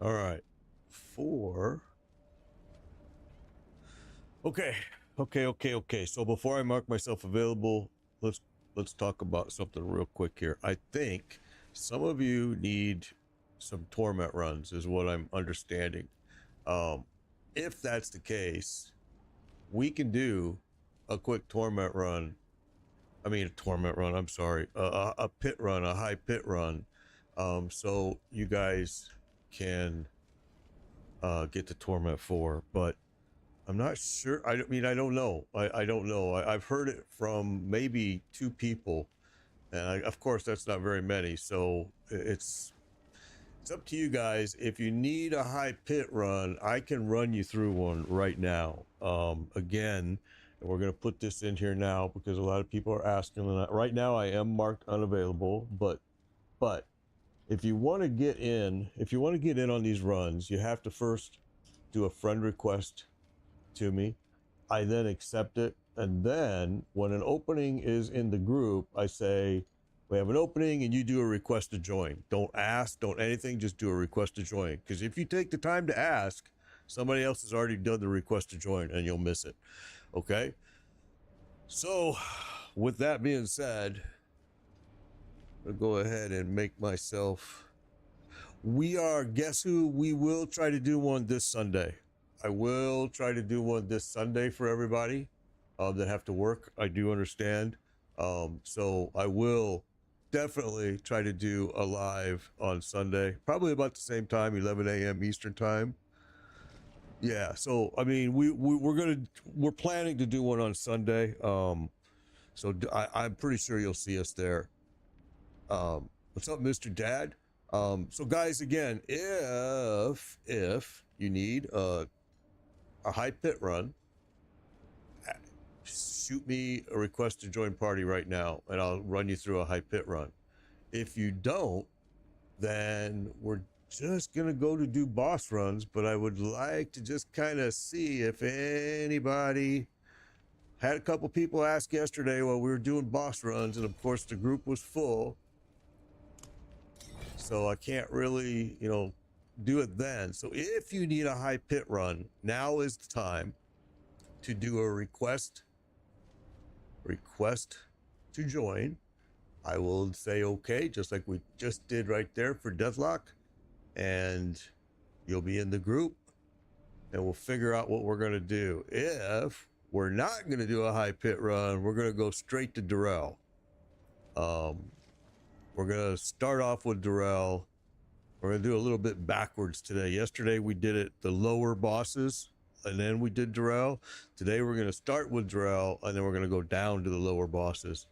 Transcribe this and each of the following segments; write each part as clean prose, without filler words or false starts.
All right. 4. Okay. Okay. So before I mark myself available, let's talk about something real quick here. I think some of you need some torment runs, is what I'm understanding. Um, if that's the case, we can do a quick torment run. I mean, a torment run. I'm sorry, a pit run, a high pit run. So you guys can get to torment 4, but I'm not sure. I mean, I don't know. I don't know. I've heard it from maybe 2 people, and of course that's not very many. So it's up to you guys. If you need a high pit run, I can run you through one right now. Again, and we're gonna put this in here now because a lot of people are asking. And right now, I am marked unavailable, but if you want to get in, on these runs, you have to first do a friend request to me. I then accept it. And then when an opening is in the group, I say, we have an opening, and you do a request to join. Don't ask, don't anything, just do a request to join. Because if you take the time to ask, somebody else has already done the request to join and you'll miss it. Okay? So, with that being said, I'll go ahead and make myself. Guess who? We will try to do one this Sunday. I will try to do one this Sunday for everybody that have to work. I do understand. So I will definitely try to do a live on Sunday, probably about the same time, 11 a.m. Eastern time. Yeah. So I mean, we're planning to do one on Sunday. So I'm pretty sure you'll see us there. What's up, Mr. Dad? So guys, again, if you need a high pit run, shoot me a request to join party right now, and I'll run you through a high pit run. If you don't, then we're just gonna go to do boss runs, but I would like to just kind of see if anybody had a couple people ask yesterday while we were doing boss runs, and of course the group was full. So I can't really, do it then. So if you need a high pit run, now is the time to do a request to join. I will say okay, just like we just did right there for Deathlock, and you'll be in the group, and we'll figure out what we're gonna do. If we're not gonna do a high pit run, we're gonna go straight to Durrell. We're gonna start off with Durrell. We're gonna do a little bit backwards today. Yesterday we did it the lower bosses, and then we did Durrell. Today we're gonna start with Durrell, and then we're gonna go down to the lower bosses.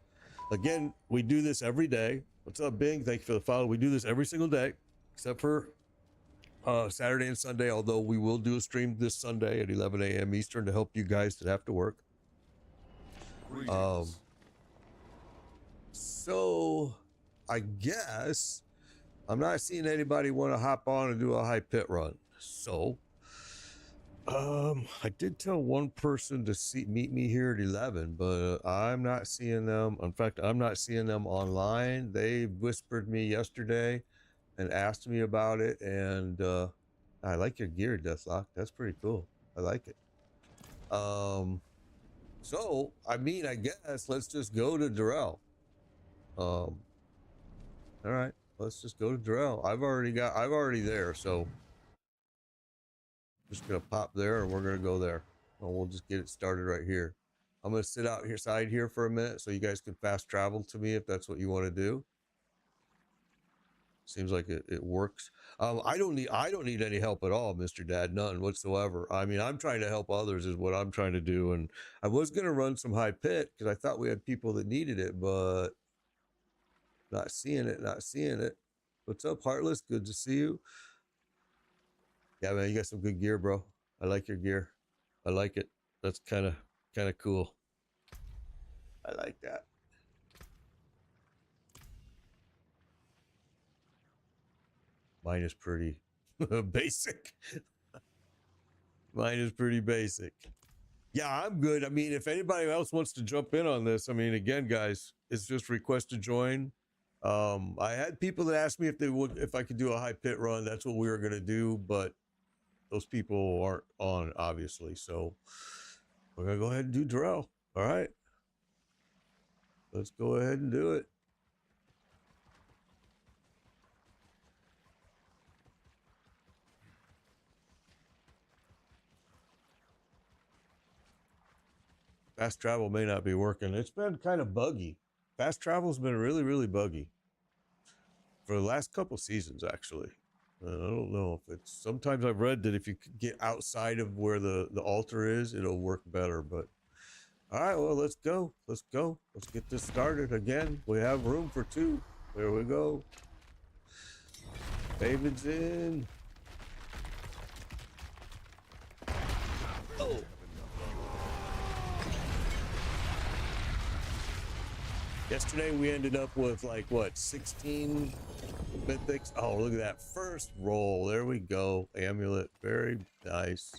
Again, we do this every day. What's up, Bing? Thank you for the follow. We do this every single day, except for Saturday and Sunday, although we will do a stream this Sunday at 11 a.m. Eastern to help you guys that have to work. So I guess I'm not seeing anybody want to hop on and do a high pit run. So I did tell one person to meet me here at 11, but I'm not seeing them. In fact, I'm not seeing them online. They whispered me yesterday and asked me about it, and I like your gear, Deathlock. That's pretty cool. I like it. So I mean, I guess let's just go to Durrell. All right, let's just go to Durrell. I'm already there, so just gonna pop there, and we're gonna go there. And we'll just get it started right here. I'm gonna sit out here side here for a minute so you guys can fast travel to me if that's what you want to do. Seems like it works. I don't need any help at all, Mr. Dad, none whatsoever. I mean, I'm trying to help others is what I'm trying to do. And I was gonna run some high pit because I thought we had people that needed it, but not seeing it. What's up, Heartless? Good to see you. Yeah, man, you got some good gear, bro. I like your gear. I like it. That's kind of cool. I like that. Mine is pretty basic. Mine is pretty basic. Yeah, I'm good. I mean, if anybody else wants to jump in on this, I mean, again, guys, it's just request to join. I had people that asked me if I could do a high pit run. That's what we were gonna do, but those people aren't on, obviously. So we're gonna go ahead and do Drell. All right, let's go ahead and do it. Fast travel may not be working. It's been kind of buggy. Fast travel's been really, really buggy for the last couple seasons, actually. I don't know if it's, sometimes I've read that if you could get outside of where the altar is, it'll work better. But all right, well, let's go. Let's go. Let's get this started again. We have room for 2. There we go. David's in. Oh. Yesterday we ended up with like what, 16 mythics. Oh, look at that first roll. There we go. Amulet, very nice.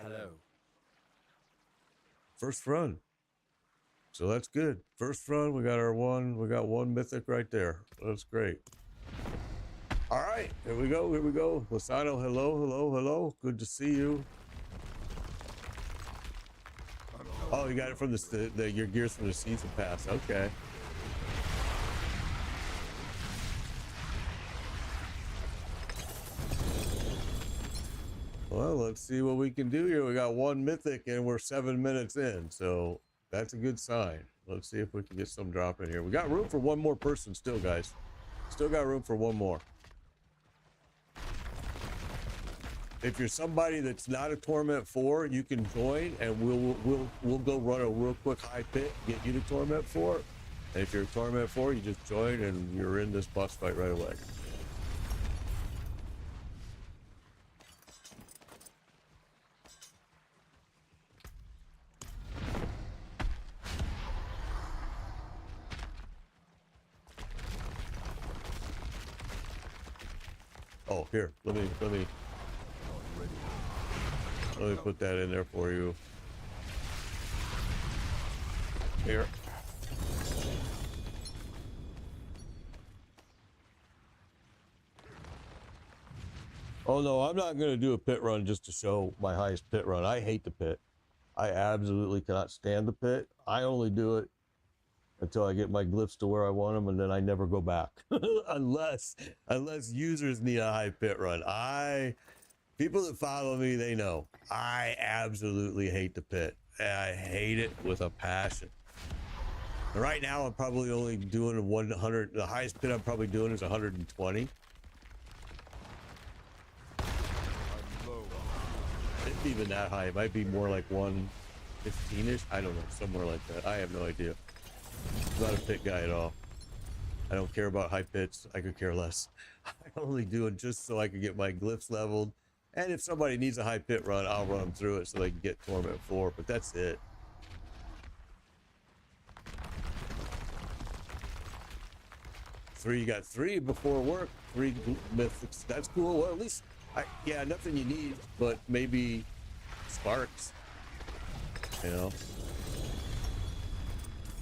Hello. First run. So that's good. First run, we got our one. We got 1 mythic right there. That's great. All right, here we go. Here we go. Lozano, hello, hello, hello. Good to see you. Oh, you got it from your gears from the season pass. Okay. Well, let's see what we can do here. We got 1 mythic and we're 7 minutes in, so that's a good sign. Let's see if we can get some drop in here. We got room for 1 more person still, guys. Still got room for 1 more. If you're somebody that's not a Torment 4, you can join and we'll go run a real quick high pit, get you to Torment 4. And if you're a Torment 4, you just join and you're in this boss fight right away. Oh, here, let me put that in there for you. Here. Oh no, I'm not going to do a pit run just to show my highest pit run. I hate the pit. I absolutely cannot stand the pit. I only do it until I get my glyphs to where I want them, and then I never go back. unless users need a high pit run. People that follow me, they know I absolutely hate the pit. I hate it with a passion. And right now, I'm probably only doing 100. The highest pit I'm probably doing is 120. It's even that high. It might be more like 115-ish. I don't know, somewhere like that. I have no idea. I'm not a pit guy at all. I don't care about high pits. I could care less. I only do it just so I can get my glyphs leveled. And if somebody needs a high pit run, I'll run them through it so they can get Torment 4, but that's it. You got 3 before work, 3 mythics. That's cool. Well, at least, yeah, nothing you need, but maybe sparks, you know,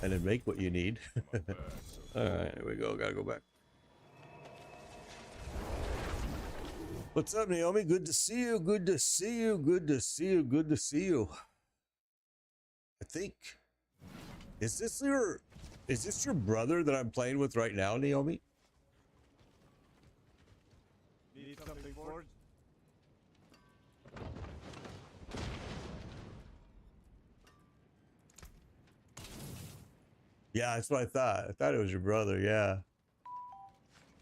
and then make what you need. All right, here we go. Gotta go back. What's up, Naomi? Good to see you. Good to see you. Good to see you. Good to see you. I think, is this your brother that I'm playing with right now, Naomi? Need something forged? Yeah, that's what I thought. I thought it was your brother. Yeah.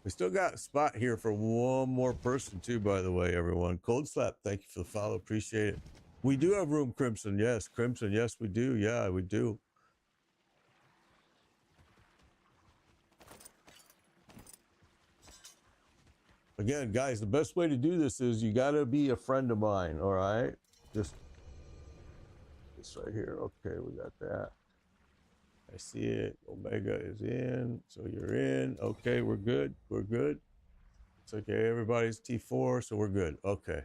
We still got a spot here for 1 more person too, by the way, everyone. Cold Slap, thank you for the follow. Appreciate it. We do have room, Crimson. Yes, Crimson. Yes, we do. Yeah, we do. Again, guys, the best way to do this is you got to be a friend of mine. All right. Just this right here. Okay, we got that. I see it. Omega is in. So you're in. Okay, we're good. We're good. It's okay. Everybody's T4, so we're good. Okay.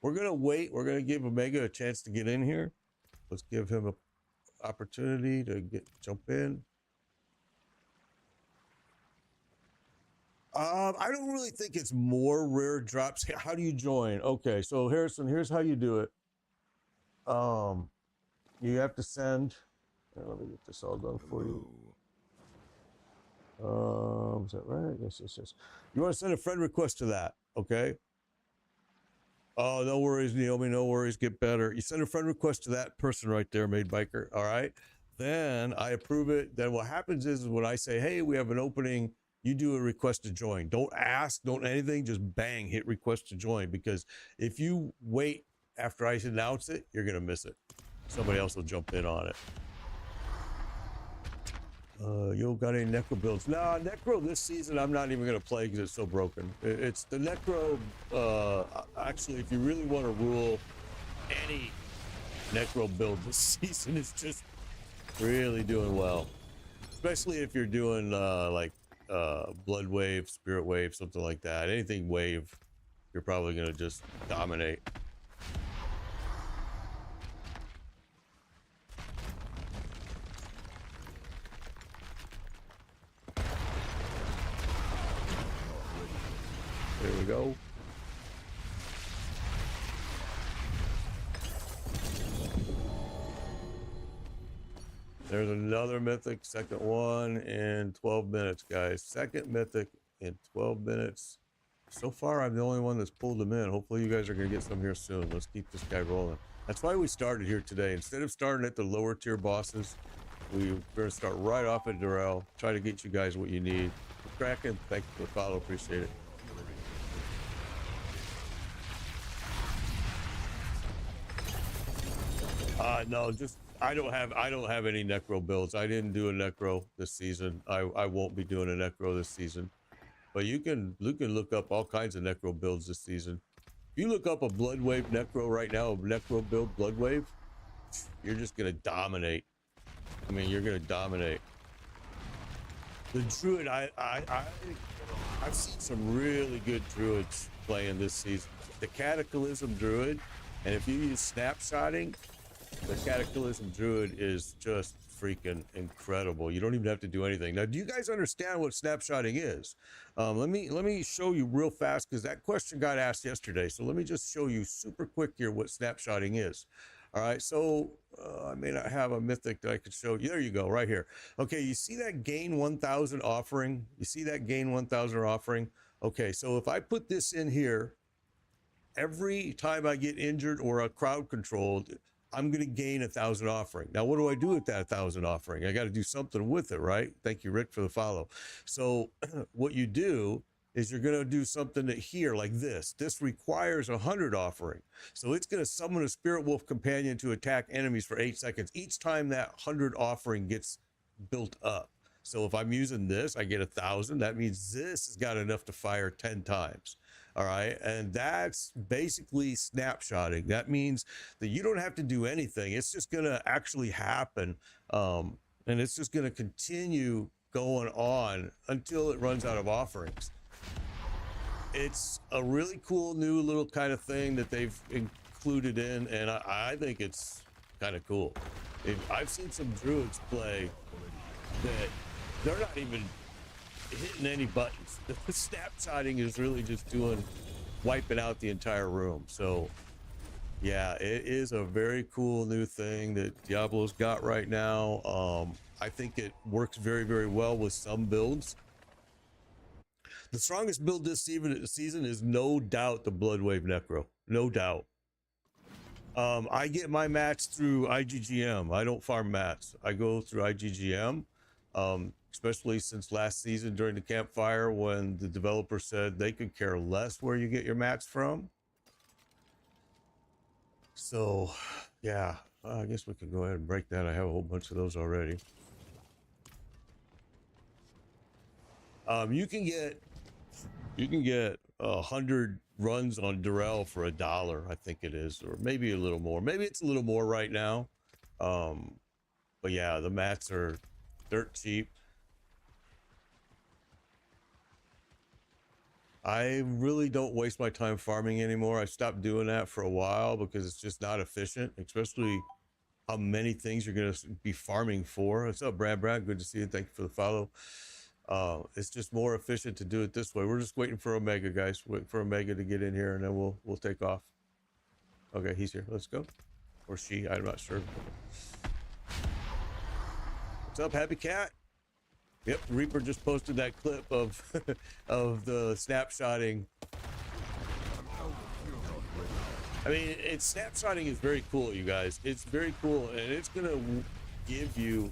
We're going to wait. We're going to give Omega a chance to get in here. Let's give him an opportunity to jump in. I don't really think it's more rare drops. How do you join? Okay, so Harrison, here's how you do it. You have to send. Let me get this all done for you. Is that right? Yes, yes, yes. You want to send a friend request to that, okay? Oh, no worries, Naomi. No worries. Get better. You send a friend request to that person right there, Made Biker. All right. Then I approve it. Then what happens is when I say, hey, we have an opening, you do a request to join. Don't ask, don't anything. Just bang, hit request to join. Because if you wait after I announce it, you're going to miss it. Somebody else will jump in on it. You got any Necro builds? Nah, Necro this season I'm not even going to play because it's so broken. It's the Necro, actually, if you really want to rule any Necro build this season, is just really doing well. Especially if you're doing like Blood Wave, Spirit Wave, something like that. Anything Wave, you're probably going to just dominate. There we go. There's another mythic, second one in 12 minutes, guys. Second mythic in 12 minutes. So far, I'm the only one that's pulled them in. Hopefully, you guys are going to get some here soon. Let's keep this guy rolling. That's why we started here today. Instead of starting at the lower tier bosses, we're going to start right off at Durrell. Try to get you guys what you need. Kraken, thank you for the follow. Appreciate it. No, just I don't have any Necro builds. I didn't do a Necro this season. I won't be doing a Necro this season. But you can look up all kinds of Necro builds this season. If you look up a Blood Wave Necro right now, a Necro build Blood Wave, you're just gonna dominate. I mean, you're gonna dominate. The Druid, I've seen some really good Druids playing this season. The Cataclysm Druid, and if you use snapshotting, the Cataclysm Druid is just freaking incredible. You don't even have to do anything. Now, do you guys understand what snapshotting is? Let me show you real fast because that question got asked yesterday. So let me just show you super quick here what snapshotting is. All right, so I may not have a mythic that I could show you. There you go, right here. Okay, you see that gain 1,000 offering? You see that gain 1,000 offering? Okay, so if I put this in here, every time I get injured or a crowd controlled, I'm going to gain 1,000 offering. Now, what do I do with that 1,000 offering? I got to do something with it, right? Thank you, Rick, for the follow. So what you do is you're going to do something that here like this. This requires 100 offering. So it's going to summon a Spirit Wolf companion to attack enemies for 8 seconds. Each time that 100 offering gets built up. So if I'm using this, I get 1,000. That means this has got enough to fire 10 times. All right. And that's basically snapshotting. That means that you don't have to do anything. It's just going to actually happen. And it's just going to continue going on until it runs out of offerings. It's a really cool new little kind of thing that they've included in. And I think it's kind of cool. I've seen some Druids play that they're not even hitting any buttons. The snapshotting is really just wiping out the entire room. So yeah, it is a very cool new thing that Diablo's got right now. I think it works very, very well with some builds. The strongest build this season is no doubt the Blood Wave Necro. No doubt. I get my mats through IGGM. I don't farm mats. I go through IGGM. Especially since last season during the campfire when the developer said they could care less where you get your mats from. So, yeah, I guess we can go ahead and break that. I have a whole bunch of those already. You can get 100 runs on Durrell for $1, I think it is, or maybe a little more. Maybe it's a little more right now. But yeah, the mats are dirt cheap. I really don't waste my time farming anymore. I stopped doing that for a while because it's just not efficient, especially how many things you're going to be farming for. What's up, Brad? Good to see you. Thank you for the follow. It's just more efficient to do it this way. We're just waiting for Omega, guys. Waiting for Omega to get in here, and then we'll take off. Okay, he's here. Let's go. Or she, I'm not sure. What's up, Happy Cat? Yep, Reaper just posted that clip of of the snapshotting. I mean, snapshotting is very cool, you guys. It's very cool, and it's gonna give you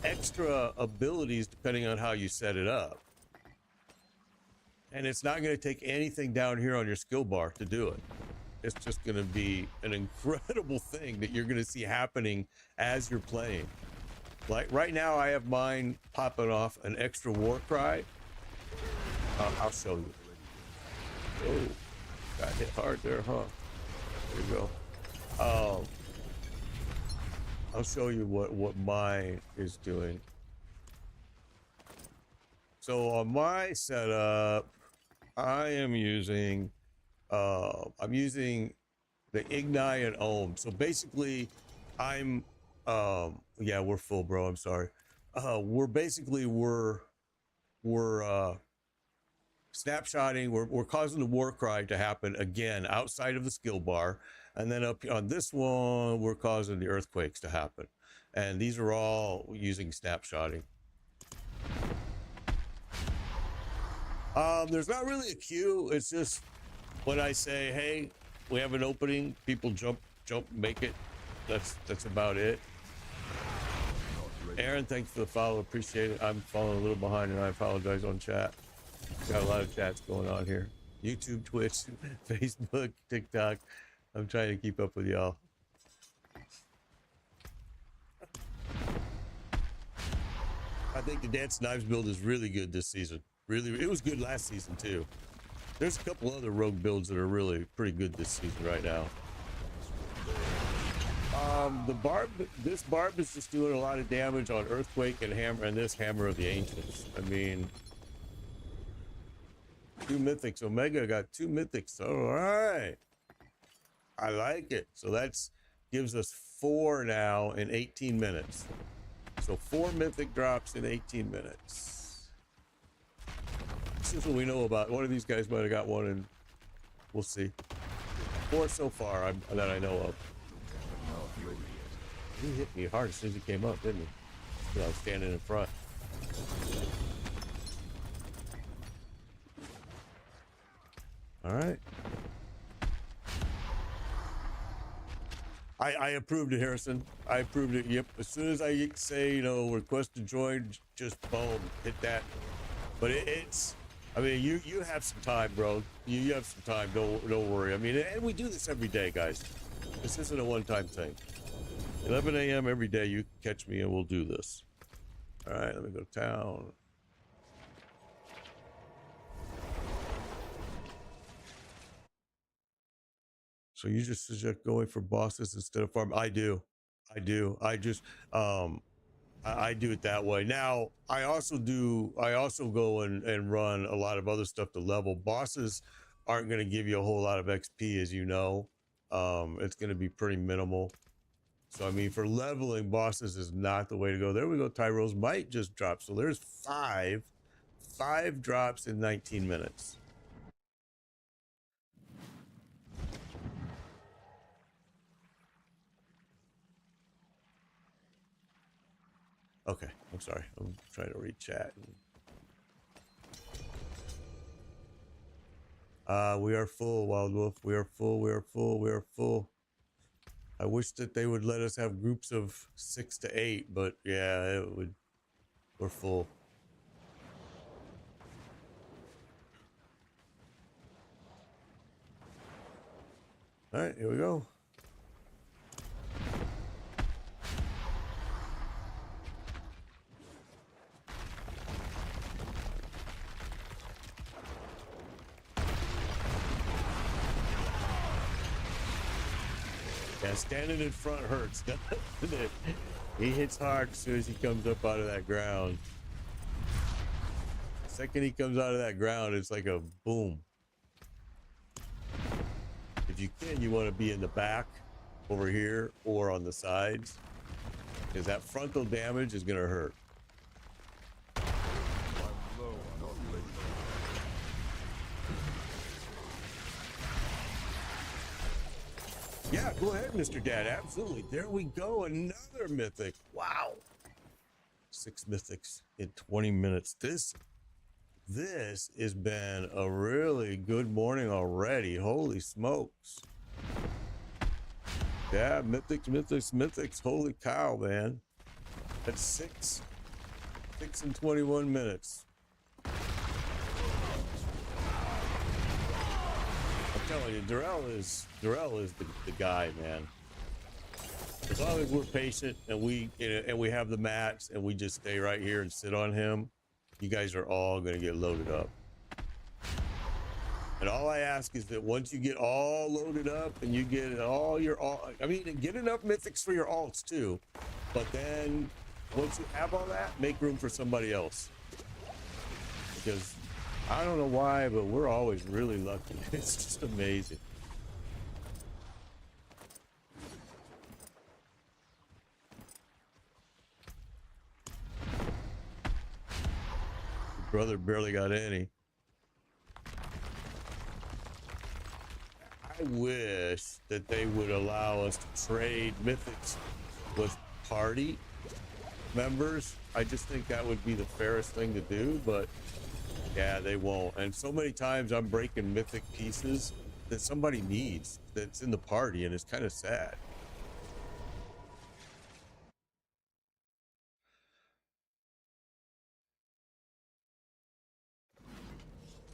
extra abilities depending on how you set it up. And it's not gonna take anything down here on your skill bar to do it. It's just gonna be an incredible thing that you're gonna see happening as you're playing. Like right now, I have mine popping off an extra war cry. I'll show you. Oh, got hit hard there, huh? There you go. I'll show you what mine is doing. So on my setup, I am using I'm using the Ignite and Ohm. So basically, I'm yeah, we're full, bro. I'm sorry. We're snapshotting. We're causing the war cry to happen again outside of the skill bar, and then up on this one, we're causing the earthquakes to happen. And these are all using snapshotting. There's not really a queue. It's just when I say, hey, we have an opening, people jump, make it. That's about it. Aaron, thanks for the follow. Appreciate it. I'm falling a little behind, and I apologize on chat. Got a lot of chats going on here. YouTube, Twitch, Facebook, TikTok. I'm trying to keep up with y'all. I think the Dance Knives build is really good this season. Really, it was good last season too. There's a couple other rogue builds that are really pretty good this season right now. This barb is just doing a lot of damage on Earthquake and Hammer, and this Hammer of the Ancients. I mean, 2 mythics. Omega got 2 mythics. All right, I like it. So that's gives us 4 now in 18 minutes. So 4 mythic drops in 18 minutes. This is what we know about. One of these guys might have got one, and we'll see. 4 so far that I know of. He hit me hard as soon as he came up, didn't he? I was standing in front. All right. I approved it, Harrison. I approved it. Yep. As soon as I say, request to join, just boom, hit that. But it's, I mean, you have some time, bro. You have some time. Don't worry. I mean, and we do this every day, guys. This isn't a one-time thing. 11 a.m. every day, you can catch me and we'll do this. All right, let me go to town. So you just suggest going for bosses instead of farm? I do. I just, I do it that way. Now, I also go and run a lot of other stuff to level. Bosses aren't going to give you a whole lot of XP, as you know. It's going to be pretty minimal. So, I mean, for leveling, bosses is not the way to go. There we go. Tyro's Might just dropped. So there's 5 drops in 19 minutes. Okay, I'm sorry. I'm trying to read chat. We are full, Wild Wolf. We are full. We are full. We are full. I wish that they would let us have groups of 6 to 8, but yeah, it would. We're full. All right, here we go. Yeah, standing in front hurts, doesn't it? He hits hard as soon as he comes up out of that ground. The second he comes out of that ground, it's like a boom. If you can, you want to be in the back over here or on the sides, because that frontal damage is going to hurt. Yeah, go ahead, Mr. Dad. Absolutely. There we go. Another mythic. Wow. 6 mythics in 20 minutes. This has been a really good morning already. Holy smokes. Yeah, mythics. Holy cow, man. That's 6 in 21 minutes. I'm telling you, Durrell is the guy, man. As long as we're patient and we have the mats and we just stay right here and sit on him, you guys are all gonna get loaded up. And all I ask is that once you get all loaded up and you get all your get enough mythics for your alts too. But then once you have all that, make room for somebody else. Because I don't know why, but we're always really lucky. It's just amazing. Your brother barely got any. I wish that they would allow us to trade mythics with party members. I just think that would be the fairest thing to do, but yeah, they won't. And so many times I'm breaking mythic pieces that somebody needs that's in the party, and it's kind of sad.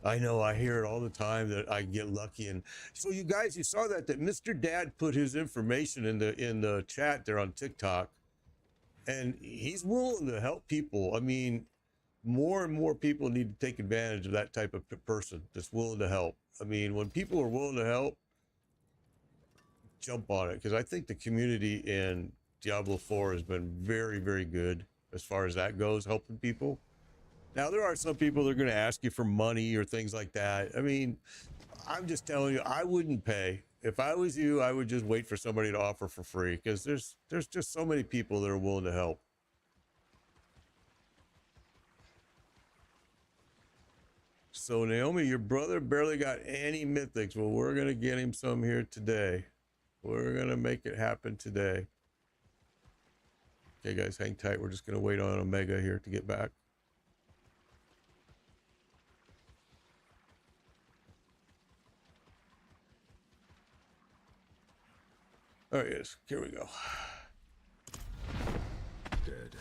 I know, I hear it all the time that I get lucky. And so you guys, you saw that Mr. Dad put his information in the chat there on TikTok, and he's willing to help people. I mean, more and more people need to take advantage of that type of person that's willing to help. I mean, when people are willing to help, jump on it, because I think the community in Diablo 4 has been very, very good as far as that goes, helping people. Now, there are some people that are going to ask you for money or things like that. I mean, I'm just telling you, I wouldn't pay. If I was you, I would just wait for somebody to offer for free, because there's just so many people that are willing to help. So, Naomi, your brother barely got any mythics. Well, we're going to get him some here today. We're going to make it happen today. Okay, guys, hang tight. We're just going to wait on Omega here to get back. There he is. Here we go. Dead.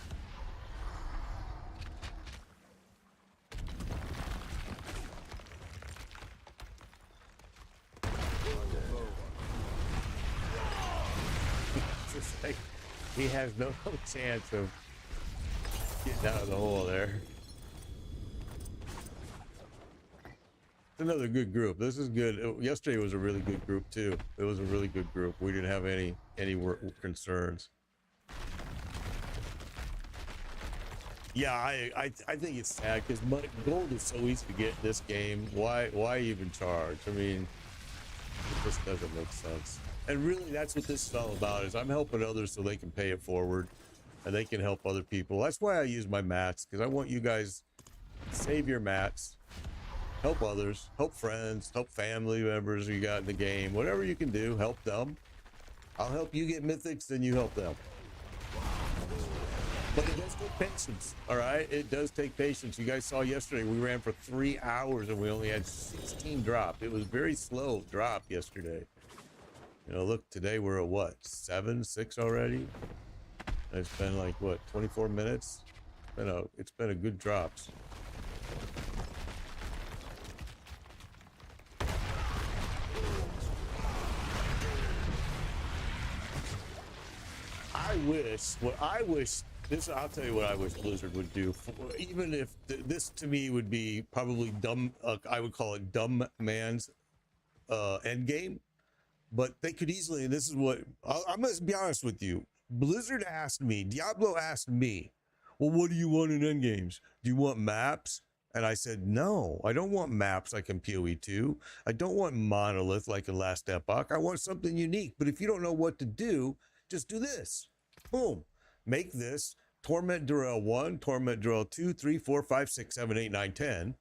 It's like he has no chance of getting out of the hole there. It's another good group. This is good. Yesterday was a really good group too. It was a really good group. We didn't have any concerns. Yeah, I think it's sad because gold is so easy to get in this game. Why even charge? I mean, it just doesn't make sense. And really, that's what this is all about, is I'm helping others so they can pay it forward and they can help other people. That's why I use my mats, because I want you guys to save your mats, help others, help friends, help family members you got in the game. Whatever you can do, help them. I'll help you get mythics, then you help them. But it does take patience, all right? It does take patience. You guys saw yesterday, we ran for 3 hours and we only had 16 drop. It was very slow drop yesterday. You know, look, today we're at what, 6 already? And it's been like, what, 24 minutes? It's been a good drops. I'll tell you what I wish Blizzard would do. Even if this to me would be probably dumb, I would call it dumb man's end game. But they could easily, and this is what, I'm going to be honest with you. Blizzard asked me, Diablo asked me, well, what do you want in end games? Do you want maps? And I said, no, I don't want maps like in PoE2. I don't want monolith like in Last Epoch. I want something unique. But if you don't know what to do, just do this. Boom. Make this Torment Durrell 1, Torment Durrell 2, 3, 4, 5, 6, 7, 8, 9, 10.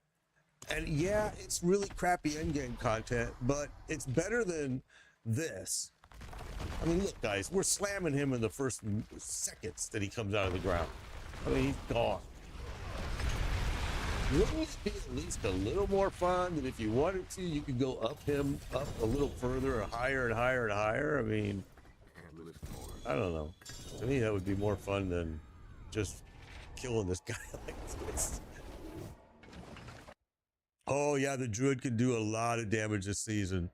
And yeah, it's really crappy endgame content, but it's better than this. I mean, look, guys, we're slamming him in the first seconds that he comes out of the ground. I mean, he's gone. Wouldn't it be at least a little more fun that if you wanted to, you could go up him, up a little further, or higher and higher and higher? I mean, I don't know. To me, that would be more fun than just killing this guy like this. Oh, yeah, the druid can do a lot of damage this season.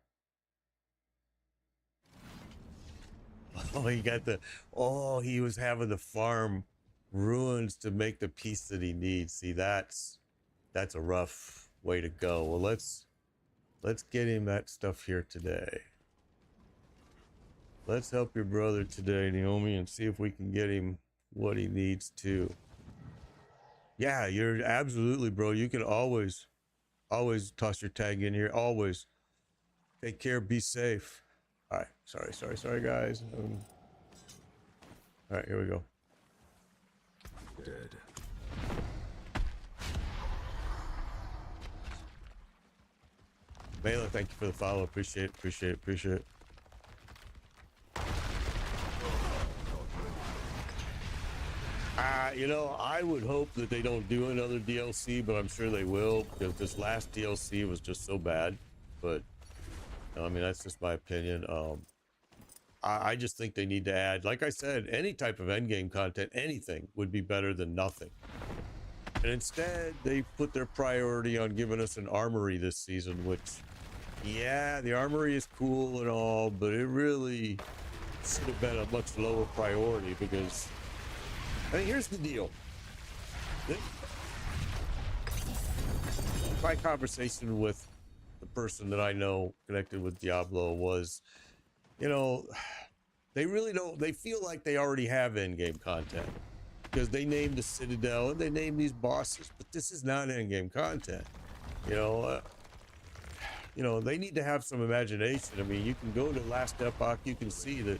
Oh, he got the... Oh, he was having to farm ruins to make the piece that he needs. See, that's a rough way to go. Well, let's get him that stuff here today. Let's help your brother today, Naomi, and see if we can get him what he needs to. Yeah, you're absolutely, bro. You can always toss your tag in here. Always. Take care. Be safe. All right. Sorry, guys. All right, here we go. Dead. Mela, thank you for the follow. Appreciate it. You know, I would hope that they don't do another DLC, but I'm sure they will, because this last DLC was just so bad. But I mean, that's just my opinion. I just think they need to add, like I said, any type of endgame content, anything would be better than nothing. And instead, they put their priority on giving us an armory this season, which, yeah, the armory is cool and all, but it really should have been a much lower priority because, I mean, here's the deal. My conversation with the person that I know connected with Diablo was, you know, they really don't, they feel like they already have endgame content because they named the Citadel and they named these bosses, but this is not endgame content. You know, they need to have some imagination. I mean, you can go to Last Epoch, you can see the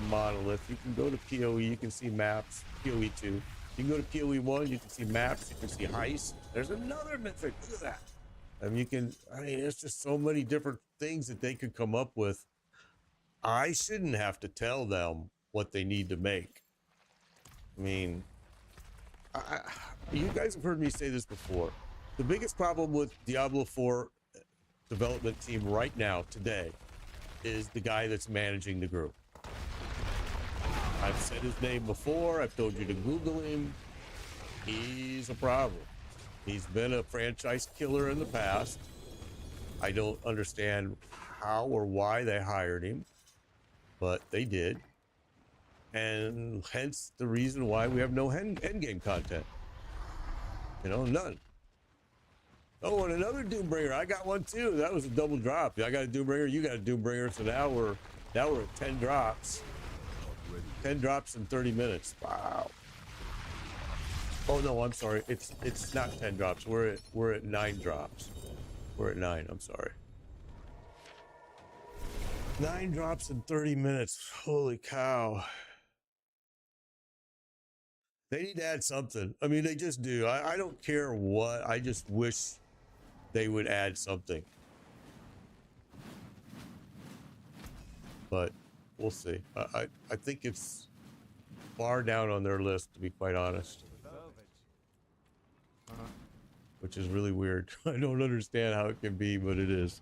monolith. You can go to PoE, you can see maps. PoE 2. You can go to PoE 1, you can see maps, you can see heists. There's another mythic. Look at that. I mean, there's just so many different things that they could come up with. I shouldn't have to tell them what they need to make. I mean, you guys have heard me say this before. The biggest problem with Diablo 4 development team right now, today, is the guy that's managing the group. I've said his name before. I've told you to Google him. He's a problem. He's been a franchise killer in the past. I don't understand how or why they hired him, but they did. And hence the reason why we have no endgame content. You know, none. Oh, and another Doombringer. I got one too. That was a double drop. I got a Doombringer. You got a Doombringer. So now we're at 10 drops. 10 drops in 30 minutes. Wow. Oh no, I'm sorry. It's not 10 drops. We're at 9 drops. We're at 9. I'm sorry. 9 drops in 30 minutes. Holy cow. They need to add something. I mean, they just do. I don't care what. I just wish they would add something. But we'll see. I think it's far down on their list, to be quite honest. Which is really weird. I don't understand how it can be, but it is.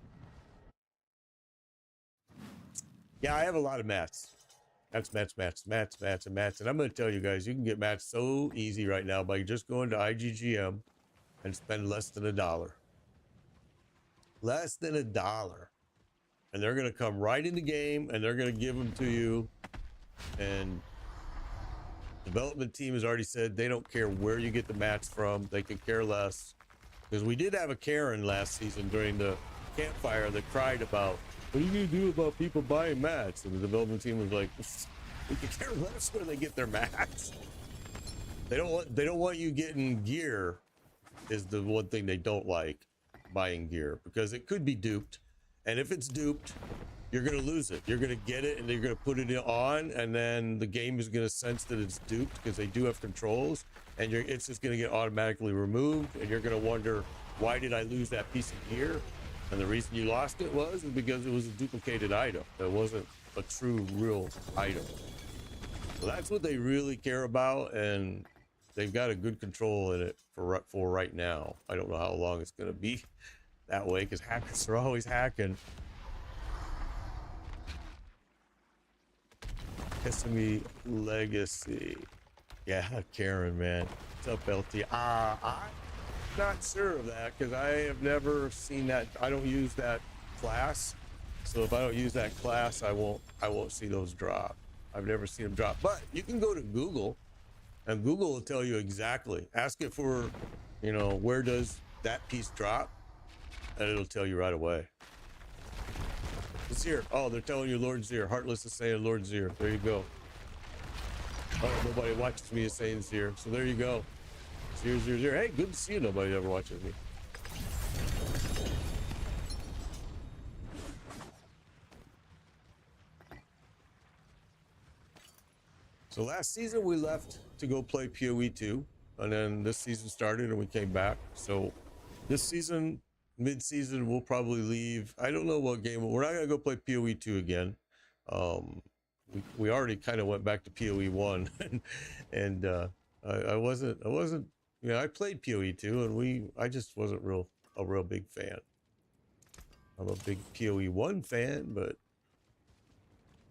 Yeah, I have a lot of mats. That's mats. And I'm going to tell you guys, you can get mats so easy right now by just going to IGGM and spend less than $1. Less than $1. And they're going to come right in the game and they're going to give them to you. And development team has already said they don't care where you get the mats from. They could care less. Because we did have a Karen last season during the campfire that cried about, what are you going to do about people buying mats? And the development team was like, we could care less where they get their mats. They don't want you getting gear is the one thing they don't like, buying gear, because it could be duped. And if it's duped, you're going to lose it. You're going to get it and you're going to put it on, and then the game is going to sense that it's duped because they do have controls, and it's just going to get automatically removed, and you're going to wonder, why did I lose that piece of gear? And the reason you lost it was because it was a duplicated item. It wasn't a true real item. So that's what they really care about, and they've got a good control in it for right now. I don't know how long it's going to be that way, because hackers are always hacking. Kissimmee Legacy. Yeah, Karen, man. What's up, LT? I'm not sure of that, because I have never seen that. I don't use that class. So if I don't use that class, I won't see those drop. I've never seen them drop. But you can go to Google, and Google will tell you exactly. Ask it for, you know, where does that piece drop? And it'll tell you right away. It's here. Oh, they're telling you Lord Zir. Heartless is saying Lord Zir. There you go. Oh, nobody watches me is saying Zir. So there you go. Zir, Zir, Zir. Hey, good to see you. Nobody ever watches me. So last season we left to go play PoE 2, and then this season started and we came back. So this season, mid-season, we'll probably leave. I don't know what game. We're not gonna go play PoE 2 again. We already kind of went back to PoE 1, and I wasn't. You know, I played PoE 2, and I just wasn't a real big fan. I'm a big PoE 1 fan, but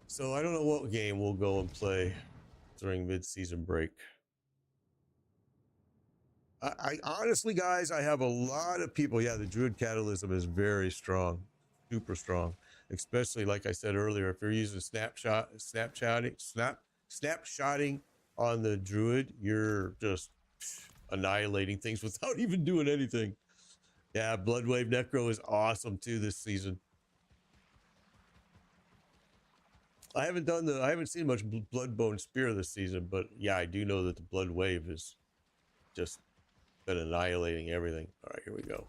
so I don't know what game we'll go and play during mid-season break. I honestly, guys, I have a lot of people. Yeah, the Druid Catalysm is very strong, super strong. Especially, like I said earlier, if you're using snapshotting on the Druid, you're just annihilating things without even doing anything. Yeah, Bloodwave Necro is awesome too this season. I haven't seen much Bloodbone Spear this season, but yeah, I do know that the Blood Wave is just been annihilating everything. All right, here we go.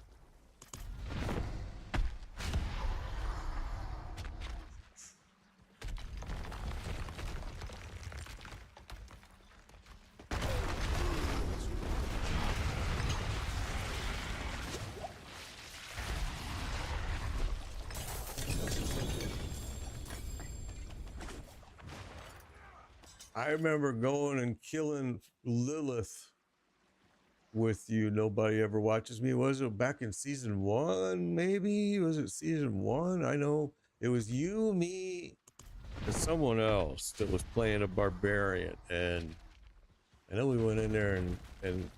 I remember going and killing Lilith with you. Nobody ever watches me. Was it back in season 1? Maybe was it season 1? I know it was you, me, and someone else that was playing a barbarian, and I know we went in there and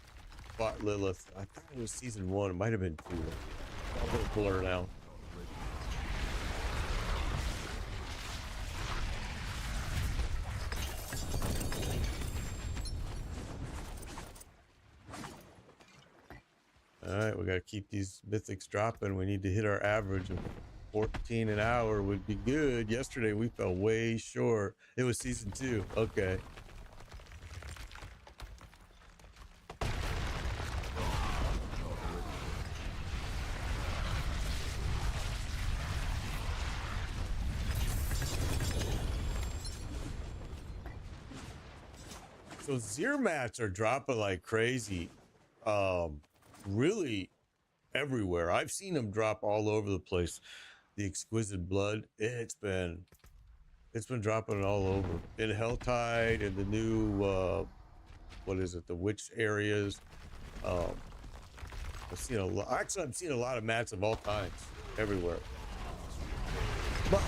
fought Lilith. I thought it was season 1. It might have been 2. I'll go blur now. All right, we got to keep these mythics dropping. We need to hit our average of 14 an hour would be good. Yesterday we fell way short. It was season 2. Okay. So Zir mats are dropping like crazy. Really everywhere. I've seen them drop all over the place. The Exquisite Blood, it's been dropping all over. In Helltide and the new what is it, the witch areas. I've seen a lot. Actually, I've seen a lot of mats of all kinds everywhere. But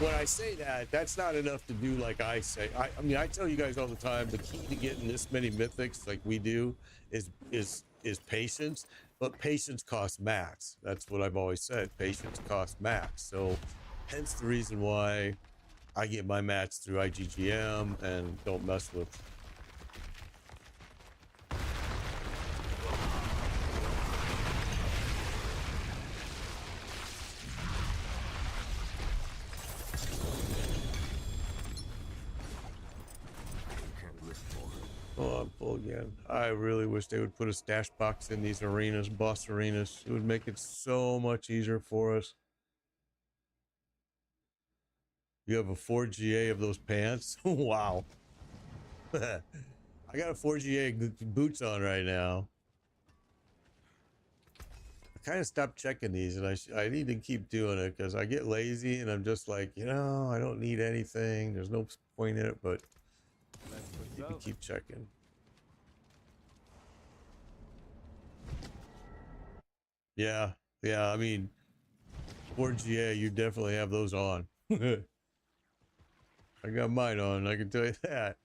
when I say that, that's not enough to do like I say. I mean, I tell you guys all the time, the key to getting this many mythics like we do is patience, but patience costs mats. That's what I've always said. Patience costs mats. So hence the reason why I get my mats through IGGM and don't mess with. Oh, I'm full again. I really wish they would put a stash box in these arenas, boss arenas. It would make it so much easier for us. You have a 4GA of those pants? Wow. I got a 4GA boots on right now. I kind of stopped checking these, and I need to keep doing it because I get lazy and I'm just like, you know, I don't need anything. There's no point in it, but you can keep checking. Yeah, yeah. I mean, for GA, you definitely have those on. I got mine on. I can tell you that.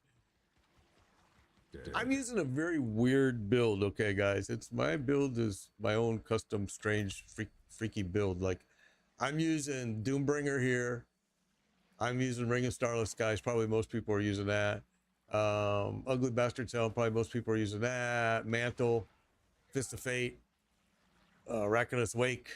I'm using a very weird build, okay, guys. It's my build is my own custom, strange, freaky build. Like, I'm using Doombringer here. I'm using Ring of Starless Skies. Probably most people are using that. Ugly Bastard's Helm. Probably most people are using that. Mantle, Fist of Fate, Raccoonus Wake.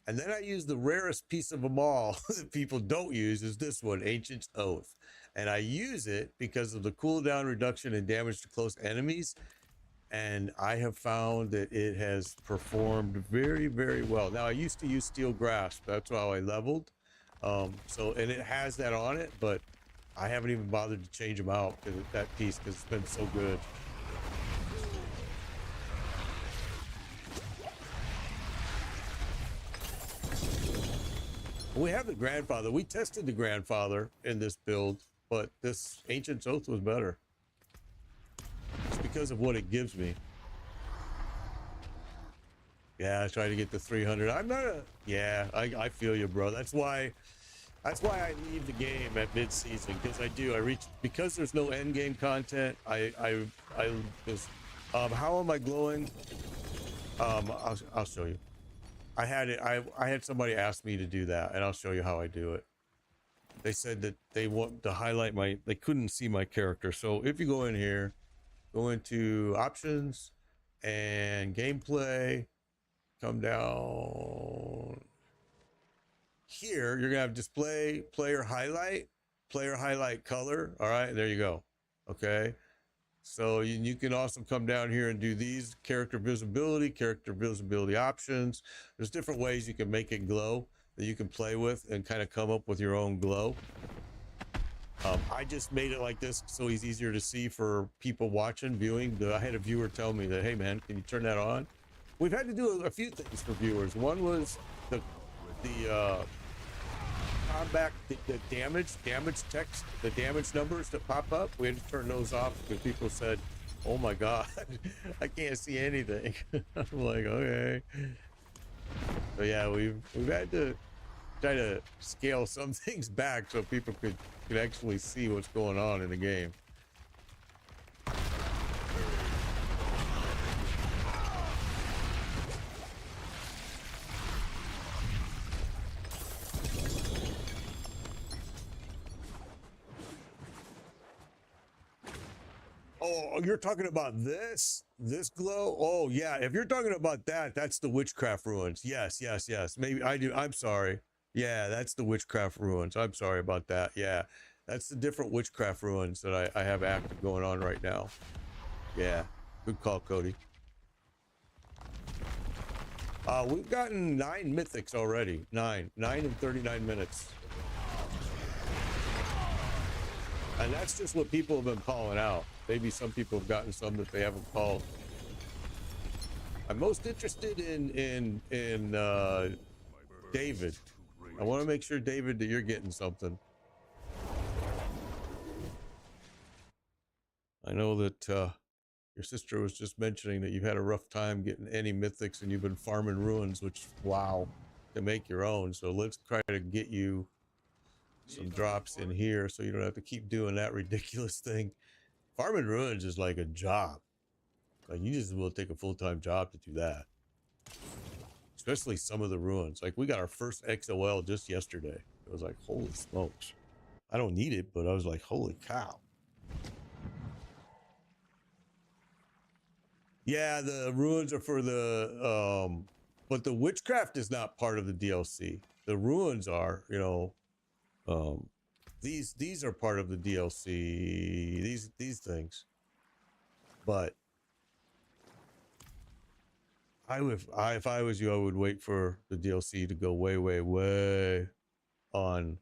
And then I use the rarest piece of them all that people don't use is this one, Ancient's Oath. And I use it because of the cooldown reduction and damage to close enemies. And I have found that it has performed very, very well. Now, I used to use Steel Grasp. That's how I leveled. And it has that on it, but I haven't even bothered to change them out, that piece, because it's been so good. We have the Grandfather. We tested the Grandfather in this build, but this Ancient's Oath was better. It's because of what it gives me. Yeah, I try to get to 300. I'm not a... Yeah, I feel you, bro. That's why I leave the game at mid-season, because I reach... Because there's no end game content, I just... how am I glowing? I'll show you. I had somebody ask me to do that, and I'll show you how I do it. They said that they want to highlight they couldn't see my character. So if you go in here, go into options and gameplay, come down here, you're gonna have display, player highlight color. All right, there you go. Okay. So you can also come down here and do these character visibility options. There's different ways you can make it glow that you can play with and kind of come up with your own glow. I just made it like this so he's easier to see for people watching, viewing. I had a viewer tell me that, hey man, can you turn that on? We've had to do a few things for viewers. One was the combat, the damage text, the damage numbers that pop up. We had to turn those off because people said, oh my god, I can't see anything. I'm like, okay. So yeah, we've had to try to scale some things back so people could actually see what's going on in the game. Oh, you're talking about this glow? Oh yeah, if you're talking about that, that's the Witchcraft Ruins. Yes. Maybe I do. I'm sorry. Yeah, that's the Witchcraft Ruins. I'm sorry about that. Yeah, that's the different Witchcraft Ruins that I have active going on right now. Yeah, good call, Cody. We've gotten 9 mythics already. 9 in 39 minutes. And that's just what people have been calling out. Maybe some people have gotten some that they haven't called. I'm most interested in David. I want to make sure, David, that you're getting something. I know that your sister was just mentioning that you've had a rough time getting any mythics and you've been farming ruins, which, wow, to make your own. So let's try to get you some drops in here so you don't have to keep doing that ridiculous thing. Farming ruins is like a job. Like, you just will take a full-time job to do that. Especially some of the ruins. Like, we got our first XOL just yesterday. It was like, holy smokes. I don't need it, but I was like, holy cow. Yeah, the ruins are for the but the witchcraft is not part of the DLC. The ruins are, you know, these are part of the DLC. These things. But if I was you, I would wait for the DLC to go way on.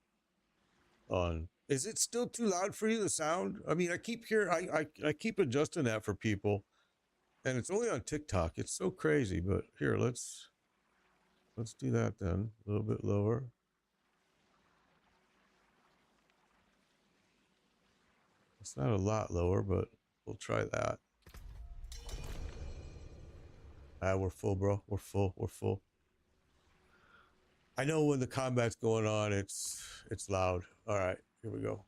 Is it still too loud for you, the sound? I mean, I keep hearing, I keep adjusting that for people, and it's only on TikTok. It's so crazy. But here, let's Let's do that then. A little bit lower. It's not a lot lower, but we'll try that. Ah, we're full, bro. We're full. We're full. I know when the combat's going on, it's loud. All right, here we go.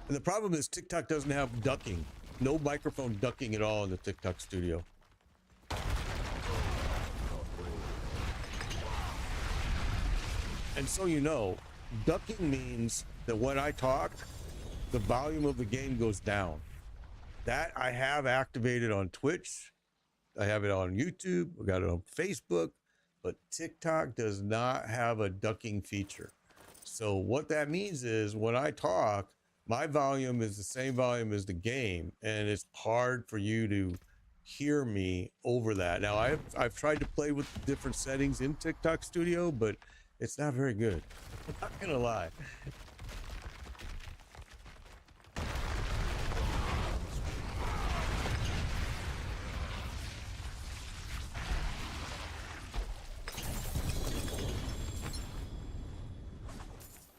And the problem is TikTok doesn't have ducking. No microphone ducking at all in the TikTok studio. And so you know, ducking means that when I talk, the volume of the game goes down. That I have activated on Twitch. I have it on YouTube. I got it on Facebook, but TikTok does not have a ducking feature. So what that means is when I talk, my volume is the same volume as the game, and it's hard for you to hear me over that. Now I've tried to play with different settings in TikTok Studio, but it's not very good. I'm not gonna lie.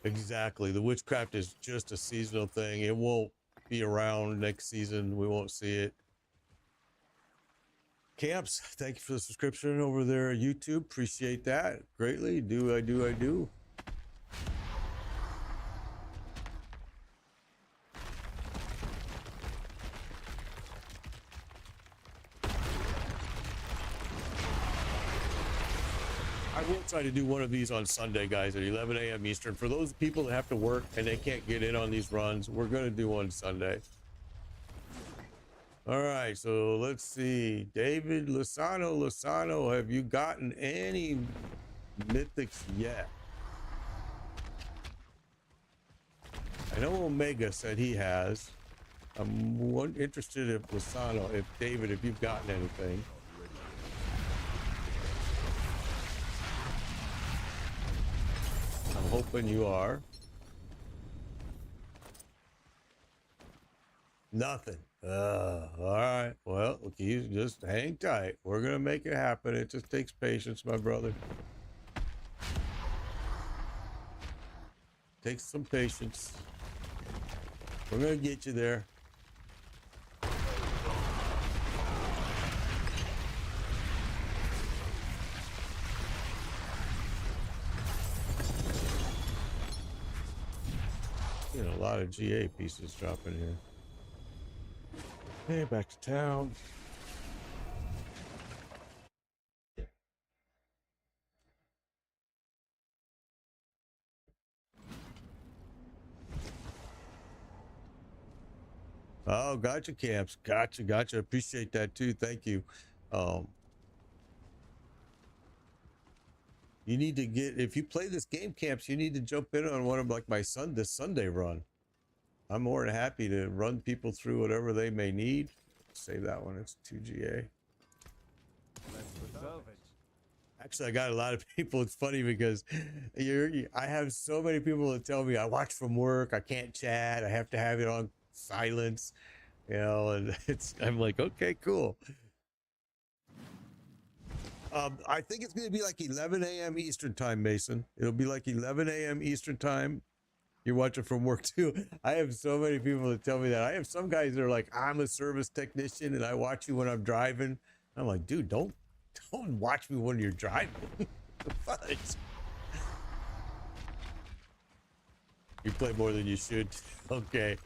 Exactly. The witchcraft is just a seasonal thing. It won't be around next season. We won't see it. Camps, thank you for the subscription over there at YouTube. Appreciate that greatly. I do. I will try to do one of these on Sunday, guys, at 11 a.m. Eastern. For those people that have to work and they can't get in on these runs, we're going to do one Sunday. All right, so let's see. David Lozano, have you gotten any mythics yet? I know Omega said he has. I'm interested if Lozano, if David, if you've gotten anything. I'm hoping you are. Nothing. All right. Well, you just hang tight. We're gonna make it happen. It just takes patience, my brother. Takes some patience. We're gonna get you there. You know, a lot of GA pieces dropping here. Hey, back to town. Oh, gotcha, Camps. Gotcha. Appreciate that too. Thank you. You need to get, if you play this game, Camps, you need to jump in on one of like this Sunday run. I'm more than happy to run people through whatever they may need. Save that one. It's 2GA. Actually, I got a lot of people. It's funny because I have so many people that tell me I watch from work. I can't chat. I have to have it on silence, you know, and I'm like, okay, cool. I think it's going to be like 11 a.m. Eastern time, Mason. It'll be like 11 a.m. Eastern time. You're watching from work too. I have so many people that tell me that. I have some guys that are like, I'm a service technician and I watch you when I'm driving. I'm like, dude, don't watch me when you're driving. Fudge. You play more than you should. Okay.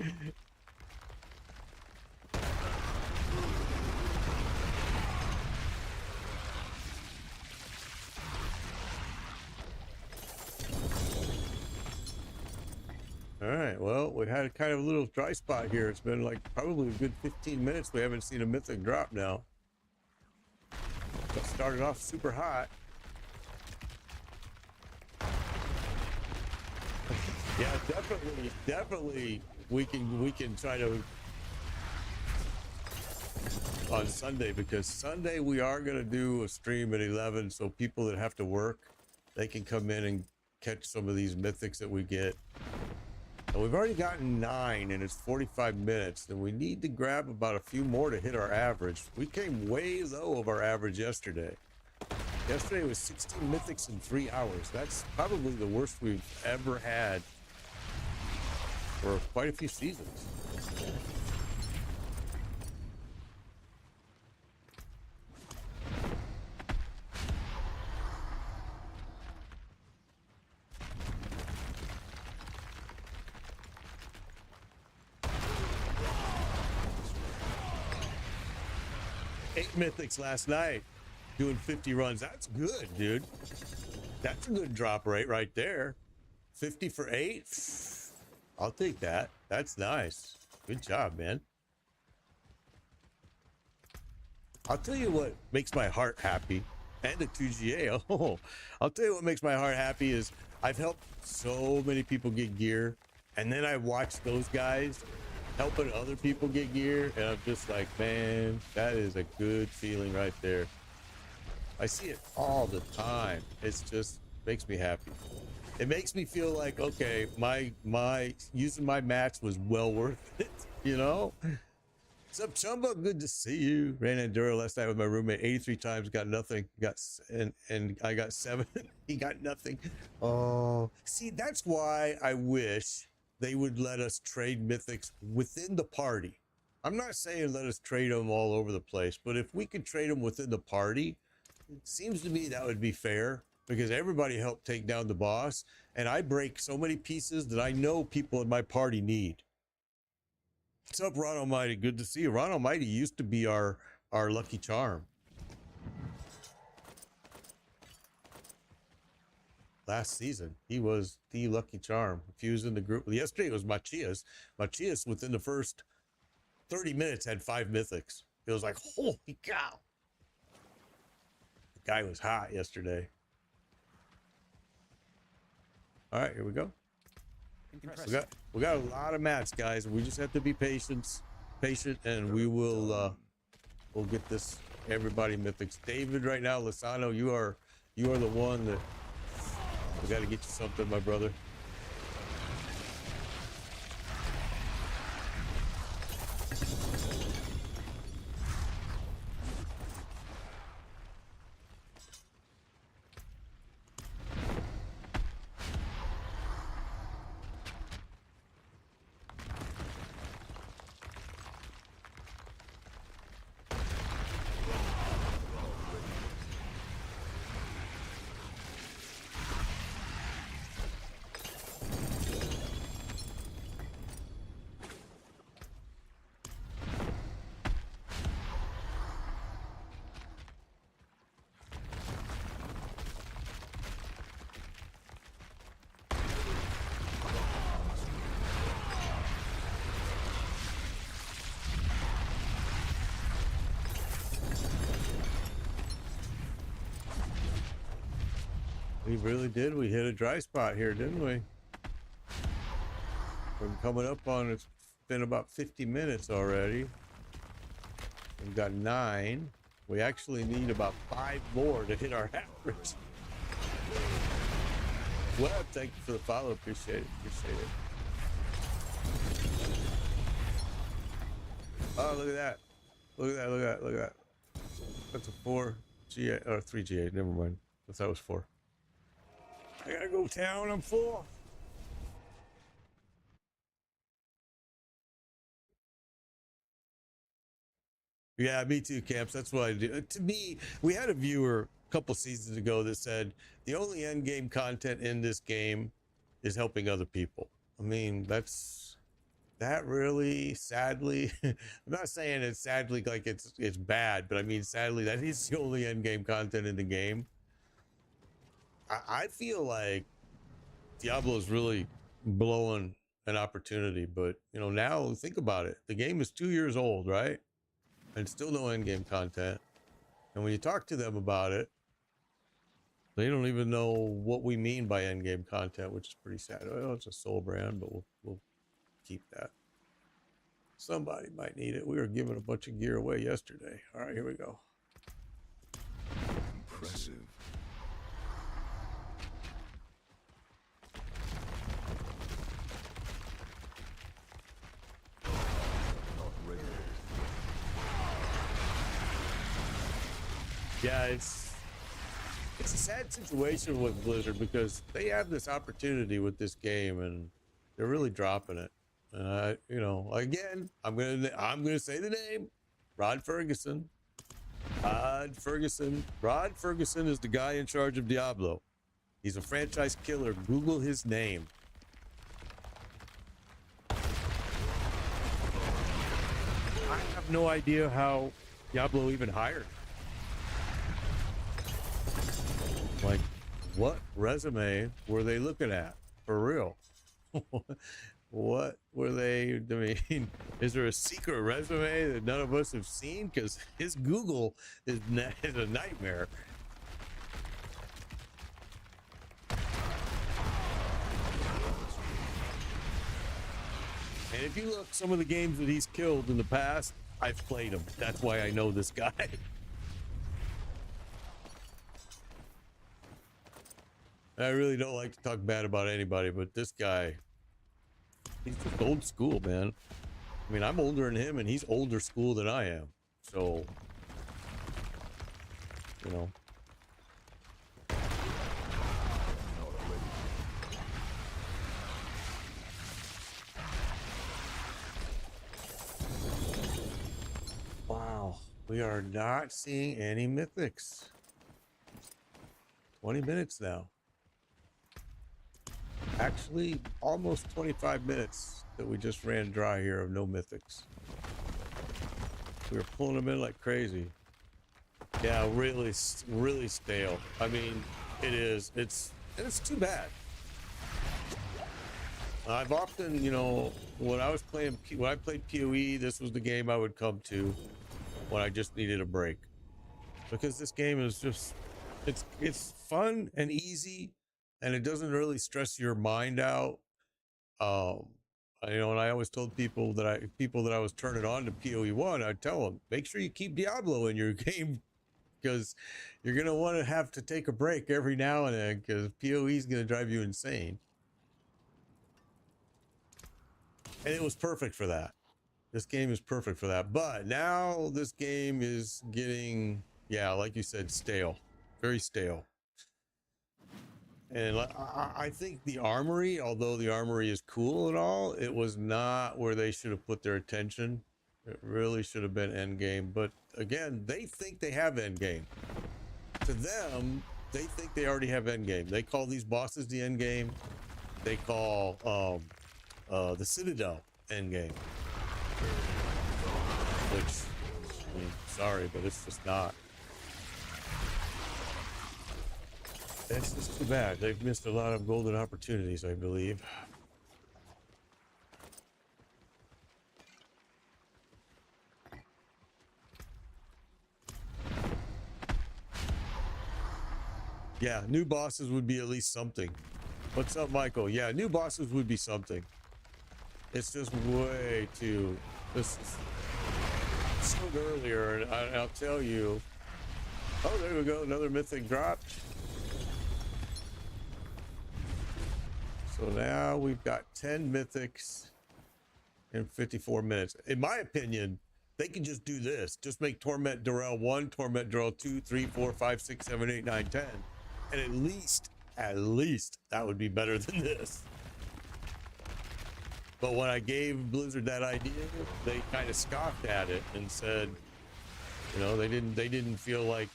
All right, well, we had kind of a little dry spot here. It's been like probably a good 15 minutes. We haven't seen a mythic drop now. It started off super hot. Yeah, definitely we can try to on Sunday, because Sunday we are going to do a stream at 11, so people that have to work, they can come in and catch some of these mythics that we get. And we've already gotten 9 and it's 45 minutes. Then we need to grab about a few more to hit our average. We came way low of our average yesterday. Yesterday was 16 mythics in 3 hours. That's probably the worst we've ever had for quite a few seasons. Eight mythics last night, doing 50 runs. That's good, dude. That's a good drop rate right there. 50 for 8. I'll take that. That's nice. Good job, man. I'll tell you what makes my heart happy, and a 2GA. Oh, I'll tell you what makes my heart happy is I've helped so many people get gear, and then I watch those guys helping other people get gear, and I'm just like, man, that is a good feeling right there. I see it all the time. It's just makes me happy. It makes me feel like, okay, my using my mats was well worth it, you know? What's up, Chumba? Good to see you. Ran Enduro last night with my roommate 83 times, got nothing. And I got 7. He got nothing. Oh, see, that's why I wish they would let us trade mythics within the party. I'm not saying let us trade them all over the place, but if we could trade them within the party, it seems to me that would be fair, because everybody helped take down the boss, and I break so many pieces that I know people in my party need. What's up, Ron Almighty? Good to see you. Ron Almighty used to be our lucky charm. Last season, he was the lucky charm. If he was in the group, yesterday it was Machias. Machias within the first 30 minutes had 5 mythics. It was like, holy cow. The guy was hot yesterday. All right, here we go. We got a lot of mats, guys. We just have to be patient, and we will we'll get this everybody mythics. David, right now, Lozano, you are the one that we got to get you something, my brother. We really did. We hit a dry spot here, didn't we? We're coming up on, it's been about 50 minutes already. We've got 9. We actually need about 5 more to hit our average. Well, thank you for the follow. Appreciate it. Appreciate it. Oh, look at that. Look at that. Look at that. Look at that. That's a 4 GA or 3 GA. Never mind. I thought it was 4. I gotta go town. I'm full. Yeah, me too, Camps. That's what I do. To me, we had a viewer a couple seasons ago that said the only end game content in this game is helping other people. I mean, that really, sadly, I'm not saying it's sadly like it's bad, but I mean, sadly, that is the only end game content in the game. I feel like Diablo is really blowing an opportunity, but you know, now think about it. The game is 2 years old, right? And still no end game content. And when you talk to them about it, they don't even know what we mean by end game content, which is pretty sad. Oh, it's a soul brand, but we'll keep that. Somebody might need it. We were giving a bunch of gear away yesterday. All right, here we go. Impressive. Yeah, it's a sad situation with Blizzard because they have this opportunity with this game and they're really dropping it. And you know, again, I'm gonna say the name, Rod Ferguson. Rod Ferguson. Rod Ferguson is the guy in charge of Diablo. He's a franchise killer. Google his name. I have no idea how Diablo even hired. Like, what resume were they looking at? For real. What were they? I mean, is there a secret resume that none of us have seen? Because his Google is a nightmare. And if you look, some of the games that he's killed in the past, I've played them. That's why I know this guy. I really don't like to talk bad about anybody, but this guy, he's just old school, man. I mean, I'm older than him, and he's older school than I am. So, you know. Wow, we are not seeing any mythics. 20 minutes now. Actually, almost 25 minutes that we just ran dry here of no mythics. We were pulling them in like crazy. Yeah, really stale. I mean, it is. It's too bad. I've often, you know, when I played PoE, this was the game I would come to when I just needed a break, because this game is just, it's fun and easy, and it doesn't really stress your mind out. You know, and I always told people that I was turning on to PoE1, I'd tell them, make sure you keep Diablo in your game, because you're gonna want to have to take a break every now and then, because PoE is gonna drive you insane. And it was perfect for that. This game is perfect for that. But now this game is getting, yeah, like you said, stale. Very stale. And I think the armory, although the armory is cool and all, it was not where they should have put their attention. It really should have been endgame. But again, they think they have endgame. To them, they think they already have endgame. They call these bosses the endgame. They call the Citadel endgame. Which, I mean, sorry, but it's just not. It's just too bad. They've missed a lot of golden opportunities, I believe. Yeah, new bosses would be at least something. What's up, Michael? Yeah, new bosses would be something. It's just way too... This is so earlier, and I'll tell you... Oh, there we go. Another mythic dropped. So now we've got 10 mythics in 54 minutes. In my opinion, they can just do this. Just make Torment Durrell 1, Torment Durrell 2, 3, 4, 5, 6, 7, 8, 9, 10. And at least that would be better than this. But when I gave Blizzard that idea, they kind of scoffed at it and said, you know, they didn't feel like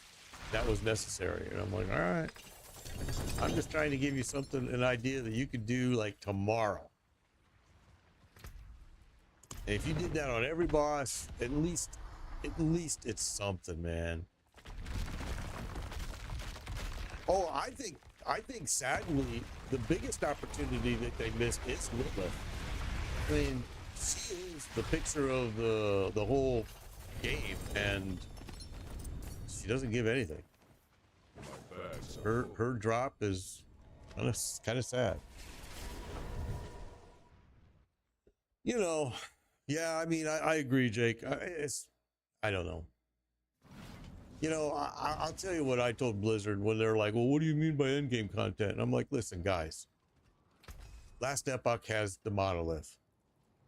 that was necessary. And I'm like, all right, I'm just trying to give you something, an idea that you could do like tomorrow. And if you did that on every boss, at least it's something, man. Oh, I think sadly, the biggest opportunity that they missed is Lilith. I mean, she is the picture of the whole game, and she doesn't give anything. Her drop is kind of sad. You know, yeah. I mean, I agree, Jake. I don't know. You know, I'll tell you what I told Blizzard when they're like, "Well, what do you mean by endgame content?" And I'm like, "Listen, guys. Last Epoch has the monolith.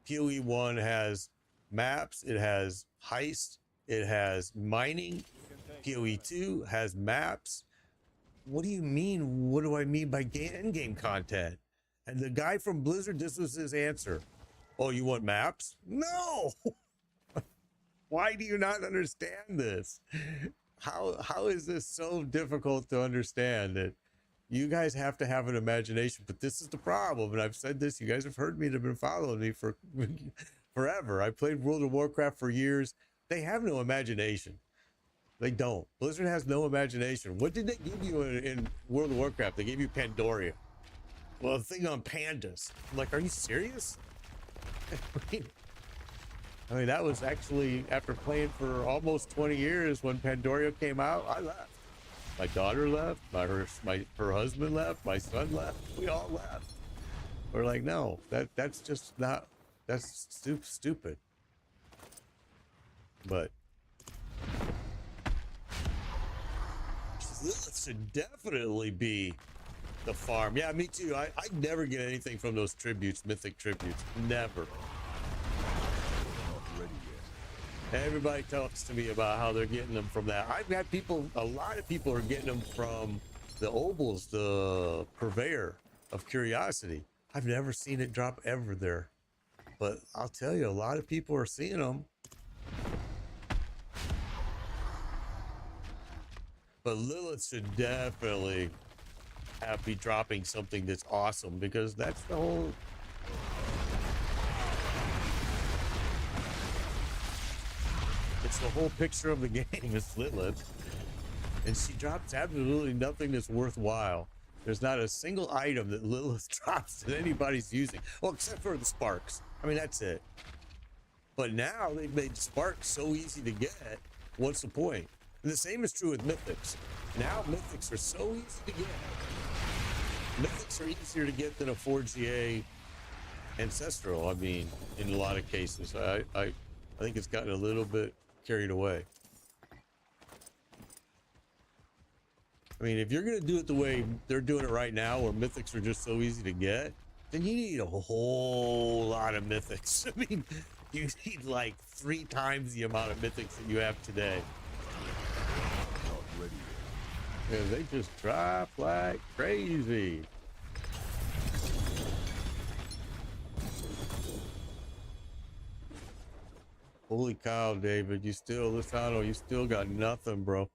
PoE1 has maps, it has heist, it has mining, PoE 2 has maps. What do you mean? What do I mean by end-game content? And the guy from Blizzard, this was his answer. Oh, you want maps? No! Why do you not understand this? How is this so difficult to understand that you guys have to have an imagination? But this is the problem, and I've said this. You guys have heard me and have been following me for forever. I played World of Warcraft for years. They have no imagination. They don't. Blizzard has no imagination. What did they give you in World of Warcraft? They gave you Pandoria. Well, a thing on pandas. I'm like, are you serious? I mean, that was actually after playing for almost 20 years when Pandoria came out. I left. My daughter left. Her husband left. My son left. We all left. We're like, no, that's just not. That's stupid. But this should definitely be the farm. Yeah, me too. I never get anything from those tributes, mythic tributes. Never. Everybody talks to me about how they're getting them from that. I've got people, a lot of people are getting them from the Obols, the purveyor of curiosity. I've never seen it drop ever there. But I'll tell you, a lot of people are seeing them. But Lilith should definitely be dropping something that's awesome, because that's the whole... It's the whole picture of the game is Lilith. And she drops absolutely nothing that's worthwhile. There's not a single item that Lilith drops that anybody's using. Well, except for the sparks. I mean, that's it. But now they've made sparks so easy to get. What's the point? And the same is true with mythics. Now mythics are so easy to get. Mythics are easier to get than a 4GA ancestral. I mean, in a lot of cases, I think it's gotten a little bit carried away. I mean, if you're going to do it the way they're doing it right now, where mythics are just so easy to get, then you need a whole lot of mythics. I mean, you need like 3 times the amount of mythics that you have today. Yeah, they just drop like crazy. Holy cow, David, you still, Lissano, you still got nothing, bro.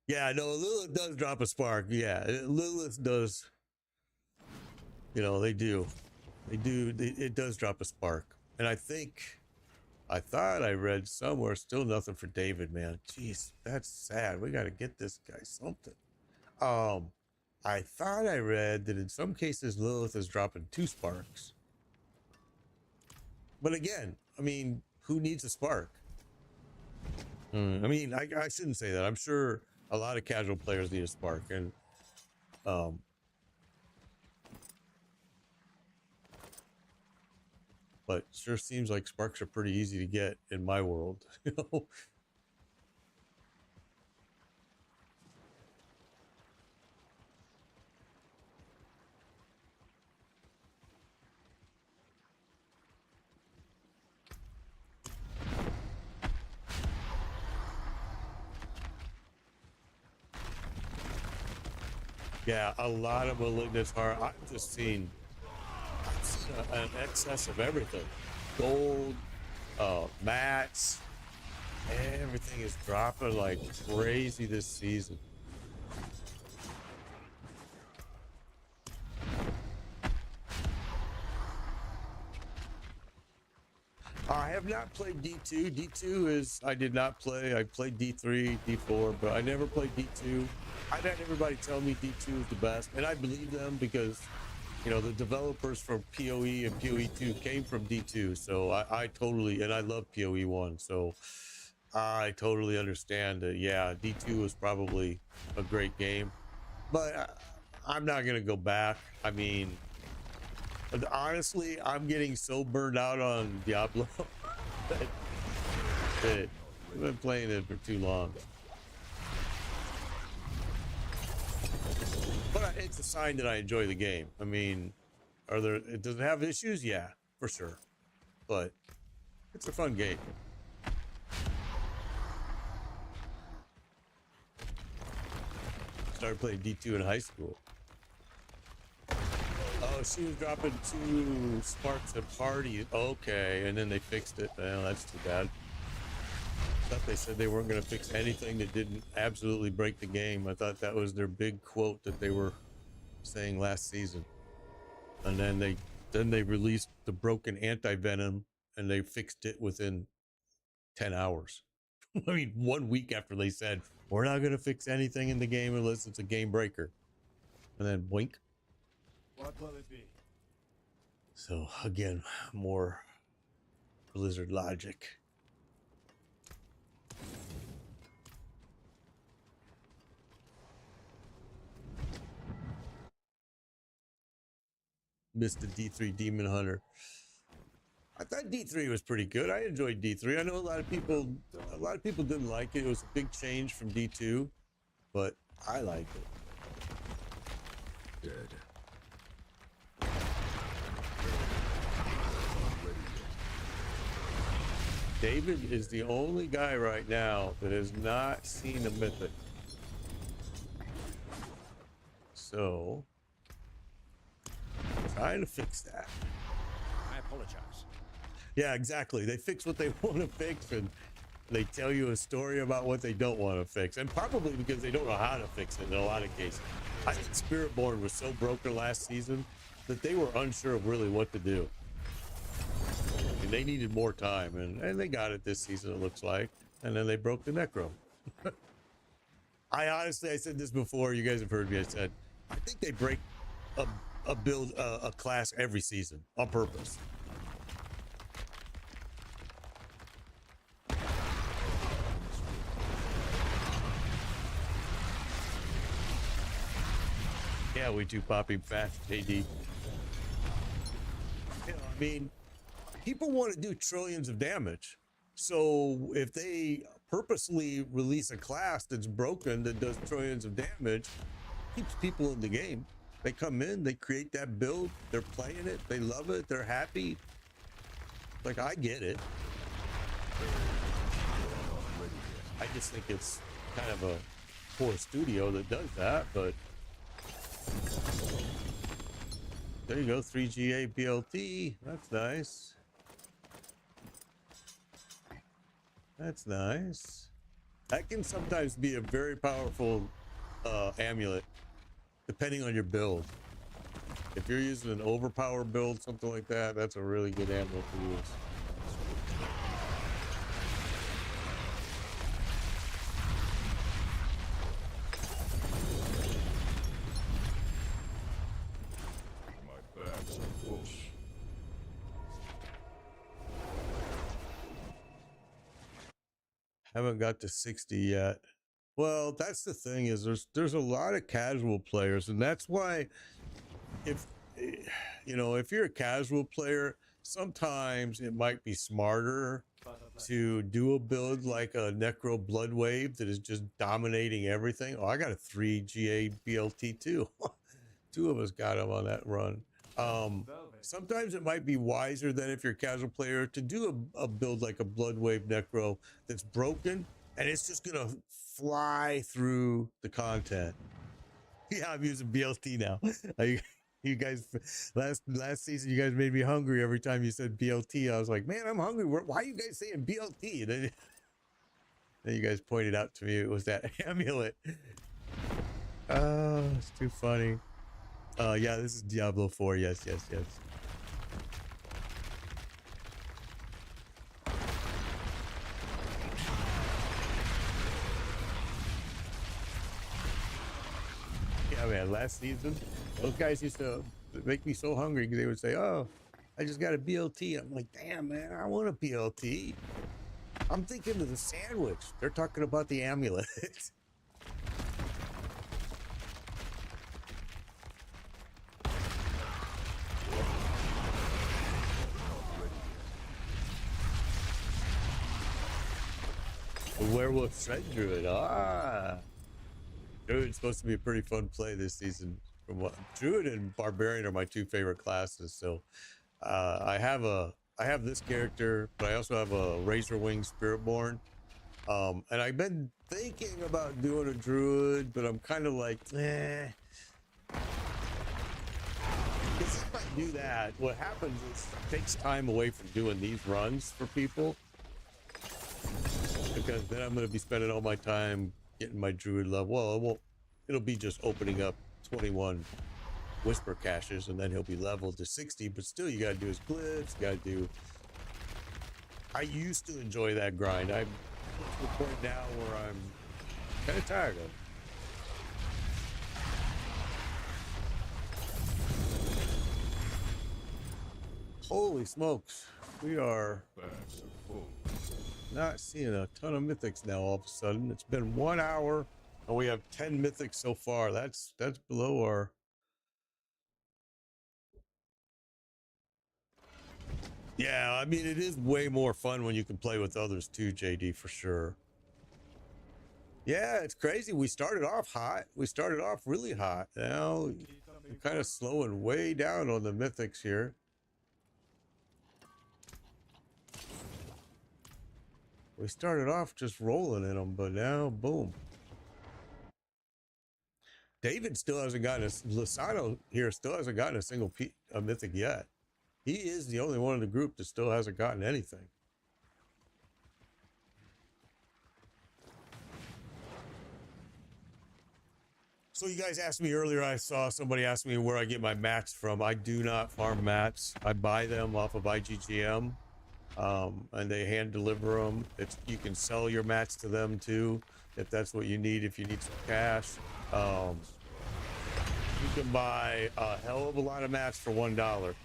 Yeah, no, Lilith does drop a spark. Yeah, Lilith does. You know, they do. It does drop a spark. And I thought I read somewhere, still nothing for David, man. Jeez, that's sad. We got to get this guy something. I thought I read that in some cases Lilith is dropping 2 sparks. But again, I mean, who needs a spark? I mean, I shouldn't say that. I'm sure a lot of casual players need a spark, and but sure seems like sparks are pretty easy to get in my world, you know. Yeah, a lot of malignant heart. I've just seen an excess of everything. Gold, mats, everything is dropping like crazy this season. I have not played D2. D2 is, I did not play. I played D3, D4, but I never played D2. I've had everybody tell me D2 is the best, and I believe them because, you know, the developers from PoE and PoE 2 came from D2. So I totally, and I love PoE 1. So I totally understand that, yeah, D2 was probably a great game, but I'm not going to go back. I mean, honestly, I'm getting so burned out on Diablo that I've been playing it for too long. But it's a sign that I enjoy the game. I mean, does it have issues? Yeah, for sure. But it's a fun game. started playing D2 in high school. Oh, she was dropping 2 sparks at parties. Okay, and then they fixed it. Well, that's too bad. I thought they said they weren't going to fix anything that didn't absolutely break the game. I thought that was their big quote that they were saying last season. And then they released the broken anti-venom, and they fixed it within 10 hours. I mean, 1 week after they said, we're not going to fix anything in the game unless it's a game breaker. And then wink. What will it be? So again, more Blizzard logic. Mr. D3 Demon Hunter. I thought D3 was pretty good. I enjoyed D3. I know a lot of people didn't like it. It was a big change from D2, but I liked it. Dead. David is the only guy right now that has not seen a mythic. So, trying to fix that. I apologize. Yeah, exactly. They fix what they want to fix, and they tell you a story about what they don't want to fix, and probably because they don't know how to fix it in a lot of cases. I think Spiritborn was so broken last season that they were unsure of really what to do. And they needed more time, and they got it this season, it looks like. And then they broke the Necro. I said this before, you guys have heard me, I said, I think they break a class every season on purpose. Yeah, we do popping fast, JD. You know, I mean, people want to do trillions of damage. So if they purposely release a class that's broken that does trillions of damage, keeps people in the game. They come in, they create that build, they're playing it, they love it, they're happy. Like, I get it. I just think it's kind of a poor studio that does that, but there you go, 3GA BLT. That's nice. That's nice. That can sometimes be a very powerful amulet, depending on your build. If you're using an overpowered build, something like that, that's a really good amulet to use. My bags are full. Haven't got to 60 yet. Well, that's the thing, is there's a lot of casual players, and that's why if you're a casual player, sometimes it might be smarter to do a build like a Necro Blood Wave that is just dominating everything. Oh, I got a 3GA BLT too. 2 of us got him on that run. Sometimes it might be wiser than, if you're a casual player, to do a build like a Blood Wave Necro that's broken and it's just gonna fly through the content. Yeah, I'm using BLT now. You guys, last season, you guys made me hungry every time you said BLT. I was like, man, I'm hungry. Why are you guys saying BLT? And then you guys pointed out to me it was that amulet. Oh, it's too funny. Yeah, this is Diablo 4. Yes. Yeah, man, last season, those guys used to make me so hungry because they would say, oh, I just got a BLT. I'm like, damn, man, I want a BLT. I'm thinking of the sandwich. They're talking about the amulet. The werewolf shred druid. Druid's supposed to be a pretty fun play this season. From what Druid and Barbarian are my 2 favorite classes. So I have this character, but I also have a Razor Wing Spiritborn. And I've been thinking about doing a druid, but I'm kind of like, eh. Because if I do that, what happens is it takes time away from doing these runs for people. Because then I'm going to be spending all my time getting my druid level. Well, it won't, it'll be just opening up 21 whisper caches, and then he'll be leveled to 60. But still, you got to do his glyphs. You got to do. I used to enjoy that grind. I'm to the point now where I'm kind of tired of it. Holy smokes, we are Bags are full. not seeing a ton of mythics now all of a sudden. It's been 1 hour and we have 10 mythics so far. That's below our. Yeah, I mean, it is way more fun when you can play with others too, JD, for sure. Yeah, it's crazy. We started off hot. We started off really hot. Now we're kind of slowing way down on the mythics here. We started off just rolling in them, but now, boom. David still hasn't gotten a, Lozano here still hasn't gotten a single mythic yet. He is the only one in the group that still hasn't gotten anything. So you guys asked me earlier, I saw somebody ask me where I get my mats from. I do not farm mats. I buy them off of IGGM. And they hand deliver them. You can sell your mats to them too, if that's what you need. If you need some cash, you can buy a hell of a lot of mats for $1.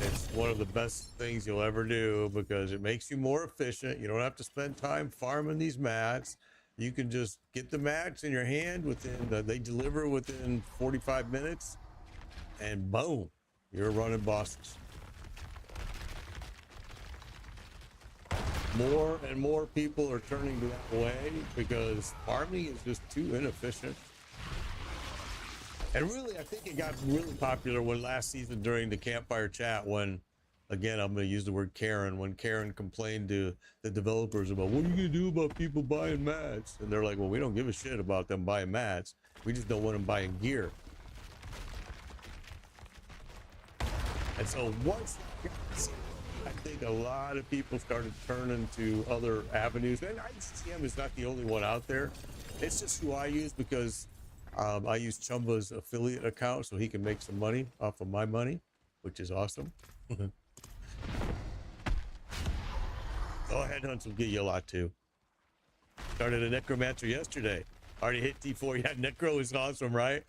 It's one of the best things you'll ever do because it makes you more efficient. You don't have to spend time farming these mats. You can just get the mats in your hand they deliver within 45 minutes, and boom, you're running bosses. More and more people are turning to that way because farming is just too inefficient. And really, I think it got really popular when last season during the campfire chat when, again, I'm going to use the word Karen, when Karen complained to the developers about, what are you going to do about people buying mats? And they're like, well, we don't give a shit about them buying mats. We just don't want them buying gear. And so once I think a lot of people started turning to other avenues, and ICM is not the only one out there. It's just who I use because I use Chumba's affiliate account so he can make some money off of my money, which is awesome. So headhunts will get you a lot too. Started a necromancer yesterday. Already hit T4. Yeah, necro is awesome, right?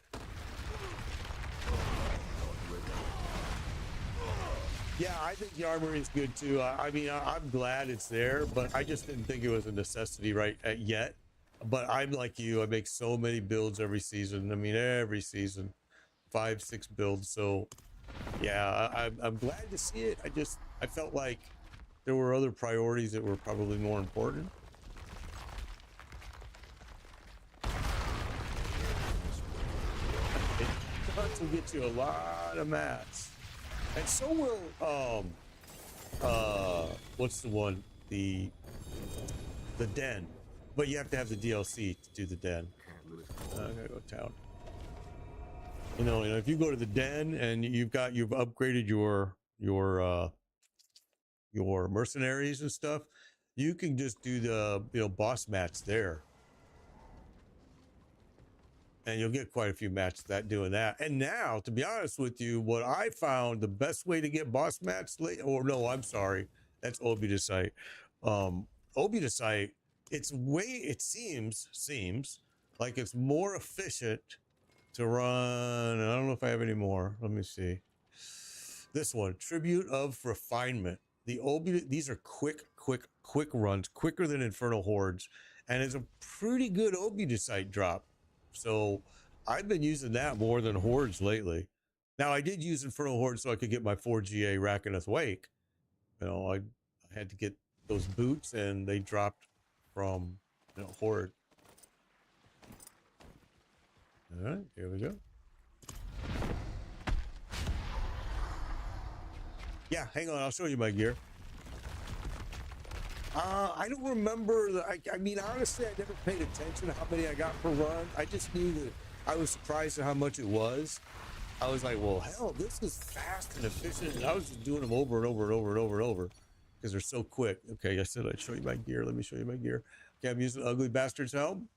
Yeah, I think the armory is good too. I mean, I'm glad it's there, but I just didn't think it was a necessity yet. But I'm like you. I make so many builds every season. I mean, every season, 5, 6 builds. So, yeah, I'm glad to see it. I felt like there were other priorities that were probably more important. It will get you a lot of mats. And so will what's the one? The den. But you have to have the DLC to do the den. I gotta go town. You know, if you go to the den and you've upgraded your mercenaries and stuff, you can just do the boss mats there. And you'll get quite a few matches doing that. And now, to be honest with you, what I found the best way to get boss mats that's Obidicite. Obidicite, it seems like it's more efficient to run. I don't know if I have any more. Let me see. This one, Tribute of Refinement. These are quick runs, quicker than Infernal Hordes, and it's a pretty good Obidicite drop. So I've been using that more than Hordes lately. Now I did use Infernal Horde so I could get my 4GA Rackaneth Wake. You know, I had to get those boots and they dropped from Horde. All right, here we go. Yeah, hang on, I'll show you my gear. I don't remember. I mean, honestly, I never paid attention to how many I got per run. I just knew that I was surprised at how much it was. I was like, well, hell, this is fast and efficient. And I was just doing them over and over and over and over and over because they're so quick. Okay, I said I'd show you my gear. Let me show you my gear. Okay, I'm using Ugly Bastard's helm.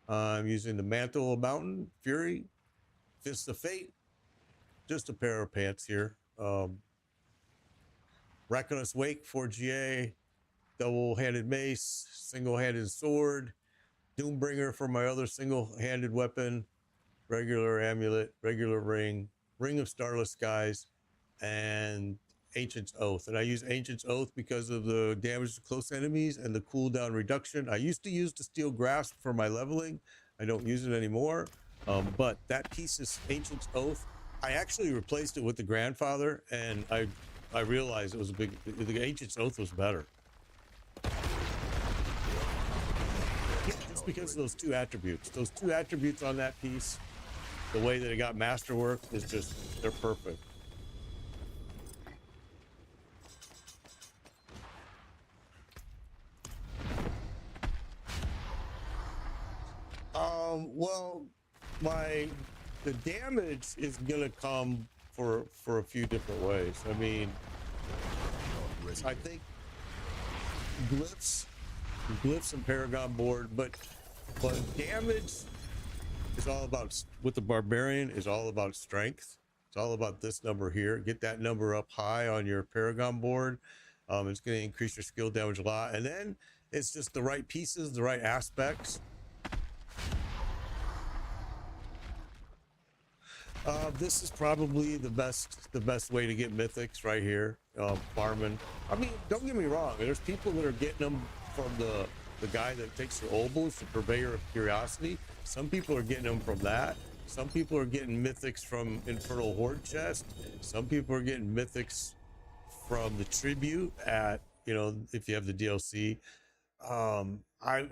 I'm using the Mantle of Mountain Fury, Fist of Fate, just a pair of pants here. Reckless Wake 4GA, double-handed mace, single-handed sword, Doombringer for my other single-handed weapon, regular amulet, regular ring, Ring of Starless Skies, and Ancient's Oath. And I use Ancient's Oath because of the damage to close enemies and the cooldown reduction. I used to use the Steel Grasp for my leveling. I don't use it anymore. But that piece is Ancient's Oath. I actually replaced it with the Grandfather, and I realized it was the Ancient's Oath was better. Yeah, just because of those two attributes. Those two attributes on that piece, the way that it got masterwork is just, they're perfect. Well, the damage is gonna come for a few different ways. I mean, I think glyphs and Paragon board, but damage is all about, with the Barbarian, is all about strength. It's all about this number here. Get that number up high on your Paragon board. It's going to increase your skill damage a lot, and then it's just the right pieces, the right aspects. This is probably the best way to get mythics right here. Farming. I mean, don't get me wrong. There's people that are getting them from the guy that takes your obols, the purveyor of curiosity. Some people are getting them from that. Some people are getting mythics from Infernal Horde chest. Some people are getting mythics from the tribute at, you know, if you have the DLC.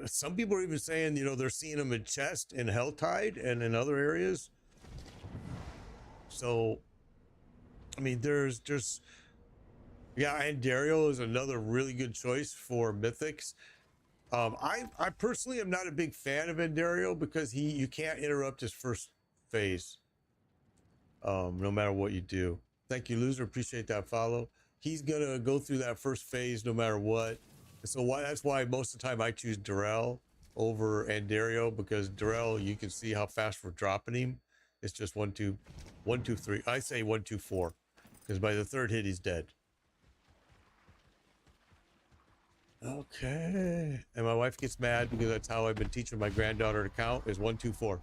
Some people are even saying, you know, they're seeing them in chest in Helltide and in other areas. So, I mean, there's yeah, and Dario is another really good choice for mythics. I personally am not a big fan of Endario because you can't interrupt his first phase, no matter what you do. Thank you, loser. Appreciate that follow. He's gonna go through that first phase no matter what. So that's why most of the time I choose Darrell over Endario, because Darrell, you can see how fast we're dropping him. It's just 1, 2, 1, 2, 3. I say 1, 2, 4, because by the third hit he's dead. Okay. And my wife gets mad because that's how I've been teaching my granddaughter to count, is 1, 2, 4.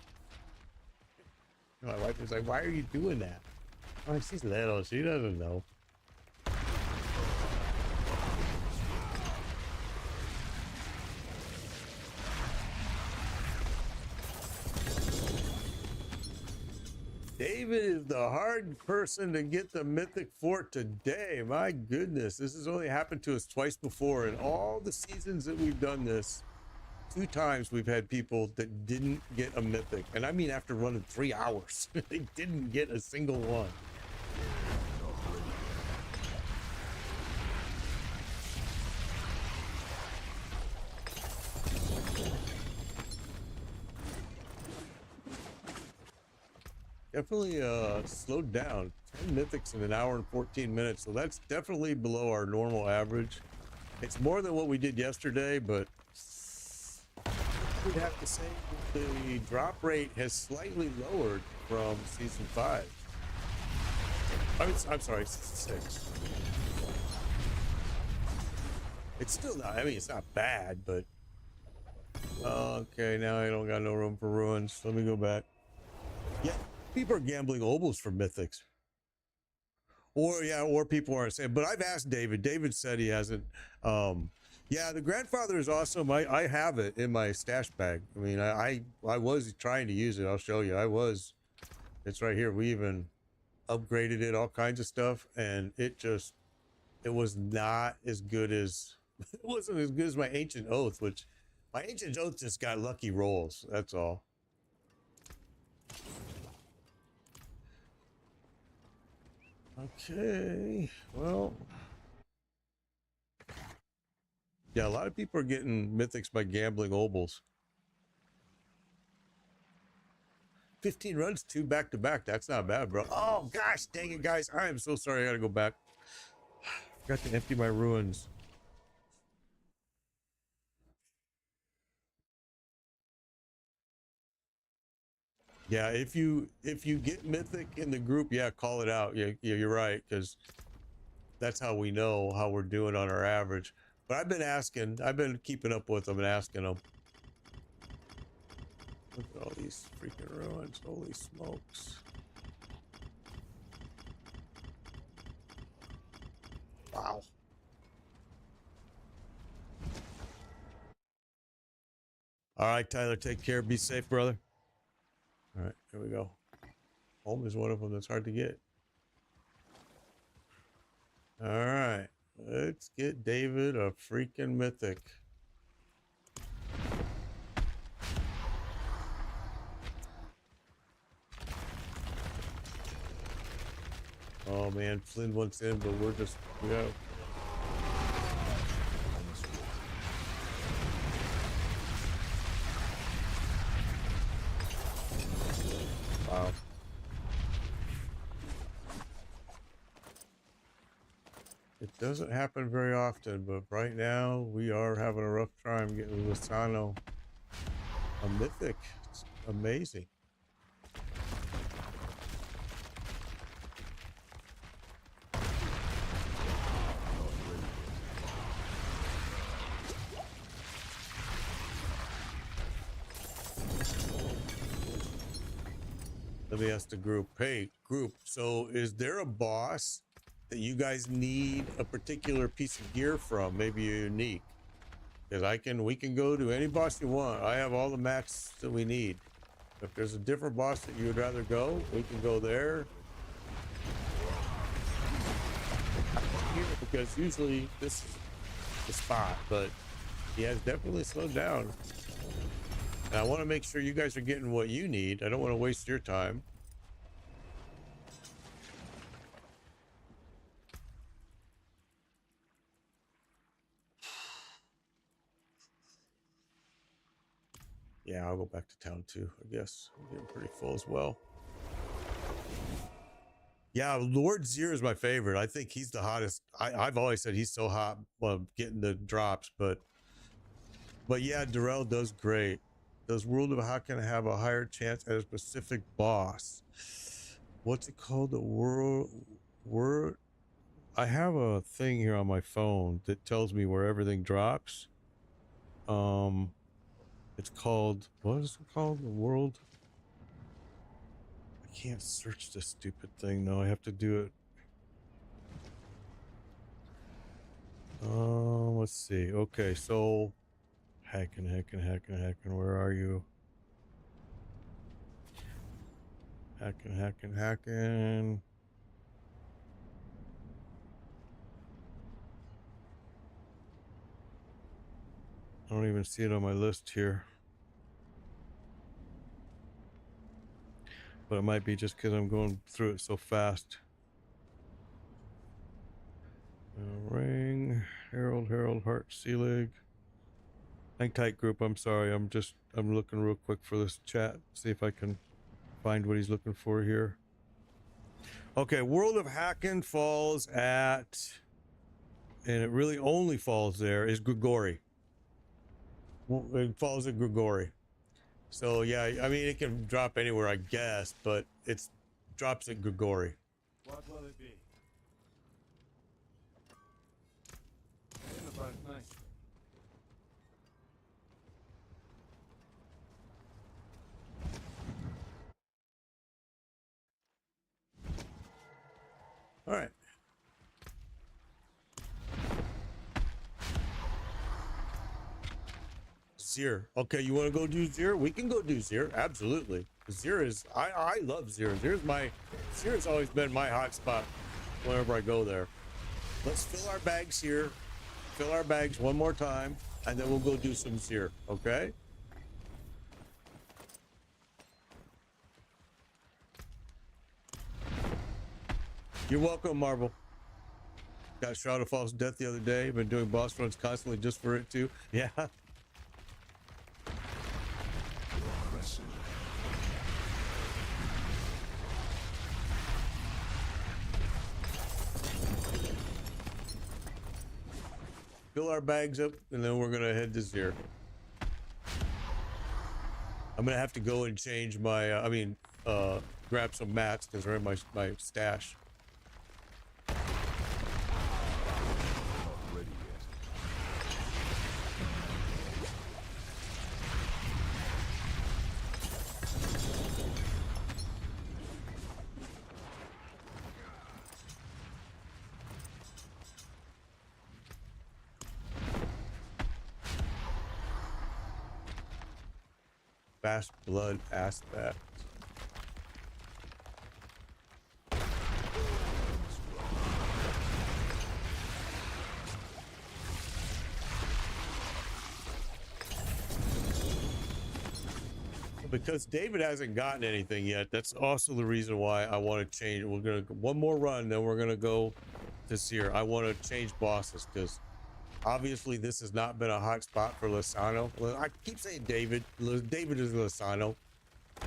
My wife is like, why are you doing that? Oh, she's little. She doesn't know. David is the hard person to get the mythic for today. My goodness, this has only happened to us twice before. In all the seasons that we've done this, 2 times we've had people that didn't get a mythic. And I mean after running 3 hours, they didn't get a single one. Definitely slowed down. 10 mythics in an hour and 14 minutes, so that's definitely below our normal average. It's more than what we did yesterday, but I would have to say the drop rate has slightly lowered from season 5. I'm sorry, season 6. It's still not, I mean, it's not bad, but okay, now I don't got no room for ruins. Let me go back. Yeah, people are gambling obols for mythics. Or people aren't saying, but I've asked David. David said he hasn't. Yeah, the grandfather is awesome. I have it in my stash bag. I mean, I was trying to use it. I'll show you. It's right here. We even upgraded it, all kinds of stuff, and it was not as good as, it wasn't as good as my Ancient Oath, which my Ancient Oath just got lucky rolls. That's all. Okay, well, Yeah, a lot of people are getting mythics by gambling obols. 15 runs, 2 back to back. That's not bad, bro. Oh gosh, dang it, guys! I am so sorry. I gotta go back. Forgot to empty my ruins. Yeah, if you get mythic in the group, yeah, call it out. Yeah, you're right, because that's how we know how we're doing on our average. But I've been asking, I've been keeping up with them and asking them. Look at all these freaking ruins. Holy smokes. Wow. All right, Tyler, take care. Be safe, brother. All right, here we go. Home is one of them that's hard to get. All right, let's get David a freaking mythic. Oh man, Flynn wants in, but we're just, we got. Wow. It doesn't happen very often, but right now we are having a rough time getting Lusano a mythic. It's amazing. Let me ask the group. Hey, group. So, is there a boss that you guys need a particular piece of gear from? Maybe unique. Because we can go to any boss you want. I have all the mats that we need. If there's a different boss that you would rather go, we can go there. Because usually this is the spot, but he has definitely slowed down. And I want to make sure you guys are getting what you need. I don't want to waste your time. Yeah, I'll go back to town too, I guess. I'm getting pretty full as well. Yeah, Lord Zir is my favorite. I think he's the hottest. I've always said he's so hot getting the drops, but yeah, Darrell does great. Does World of Hacken have a higher chance at a specific boss? What's it called? The word. I have a thing here on my phone that tells me where everything drops. It's called, what is it called? The world. I can't search this stupid thing. No, I have to do it. Let's see. Okay, so hacking. Where are you? Hacking. I don't even see it on my list here. But it might be just because I'm going through it so fast. Ring, Harold, Hart, Seelig. Hang tight, group. I'm sorry. I'm looking real quick for this chat. See if I can find what he's looking for here. Okay, World of Hacken falls at, and it really only falls there, is Grigori. It falls at Grigori. So yeah, I mean it can drop anywhere, I guess, but it's drops at Grigori. What will it be? In about night. All right. Zir. Okay, you want to go do Zir? We can go do Zir. Absolutely. Zir is, I love Zir. Zir's always been my hot spot whenever I go there. Let's fill our bags here. Fill our bags one more time, and then we'll go do some Zir, okay? You're welcome, Marvel. Got Shroud of False Death the other day. Been doing boss runs constantly just for it too. Yeah. Fill our bags up, and then we're gonna head to Zir. I'm gonna have to go and change my, grab some mats because they're in my stash. Fast blood aspect. Because David hasn't gotten anything yet, that's also the reason why I want to change. We're gonna one more run, then we're gonna go this year. I want to change bosses because obviously this has not been a hot spot for Lysano. I keep saying David. David is Lysano.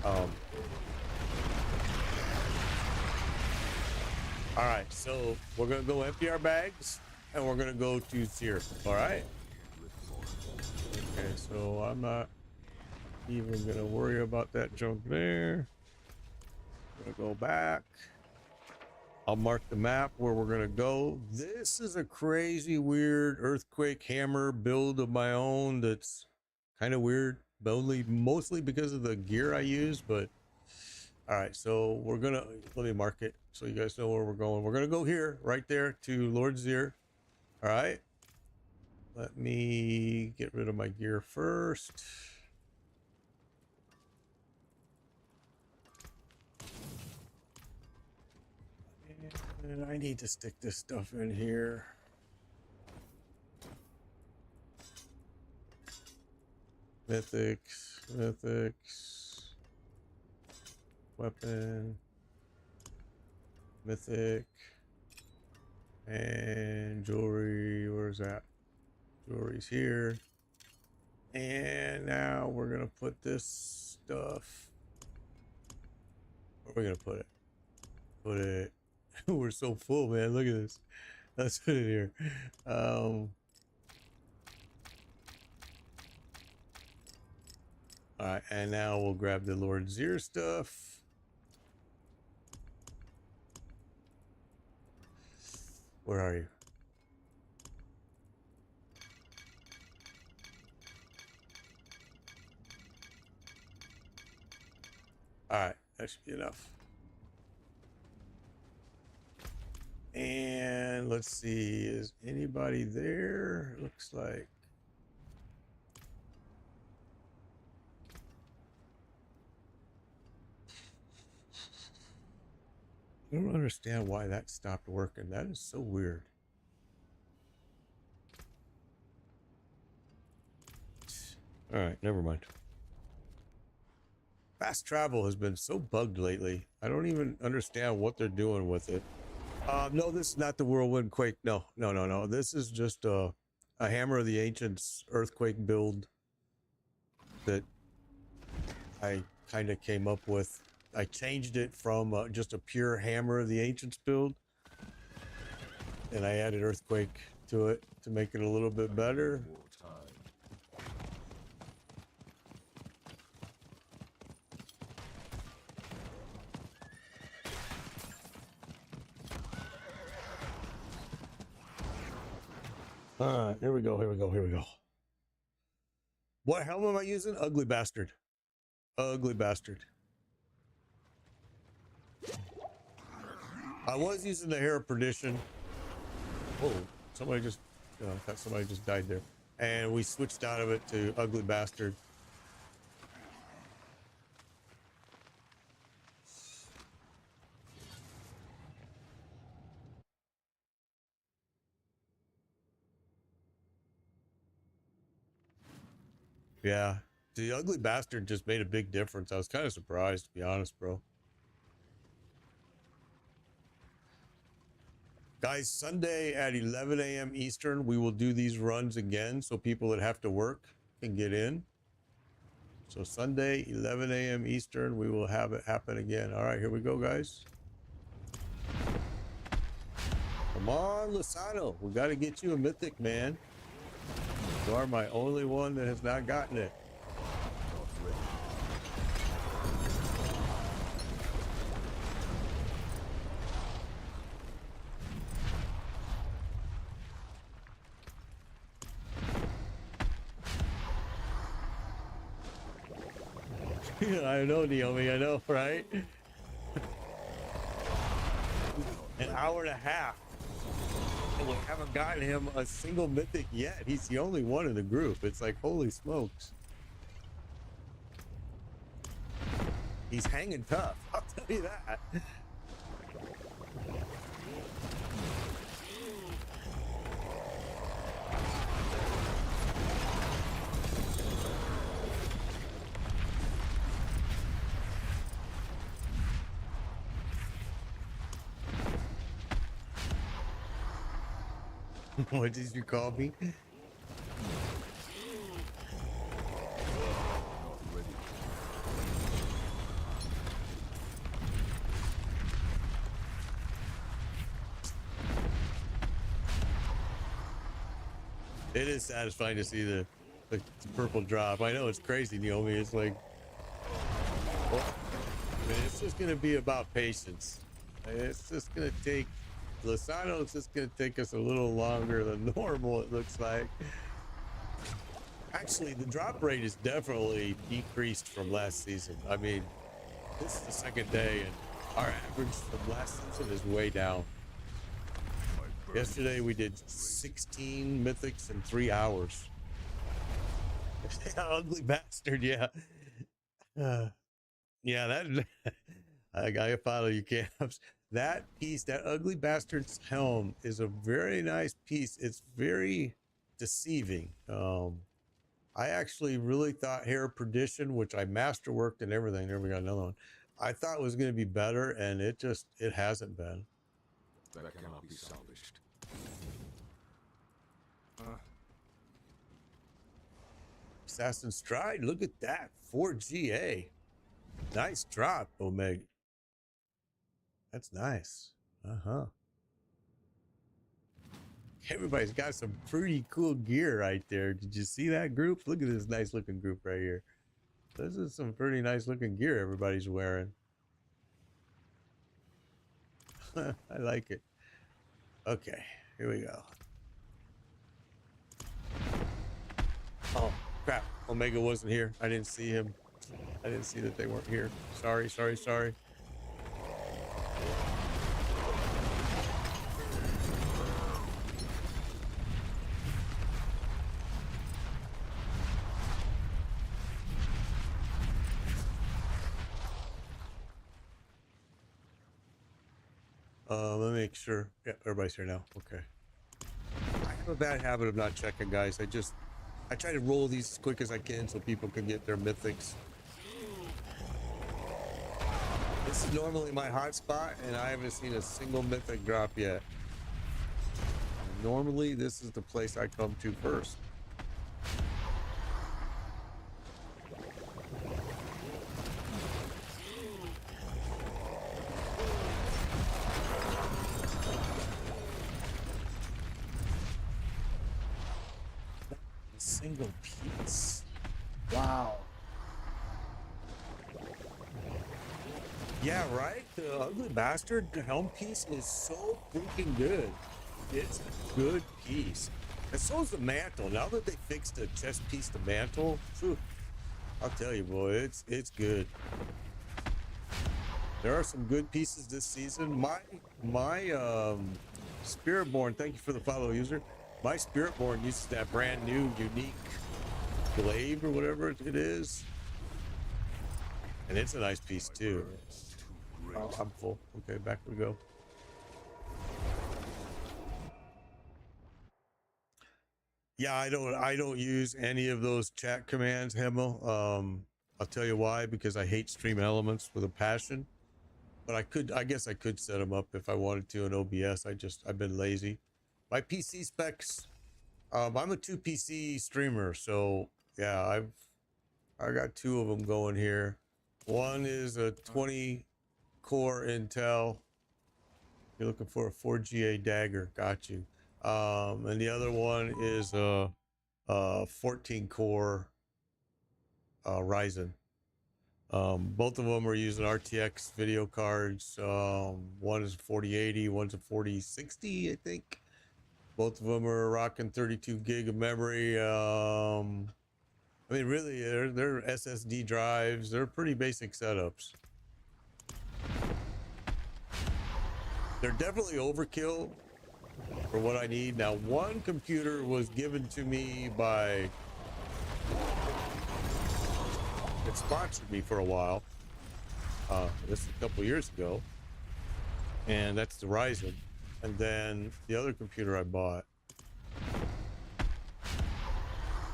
All right, so we're gonna go empty our bags and we're gonna go to Zir. All right. Okay, so I'm not even gonna worry about that junk there. Gonna go back. I'll mark the map where we're gonna go. This is a crazy weird earthquake hammer build of my own that's kind of weird, but mostly because of the gear I use. But all right, so we're gonna, let me mark it so you guys know where we're going. We're gonna go here, right there to Lord Zir. All right, let me get rid of my gear first. And I need to stick this stuff in here. Mythics, weapon, mythic, and jewelry. Where's that? Jewelry's here. And now we're gonna put this stuff. Where are we gonna put it? Put it. We're so full, man. Look at this. Let's put it here. All right, and now we'll grab the Lord Zir stuff. Where are you? All right, that should be enough. And let's see, is anybody there? Looks like. I don't understand why that stopped working. That is so weird. All right, never mind. Fast travel has been so bugged lately. I don't even understand what they're doing with it. No, this is not the Whirlwind Quake. No. This is just a Hammer of the Ancients earthquake build that I kind of came up with. I changed it from just a pure Hammer of the Ancients build, and I added earthquake to it to make it a little bit better. All right, here we go. What helmet am I using? Ugly Bastard. Ugly Bastard. I was using the Hair of Perdition. Oh, somebody just, I thought somebody just died there. And we switched out of it to Ugly Bastard. Yeah, the Ugly Bastard just made a big difference. I was kind of surprised, to be honest, bro. Guys, Sunday at 11 a.m. Eastern, we will do these runs again so people that have to work can get in. So Sunday, 11 a.m. Eastern, we will have it happen again. All right, here we go, guys. Come on, Lozano. We got to get you a mythic, man. You are my only one that has not gotten it. I know, Naomi, I know, right? An hour and a half. And we haven't gotten him a single mythic yet. He's the only one in the group. It's like, holy smokes. He's hanging tough, I'll tell you that. What did you call me? It is satisfying to see the purple drop. I know it's crazy, Naomi. It's like, well, I mean, it's just gonna be about patience. It's just gonna take Lozano. It's just gonna take us a little longer than normal. It looks like. Actually, the drop rate is definitely decreased from last season. I mean, this is the second day, and our average from last season is way down. Yesterday we did 16 mythics in 3 hours. Ugly bastard, yeah. Yeah, that I gotta follow you, Camps. That piece, that ugly bastard's helm, is a very nice piece. It's very deceiving. I actually really thought Hair of Perdition, which I masterworked and everything. There we got another one. I thought was going to be better, and it hasn't been. That cannot be salvaged. Assassin's Stride, look at that. 4 GA. Nice drop, Omega. That's nice. Uh-huh. Everybody's got some pretty cool gear right there. Did you see that group? Look at this nice looking group right here. This is some pretty nice looking gear everybody's wearing. I like it. Okay, here we go. Oh, crap. Omega wasn't here. I didn't see him. I didn't see that they weren't here. Sorry. Let me make sure. Yeah, everybody's here now. Okay. I have a bad habit of not checking, guys. I try to roll these as quick as I can so people can get their mythics. This is normally my hot spot, and I haven't seen a single mythic drop yet. Normally, this is the place I come to first. Single piece. Wow. Yeah, right? The ugly bastard helm piece is so freaking good. It's a good piece. And so is the mantle. Now that they fixed the chest piece, the mantle, phew, I'll tell you, boy, it's good. There are some good pieces this season. My Spiritborn, thank you for the follow, user. My Spiritborn uses that brand new unique glaive or whatever it is. And it's a nice piece too. Oh, I'm full. Okay, back we go. Yeah, I don't use any of those chat commands, Hemo. I'll tell you why, because I hate Stream Elements with a passion. but I guess I could set them up if I wanted to in OBS. I've been lazy. My PC specs, I'm a 2 PC streamer, so yeah, I got 2 of them going here. One is a 20 core Intel. You're looking for a 4GA dagger, got you. And the other one is a 14 core Ryzen. Both of them are using RTX video cards. One is 4080, one's a 4060, I think. Both of them are rocking 32 gig of memory. I mean, really, they're SSD drives. They're pretty basic setups. They're definitely overkill for what I need. Now, one computer was given to me by, it sponsored me for a while. This is a couple years ago, and that's the Ryzen. And then the other computer I bought,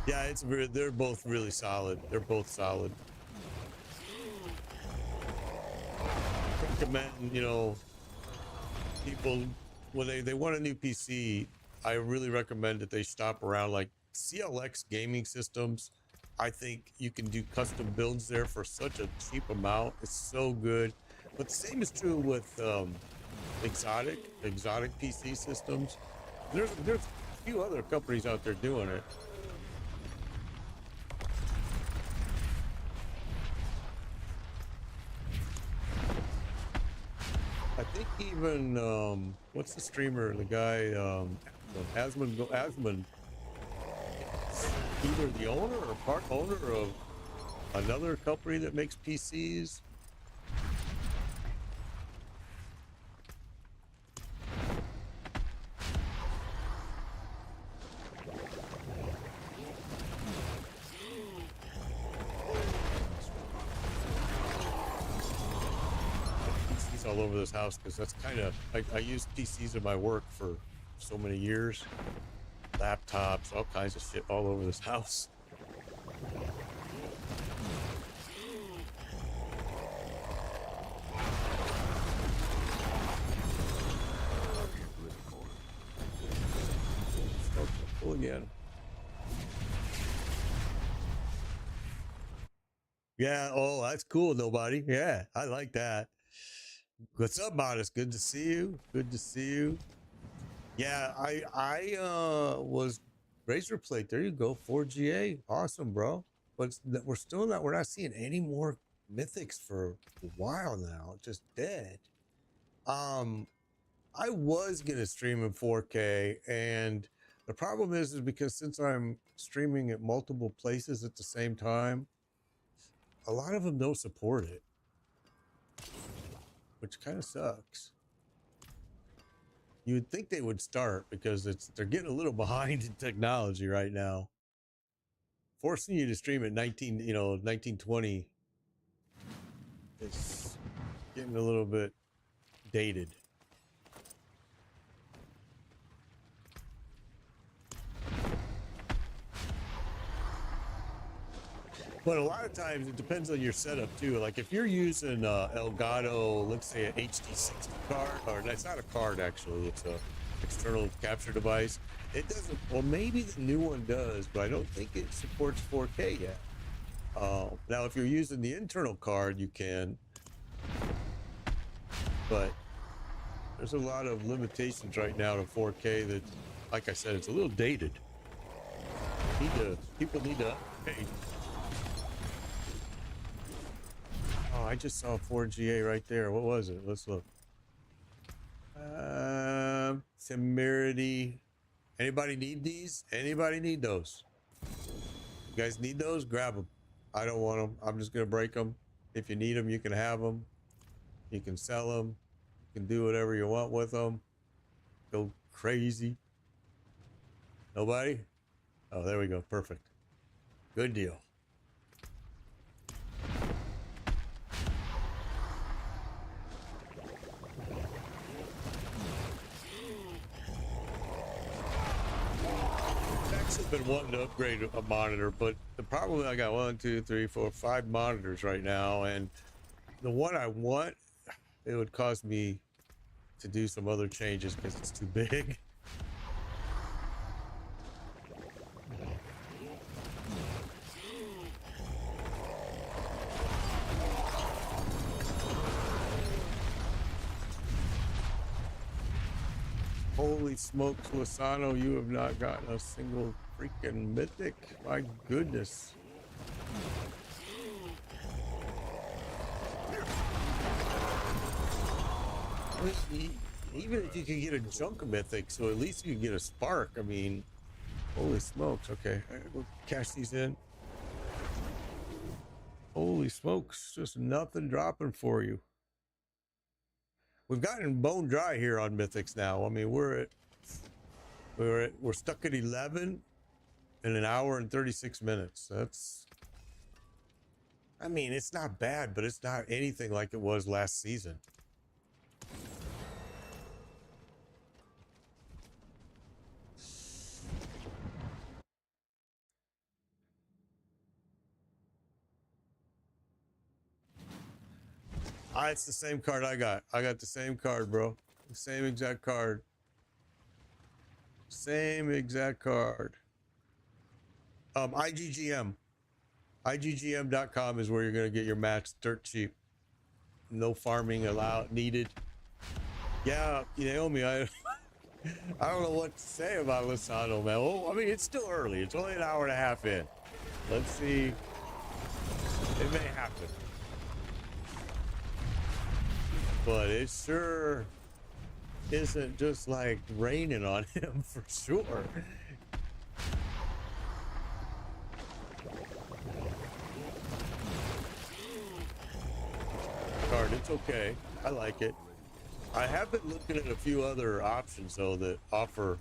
yeah, they're both really solid. They're both solid. I recommend, you know, people when they want a new PC, I really recommend that they shop around like CLX gaming systems. I think you can do custom builds there for such a cheap amount. It's so good. But the same is true with exotic PC systems. There's a few other companies out there doing it. I think even what's the streamer? The guy Asmund, either the owner or part owner of another company that makes PCs. All over this house because that's kind of I use PCs in my work for so many years, laptops, all kinds of shit all over this house. Full again. Yeah, oh, that's cool. Nobody. Yeah, I like that. What's up, Modest? Good to see you. Good to see you. Yeah, I was razor plate. There you go. 4GA. Awesome, bro. But we're not seeing any more mythics for a while now. Just dead. I was gonna stream in 4K, and the problem is because since I'm streaming at multiple places at the same time, a lot of them don't support it, which kind of sucks. You would think they would start because they're getting a little behind in technology right now. Forcing you to stream at 1920 is getting a little bit dated. But a lot of times it depends on your setup too. Like if you're using Elgato, let's say an HD60 card, or that's not a card actually, it's a external capture device. It doesn't, well maybe the new one does, but I don't think it supports 4K yet. Now if you're using the internal card, you can, but there's a lot of limitations right now to 4K that, like I said, it's a little dated. People need to upgrade. Oh, I just saw 4GA right there. What was it? Let's look. Temerity. Anybody need these? Anybody need those? You guys need those? Grab them. I don't want them. I'm just going to break them. If you need them, you can have them. You can sell them. You can do whatever you want with them. Go crazy. Nobody? Oh, there we go. Perfect. Good deal. Been wanting to upgrade a monitor, but the problem is I got 1, 2, 3, 4, 5 monitors right now, and the one I want it would cause me to do some other changes because it's too big. Holy smokes, Lasano, you have not gotten a single freaking mythic. My goodness. Even if you can get a junk mythic, so at least you can get a spark. I mean, holy smokes. Okay, we'll cash these in. Holy smokes, just nothing dropping for you. We've gotten bone dry here on mythics now. I mean, we're stuck at 11 in an hour and 36 minutes. That's, I mean, it's not bad, but it's not anything like it was last season. It's the same card I got. I got the same card, bro. The same exact card. Same exact card. IGGM. IGGM.com is where you're going to get your mats dirt cheap. No farming allowed, needed. Yeah, Naomi, I don't know what to say about Lasano, man. Well, I mean, it's still early. It's only an hour and a half in. Let's see. It may happen. But it sure isn't just like raining on him for sure. Card, it's okay. I like it. I have been looking at a few other options though that offer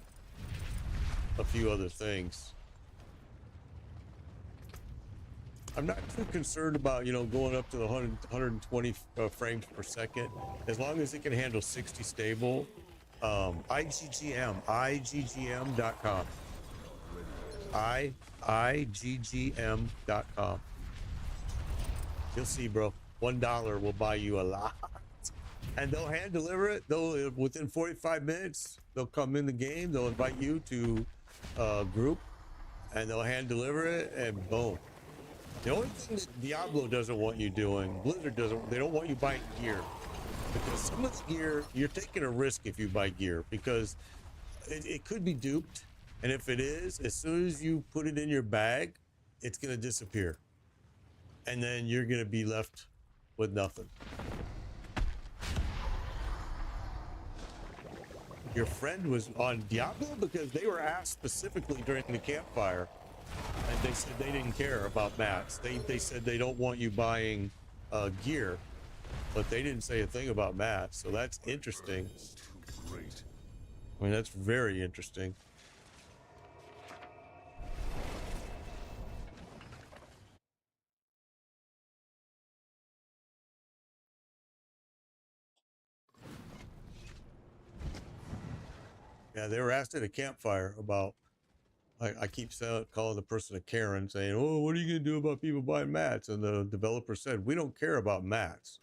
a few other things. I'm not too concerned about, going up to the 120 frames per second, as long as it can handle 60 stable. IGGM, IGGM.com. IGGM.com. You'll see, bro. $1 will buy you a lot. And they'll hand deliver it. They'll, within 45 minutes, they'll come in the game. They'll invite you to a group, and they'll hand deliver it, and boom. The only thing that Diablo doesn't want you doing, Blizzard doesn't, they don't want you buying gear. Because some of the gear, you're taking a risk if you buy gear, because it could be duped. And if it is, as soon as you put it in your bag, it's going to disappear. And then you're going to be left with nothing. Your friend was on Diablo because they were asked specifically during the campfire. And they said they didn't care about mats. They said they don't want you buying gear, but they didn't say a thing about mats. So that's interesting. Great. I mean, that's very interesting. Yeah, they were asked at a campfire about, I keep calling the person a Karen, saying, oh, what are you going to do about people buying mats? And the developer said, we don't care about mats.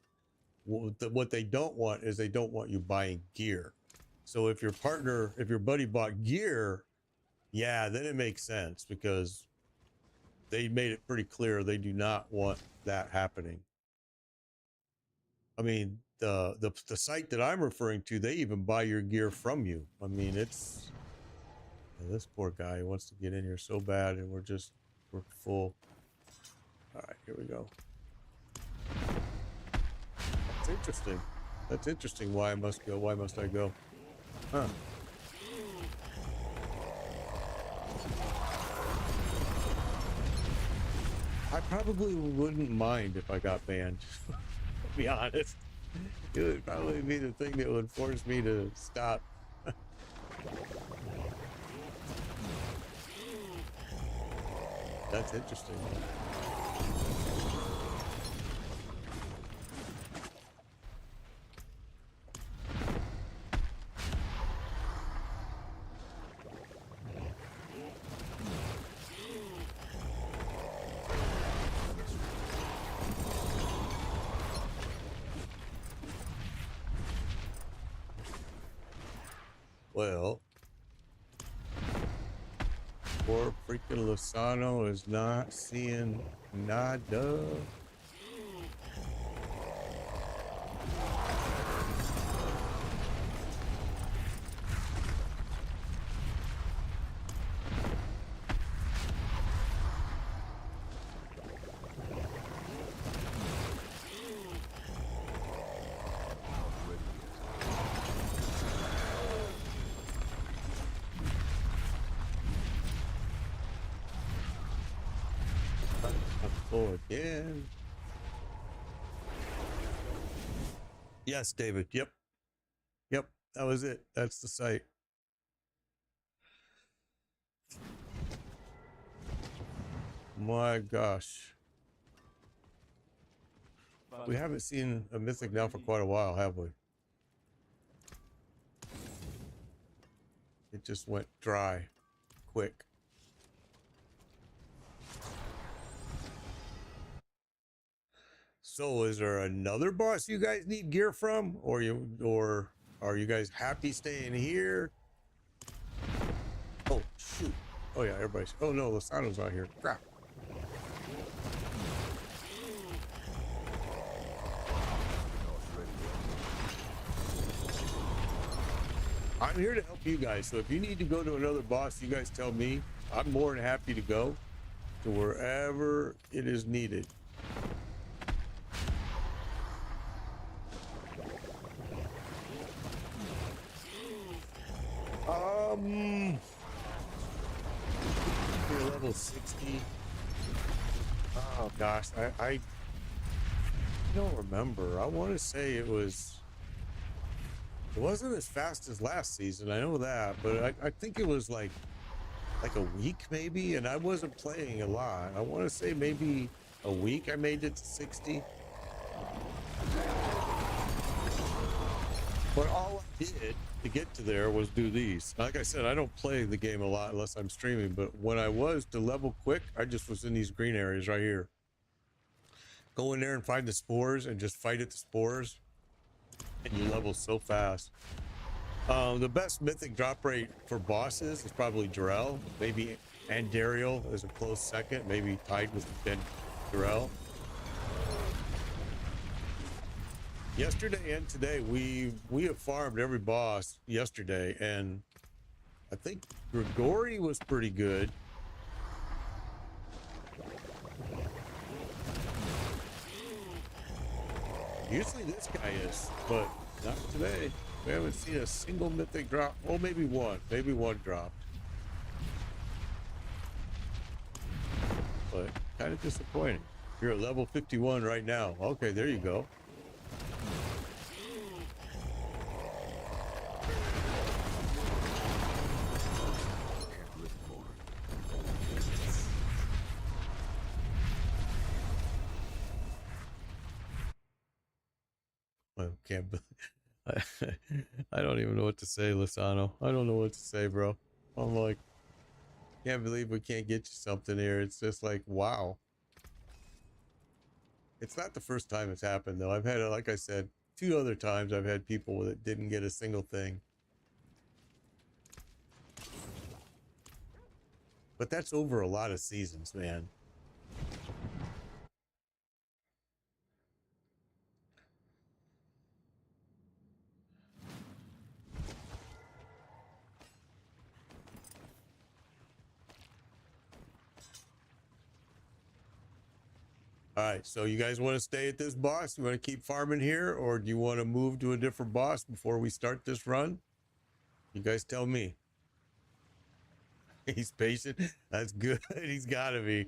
What they don't want is they don't want you buying gear. So if your buddy bought gear, yeah, then it makes sense, because they made it pretty clear they do not want that happening. I mean, the site that I'm referring to, they even buy your gear from you. I mean, it's... This poor guy wants to get in here so bad, and we're full. All right, here we go. That's interesting. That's interesting. Why I must go? Why must I go? Huh. I probably wouldn't mind if I got banned. To be honest, it would probably be the thing that would force me to stop. That's interesting. Well, poor freaking Lozano is not seeing nada. Oh, again. Yes, David. Yep. Yep. That was it. That's the site. My gosh. We haven't seen a mythic now for quite a while, have we? It just went dry quick. So is there another boss you guys need gear from? Or are you guys happy staying here? Oh shoot. Oh yeah, everybody's oh no, Lozano's not here. Crap. I'm here to help you guys. So if you need to go to another boss, you guys tell me. I'm more than happy to go to wherever it is needed. You're level 60. Oh gosh, I don't remember. I want to say it wasn't as fast as last season. I know that, but I think it was like a week maybe, and I wasn't playing a lot. I want to say maybe a week I made it to 60. But all I did to get to there was do these. Like I said, I don't play the game a lot unless I'm streaming, but when I was to level quick, I just was in these green areas right here. Go in there and find the spores and just fight at the spores, and you level so fast. The best mythic drop rate for bosses is probably Jarell, maybe Andariel is a close second, maybe tied with Jarell. Yesterday and today, we have farmed every boss yesterday, and I think Grigori was pretty good. Usually this guy is, but not today. We haven't seen a single mythic drop. Oh, maybe one dropped. But kind of disappointing. You're at level 51 right now. Okay, there you go. I can't believe I don't even know what to say, Lozano. I don't know what to say, bro. I'm like, can't believe we can't get you something here. It's just like, wow. It's not the first time it's happened, though. I've had, like I said, 2 other times I've had people that didn't get a single thing. But that's over a lot of seasons, man. All right, so you guys want to stay at this boss? You want to keep farming here, or do you want to move to a different boss before we start this run? You guys tell me. He's patient. That's good. He's got to be.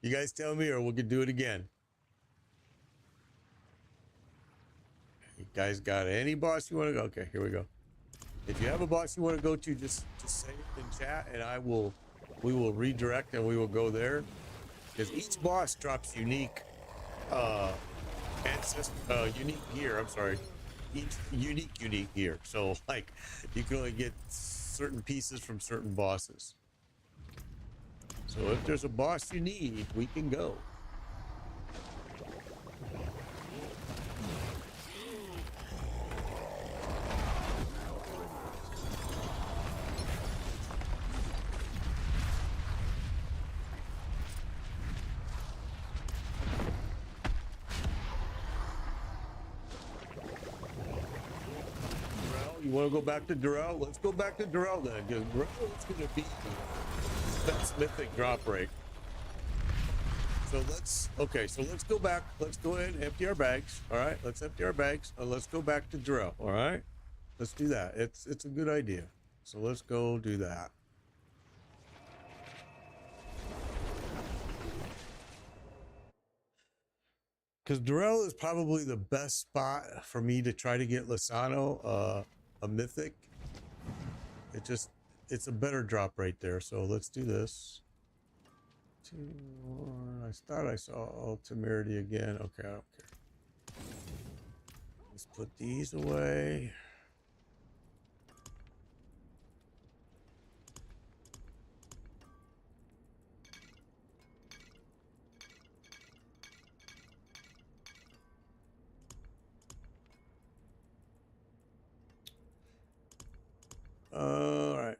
You guys tell me, or we can do it again. You guys got any boss you want to go? Okay, here we go. If you have a boss you want to go to, just say it in chat, and we will redirect and we will go there. Because each boss drops unique unique gear. I'm sorry, each unique gear. So like, you can only get certain pieces from certain bosses. So if there's a boss you need, we can go. You want to go back to Durrell? Let's go back to Durrell then, because Durrell is going to be the best mythic drop rate. So let's go back. Let's go ahead and empty our bags. All right, let's empty our bags and let's go back to Durrell. All right, let's do that. It's a good idea. So let's go do that. Because Durrell is probably the best spot for me to try to get Lysano a mythic. It's a better drop right there. So let's do this. I thought I saw temerity again. Okay, I don't care. Let's put these away. All right.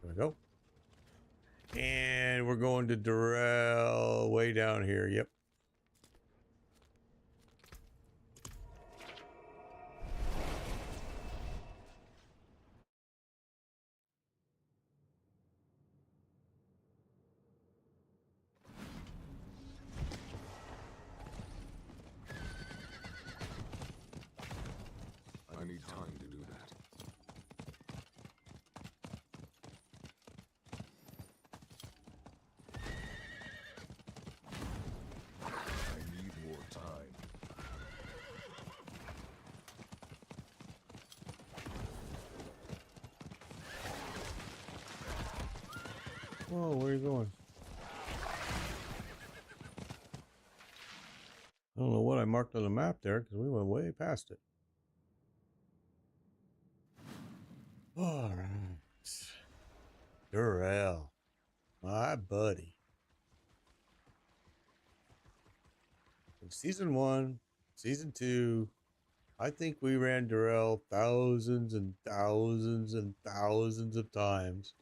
There we go. And we're going to Durrell way down here. Yep. I need time to do that. I need more time. Whoa, where are you going? I don't know what I marked on the map there because we went way past it. All right. Durrell, my buddy. In season 1, season 2, I think we ran Durrell thousands and thousands and thousands of times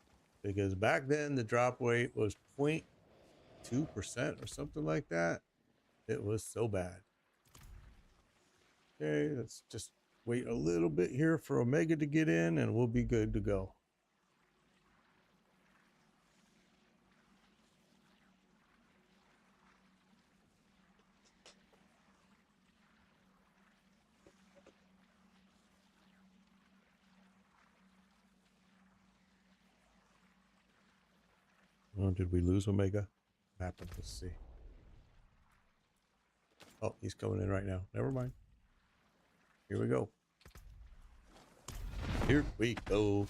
because back then the drop rate was 0.2% or something like that. It was so bad. Okay, let's just wait a little bit here for Omega to get in and we'll be good to go. Oh, did we lose Omega? What happened? Let's see. Oh, he's coming in right now. Never mind. Here we go. Here we go.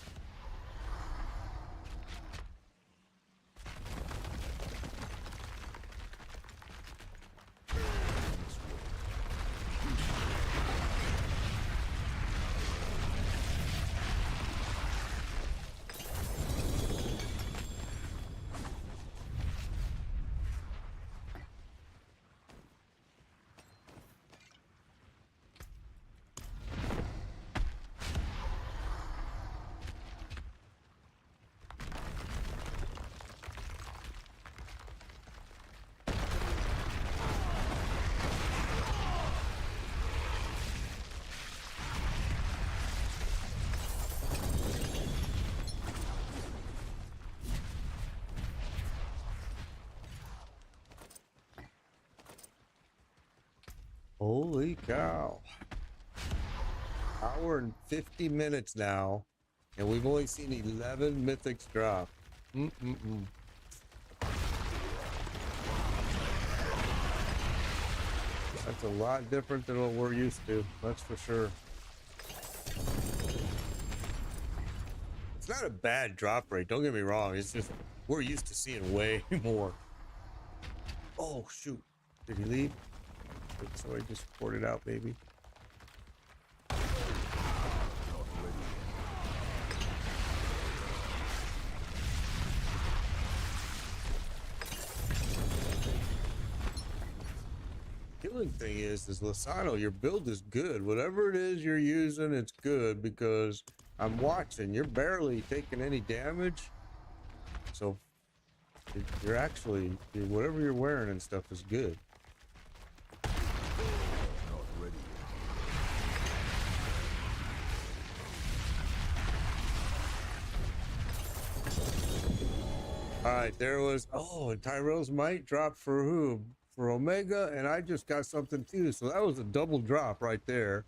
Holy cow. Hour and 50 minutes now, and we've only seen 11 mythics drop. That's a lot different than what we're used to, that's for sure. It's not a bad drop rate, don't get me wrong. It's just we're used to seeing way more. Oh, shoot. Did he leave? So I just poured it out, baby. Killing thing is Lysano, your build is good. Whatever it is you're using, it's good because I'm watching. You're barely taking any damage. So you're actually, whatever you're wearing and stuff is good. Not ready yet. All right, there was. Oh, and Tyrell's might drop for who? For Omega, and I just got something too. So that was a double drop right there,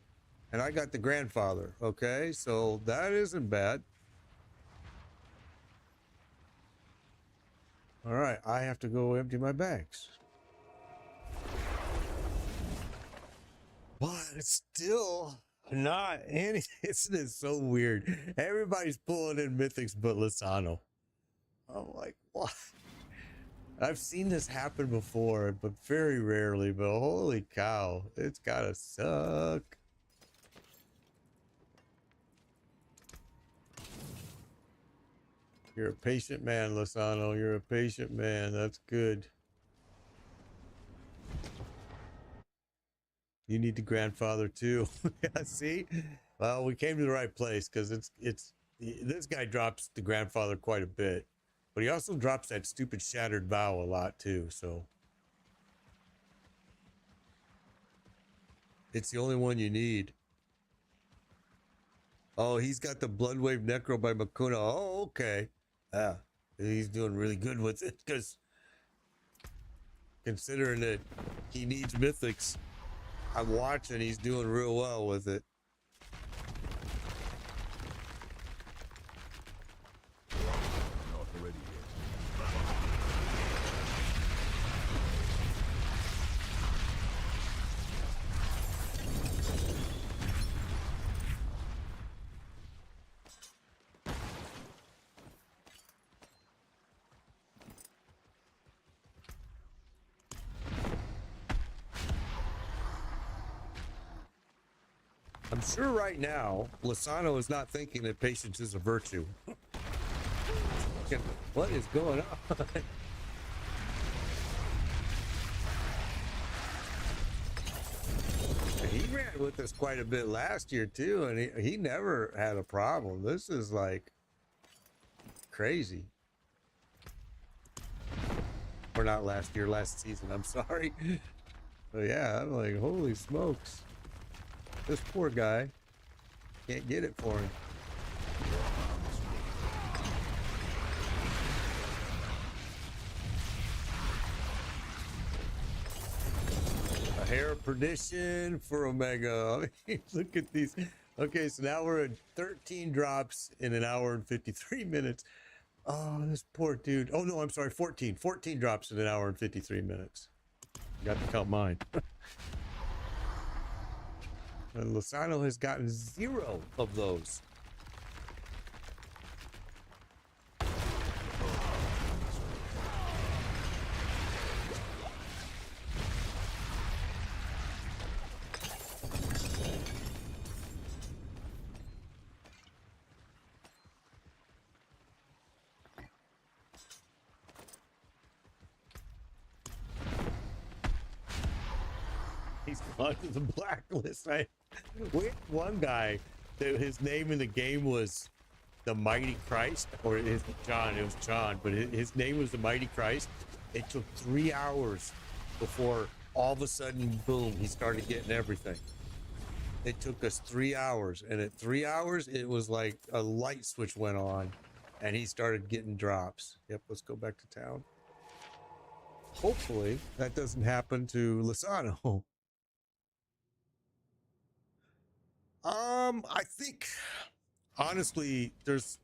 and I got the grandfather. Okay, so that isn't bad. All right, I have to go empty my bags. But it's still not any. Isn't it so weird? Everybody's pulling in mythics but Lissano. I'm like, what? I've seen this happen before, but very rarely. But holy cow, it's gotta suck. You're a patient man, Lissano. You're a patient man. That's good. You need the grandfather too. Yeah, see? Well, we came to the right place because it's this guy drops the grandfather quite a bit, but he also drops that stupid shattered vow a lot too. So it's the only one you need. Oh, he's got the Bloodwave Necro by Makuna. Oh, okay. Yeah, he's doing really good with it because considering that he needs mythics, I'm watching. He's doing real well with it. Not ready yet. I'm sure right now, Lissano is not thinking that patience is a virtue. What is going on? He ran with us quite a bit last year too, and he never had a problem. This is like crazy. Or not last year, last season. I'm sorry. But yeah, I'm like, holy smokes. This poor guy can't get it for him. A hair of perdition for Omega. I mean, look at these. Okay, so now we're at 13 drops in an hour and 53 minutes. Oh, this poor dude. Oh, no, I'm sorry, 14. 14 drops in an hour and 53 minutes. Got to count mine. And Lissano has gotten 0 of those. He's gone to the blacklist. We had one guy that his name in the game was the Mighty Christ, or it was John, but his name was the Mighty Christ. It took 3 hours before all of a sudden, boom, he started getting everything. It took us 3 hours, and at 3 hours, it was like a light switch went on, and he started getting drops. Yep, let's go back to town. Hopefully, that doesn't happen to Lissano. I think honestly, there's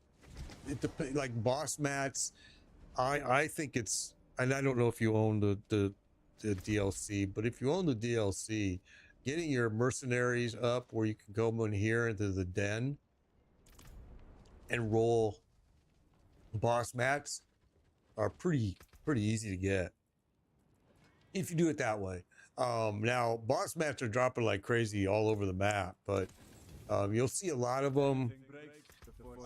like boss mats. I think it's, and I don't know if you own the DLC, but if you own the DLC, getting your mercenaries up where you can go in here into the den and roll boss mats are pretty easy to get if you do it that way. Now boss mats are dropping like crazy all over the map, but you'll see a lot of them.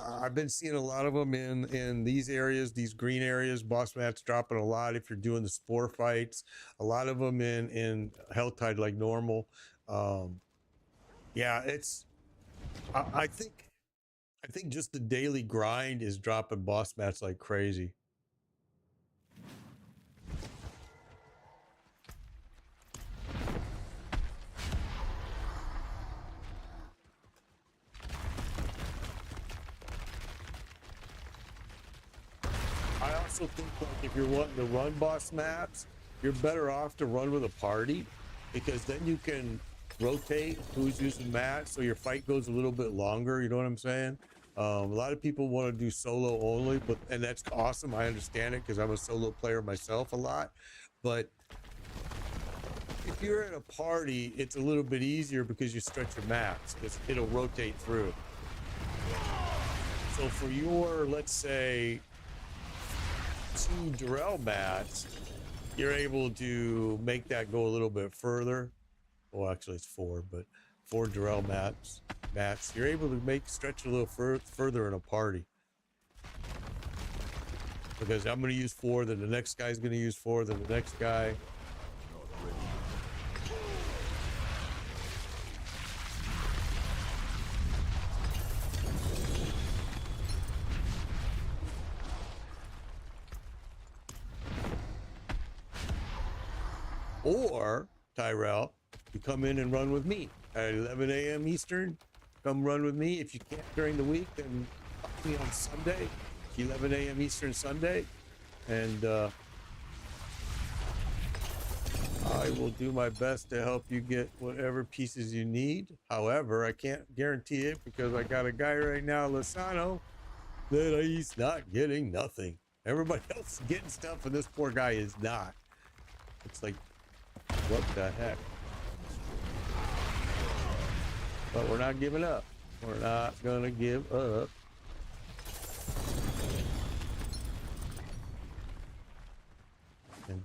I've been seeing a lot of them in these areas, these green areas. Boss mats dropping a lot if you're doing the spore fights. A lot of them in Helltide like normal. Yeah, it's. I think just the daily grind is dropping boss mats like crazy. also think like if you're wanting to run boss maps, you're better off to run with a party, because then you can rotate who's using mats, so your fight goes a little bit longer. You know what I'm saying? A lot of people want to do solo only, and that's awesome. I understand it because I'm a solo player myself a lot. But if you're in a party, it's a little bit easier because you stretch your mats. It'll rotate through. So for your, let's say, 2 Durrell mats, you're able to make that go a little bit further. Well, actually it's 4, but 4 Durrell mats, you're able to stretch a little further in a party. Because I'm going to use 4, then the next guy's going to use 4, then the next guy. Or, Tyrell, you come in and run with me at 11 a.m. Eastern. Come run with me. If you can't during the week, then fuck me on Sunday, 11 a.m. Eastern Sunday. And I will do my best to help you get whatever pieces you need. However, I can't guarantee it because I got a guy right now, Lozano, that he's not getting nothing. Everybody else is getting stuff, and this poor guy is not. It's like, what the heck? But we're not giving up. We're not gonna give up. And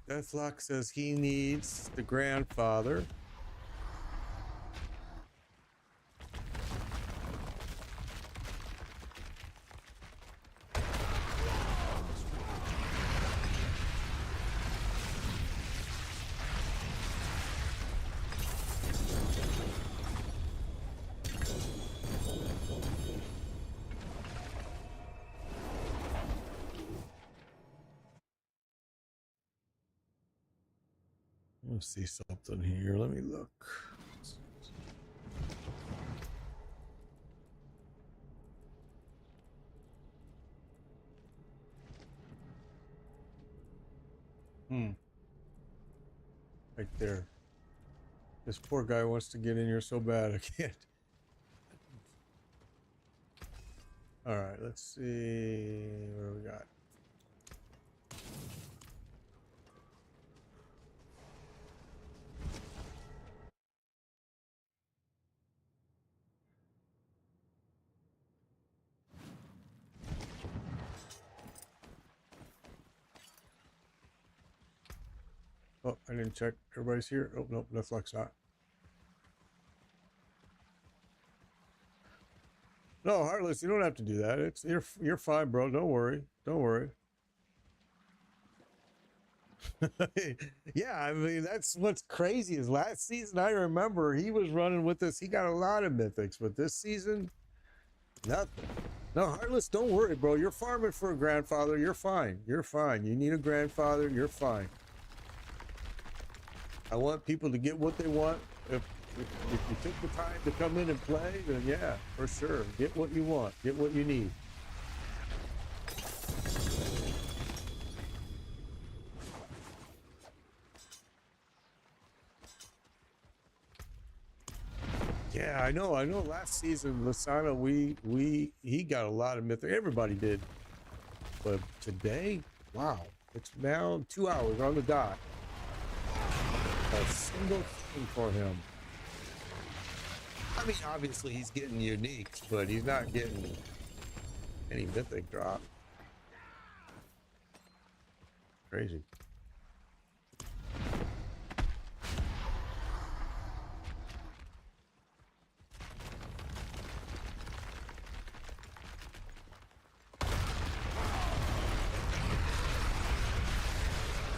Deathlock says he needs the grandfather. Let's see something here. Let me look. Right there. This poor guy wants to get in here so bad. I can't. All right, let's see what we got. Oh, I didn't check. Everybody's here. Oh, nope, Netflix not. No, Heartless, you don't have to do that. You're fine, bro. Don't worry. Don't worry. Yeah, I mean, that's what's crazy is last season, I remember he was running with us. He got a lot of mythics, but this season, nothing. No, Heartless, don't worry, bro. You're farming for a grandfather. You're fine. You're fine. You need a grandfather. You're fine. I want people to get what they want. If you took the time to come in and play, then yeah, for sure. Get what you want. Get what you need. Yeah, I know. Last season, Lasana, he got a lot of mythic. Everybody did. But today, wow. It's now 2 hours on the dot. A single thing for him. I mean, obviously he's getting uniques, but he's not getting any mythic drop. Crazy.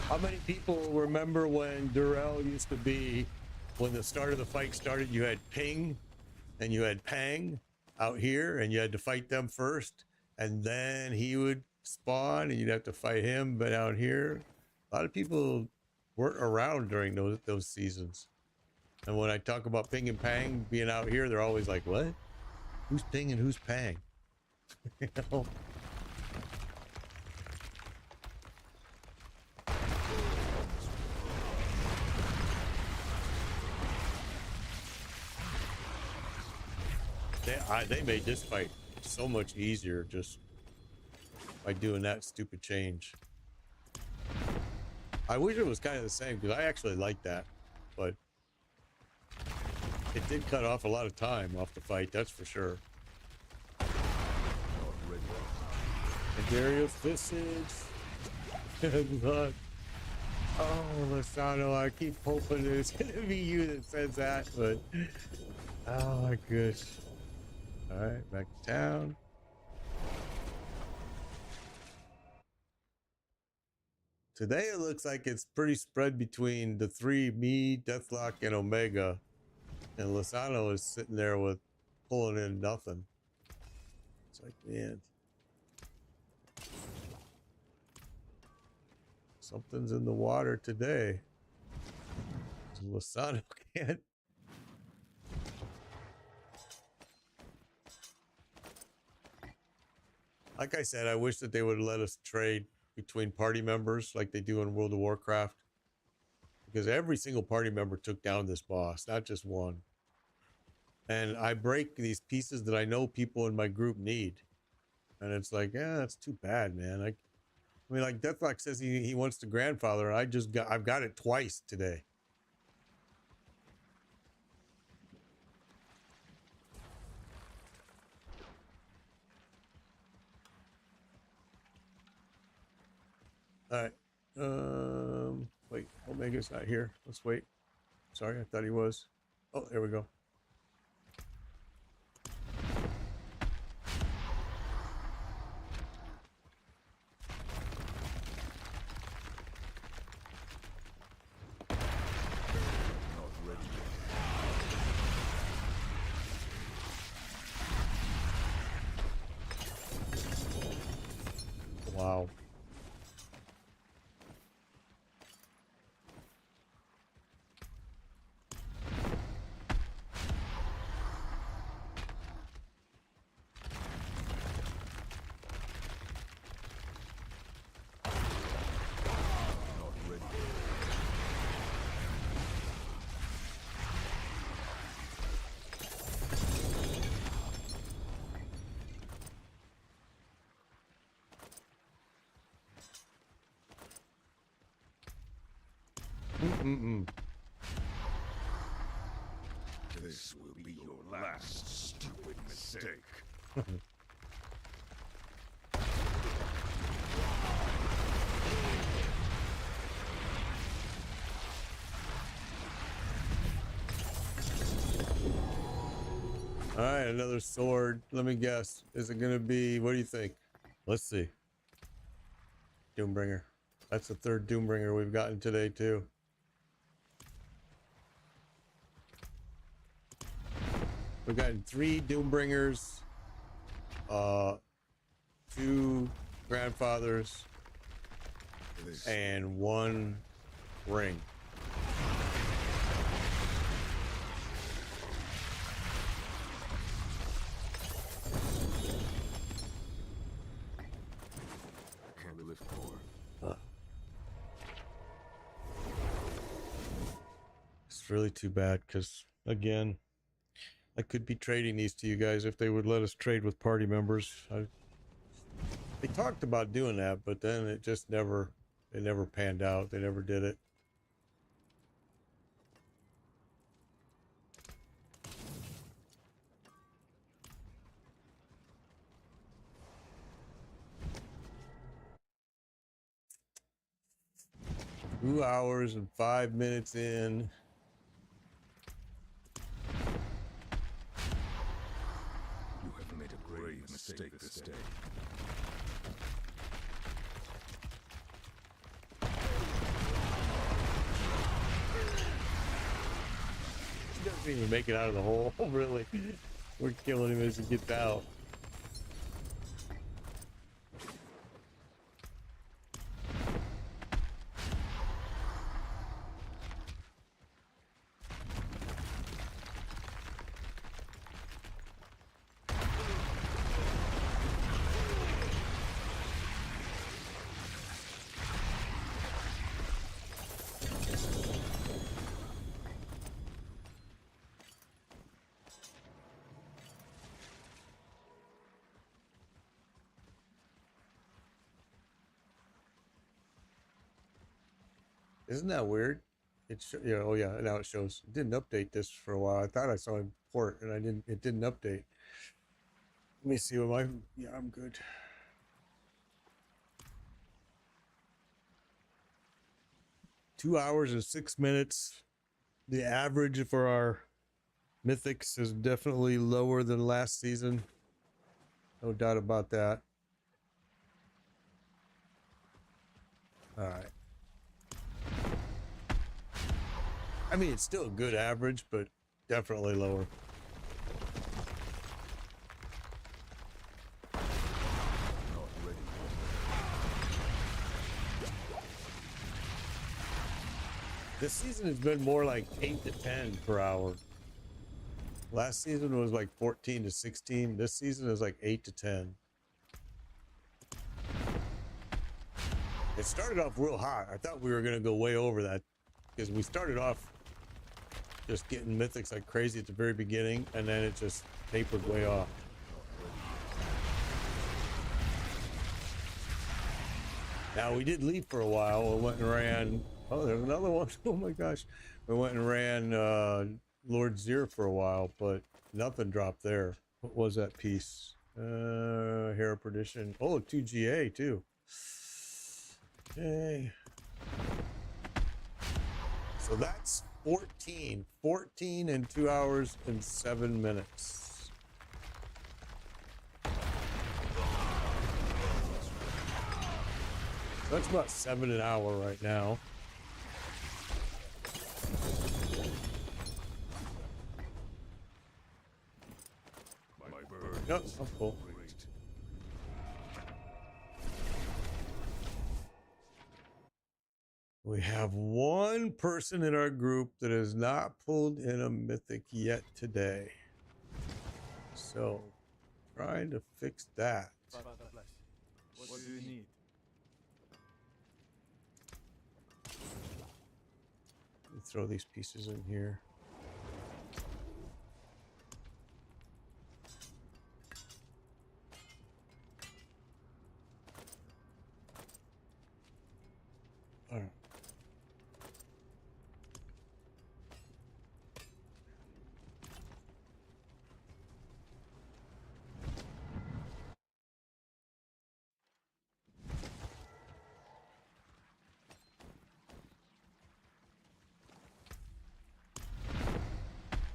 How many people remember when Durrell used to be, when the start of the fight started, you had Ping and you had Pang out here and you had to fight them first, and then he would spawn and you'd have to fight him, but out here, a lot of people weren't around during those seasons. And when I talk about Ping and Pang being out here, they're always like, what? Who's Ping and who's Pang? You know? They made this fight so much easier just by doing that stupid change. I wish it was kind of the same because I actually like that, but it did cut off a lot of time off the fight, that's for sure. Not ready yet. And Darius Visage. Look. Oh, Lozano, I keep hoping it's gonna be you that says that, but oh my gosh. All right, back to town. Today it looks like it's pretty spread between the three, me, Deathlock, and Omega. And Lozano is sitting there with pulling in nothing. It's like, man. Something's in the water today. Lozano can't. Like I said, I wish that they would let us trade between party members like they do in World of Warcraft. Because every single party member took down this boss, not just one. And I break these pieces that I know people in my group need. And it's like, yeah, that's too bad, man. I mean, like Deathlock says he wants the grandfather. I've got it twice today. All right. Wait, Omega's not here. Let's wait. Sorry, I thought he was. Oh, there we go. Not ready yet. Wow. Not ready yet. This will be your last stupid mistake. All right, another sword. Let me guess. Is it gonna be? What do you think? Let's see. Doombringer. That's the third Doombringer we've gotten today too. We've gotten 3 Doombringers, 2 grandfathers, and 1 ring. Can't lift more. It's really too bad because, again, I could be trading these to you guys if they would let us trade with party members. They talked about doing that, but then it just never panned out. They never did it. Two hours and 5 minutes in. You have made a grave mistake this day. He doesn't even make it out of the hole, really. We're killing him as he gets out. Isn't that weird? Yeah, oh yeah, now it shows. It didn't update this for a while. I thought I saw import and I didn't. It didn't update. Let me see what my. Yeah, I'm good. Two hours and 6 minutes. The average for our mythics is definitely lower than last season. No doubt about that. All right. I mean, it's still a good average, but definitely lower. Not ready. This season has been more like 8 to 10 per hour. Last season was like 14 to 16. This season is like 8 to 10. It started off real hot. I thought we were going to go way over that because we started off just getting mythics like crazy at the very beginning, and then it just tapered way off. Now, we did leave for a while. We went and ran... Oh, there's another one. Oh my gosh. We went and ran Lord Zir for a while, but nothing dropped there. What was that piece? Hair of Perdition. Oh, 2 GA too. Okay. So that's 14 in 2 hours and 7 minutes. That's about 7 an hour right now. My bird. Yep, I'm full. We have one person in our group that has not pulled in a mythic yet today. So, trying to fix that. Father bless. What do you need? Let me throw these pieces in here. All right.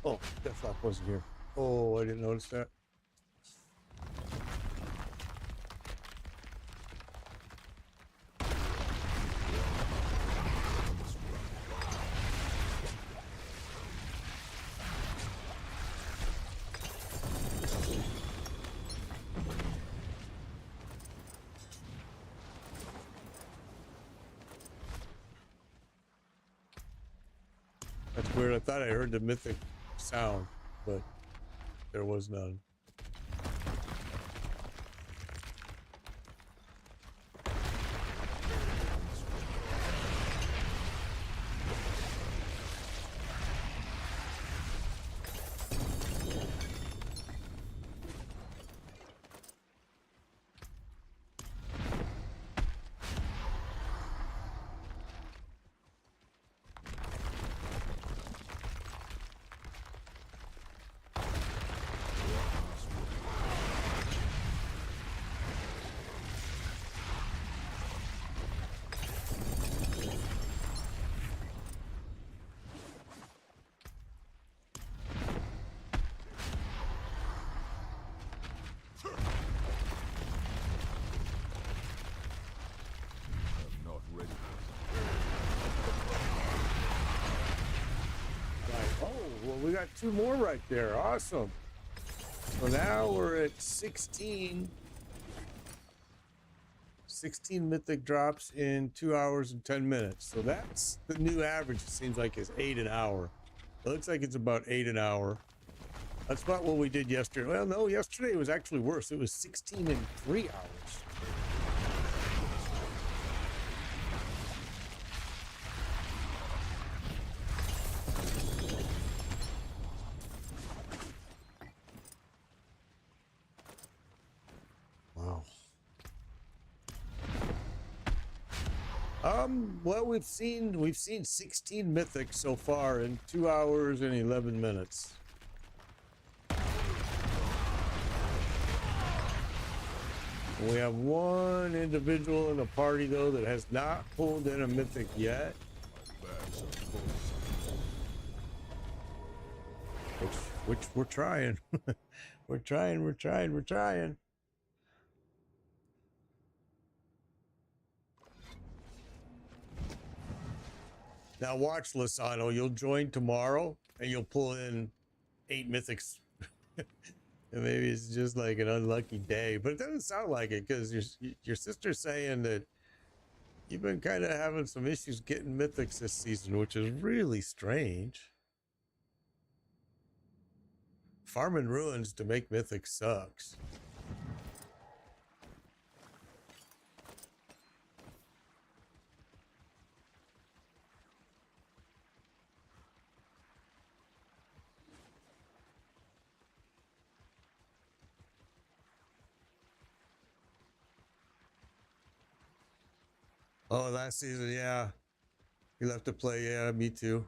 Oh, Deathlock wasn't here. Oh, I didn't notice that. That's weird. I thought I heard the mythic sound, but there was none. I'm not ready. Right. Oh, well, we got 2 more right there. Awesome. So now we're at 16. 16 mythic drops in 2 hours and 10 minutes. So that's the new average. It seems like is 8 an hour. It looks like it's about 8 an hour. That's about what we did yesterday. Well, no, yesterday it was actually worse. It was 16 in 3 hours. Wow. Well, we've seen 16 mythics so far in 2 hours and 11 minutes. We have one individual in the party though that has not pulled in a mythic yet. Which we're trying. we're trying. Now watch, Lozano, you'll join tomorrow and you'll pull in 8 mythics. And maybe it's just like an unlucky day, but it doesn't sound like it because your sister's saying that you've been kind of having some issues getting mythics this season, which is really strange. Farming ruins to make mythics sucks. Oh, last season, yeah. You left to play, yeah, me too.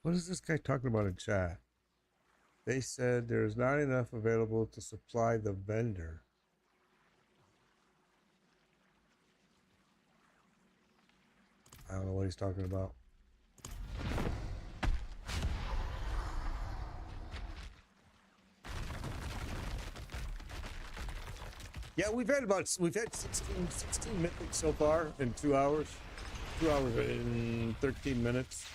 What is this guy talking about in chat? They said there's not enough available to supply the vendor. I don't know what he's talking about. Yeah, we've had 16 mythics so far in 2 hours. 2 hours and 13 minutes.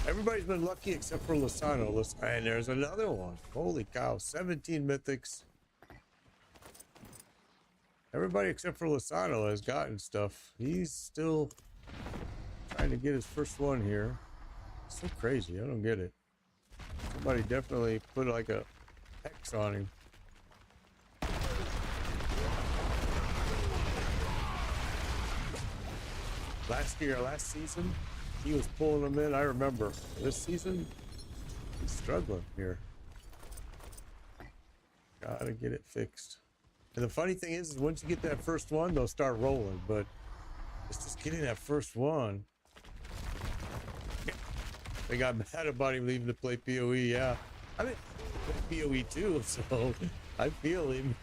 Everybody's been lucky except for Lozano. And there's another one. Holy cow, 17 mythics. Everybody except for Lozano has gotten stuff. He's still trying to get his first one here. It's so crazy, I don't get it. Somebody definitely put like a X on him. Last season, he was pulling them in. I remember. This season, he's struggling here. Gotta get it fixed. And the funny thing is once you get that first one, they'll start rolling. But it's just getting that first one. They got mad about him leaving to play PoE. Yeah, I mean, PoE too, so I feel him.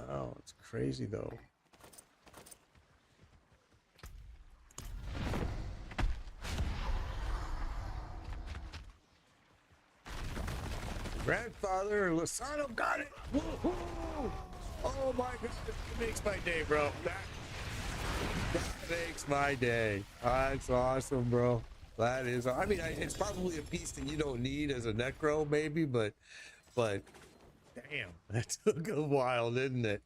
Wow, it's crazy though. Grandfather Lozano got it. Woo-hoo! Oh my goodness, it makes my day, bro. That makes my day. That's awesome, bro. That is, I mean, it's probably a piece that you don't need as a necro, maybe, but damn, that took a while, didn't it?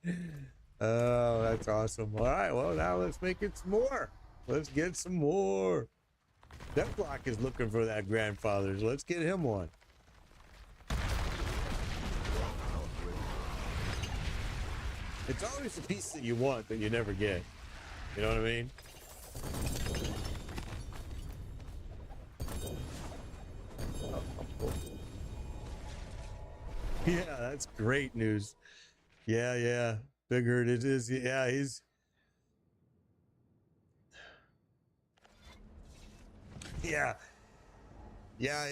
Oh, that's awesome. All right, well, now let's make it some more. Let's get some more. Deathblock is looking for that grandfather's. Let's get him one. It's always the piece that you want that you never get. You know what I mean? Yeah, that's great news. Yeah. Figured it is. Yeah, he's... Yeah. Yeah,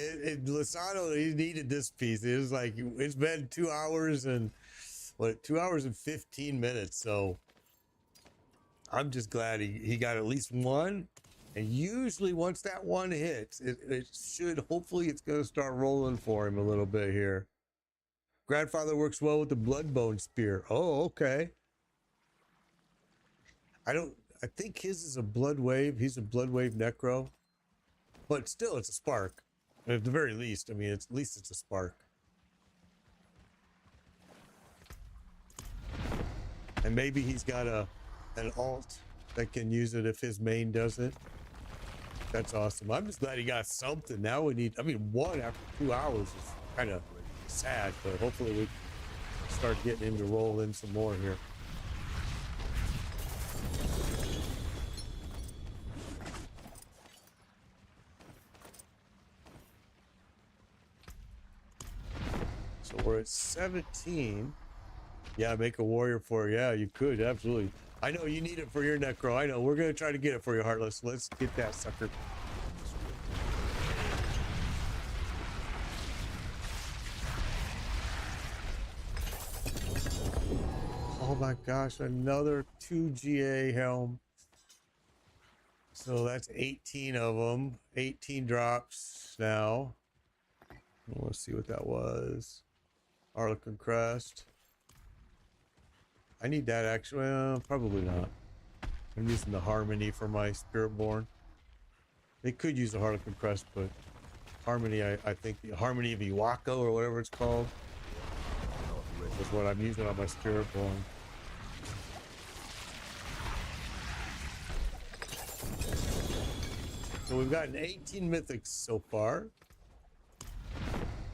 Lozano, he needed this piece. It was like, it's been 2 hours and... What, 2 hours and 15 minutes, so... I'm just glad he got at least one. And usually once that one hits, it should... Hopefully it's going to start rolling for him a little bit here. Grandfather works well with the Bloodbone Spear. Oh, okay. I think his is a Blood Wave. He's a Blood Wave Necro. But still, it's a Spark. At the very least, I mean, at least it's a Spark. And maybe he's got an alt that can use it if his main does it. That's awesome. I'm just glad he got something. Now we need, I mean, one after 2 hours is kind of sad, but hopefully we start getting him to roll in some more here. So we're at 17. Yeah, make a warrior for her. Yeah, you could, absolutely. I know you need it for your necro. I know. We're going to try to get it for you, Heartless. Let's get that sucker. Oh my gosh, another 2 GA helm. So that's 18 of them. 18 drops now. Let's see what that was. Harlequin Crest. I need that actually. Well, probably not. I'm using the Harmony for my Spiritborn. They could use the Harlequin Crest, but Harmony, I think the Harmony of Iwako or whatever it's called is what I'm using on my Spiritborn. So we've gotten 18 mythics so far.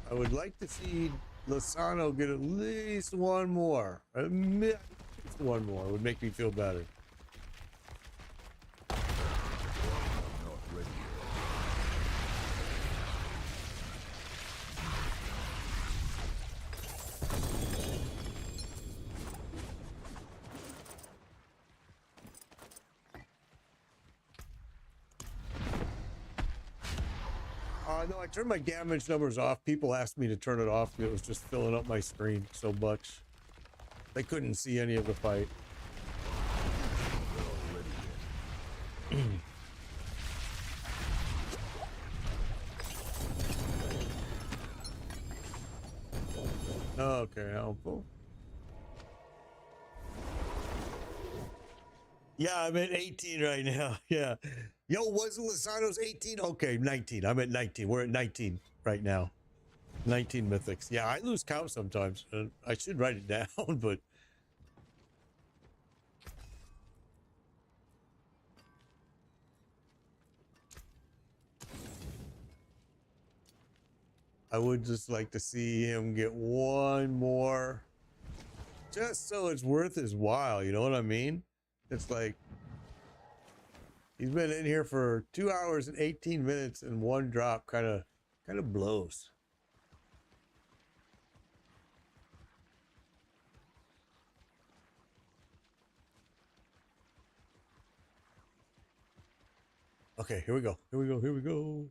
I would like to see Lozano get at least one more. At least one more would make me feel better. No, I turned my damage numbers off. People asked me to turn it off. It was just filling up my screen so much. They couldn't see any of the fight. Okay, helpful. Yeah, I'm at 18 right now. Yeah. Yo, wasn't Lozano's 18? Okay, 19. I'm at 19. We're at 19 right now. 19 mythics. Yeah, I lose count sometimes. I should write it down, but I would just like to see him get one more, just so it's worth his while. You know what I mean? It's like he's been in here for 2 hours and 18 minutes, and one drop kind of blows. Okay, here we go. Here we go. Here we go.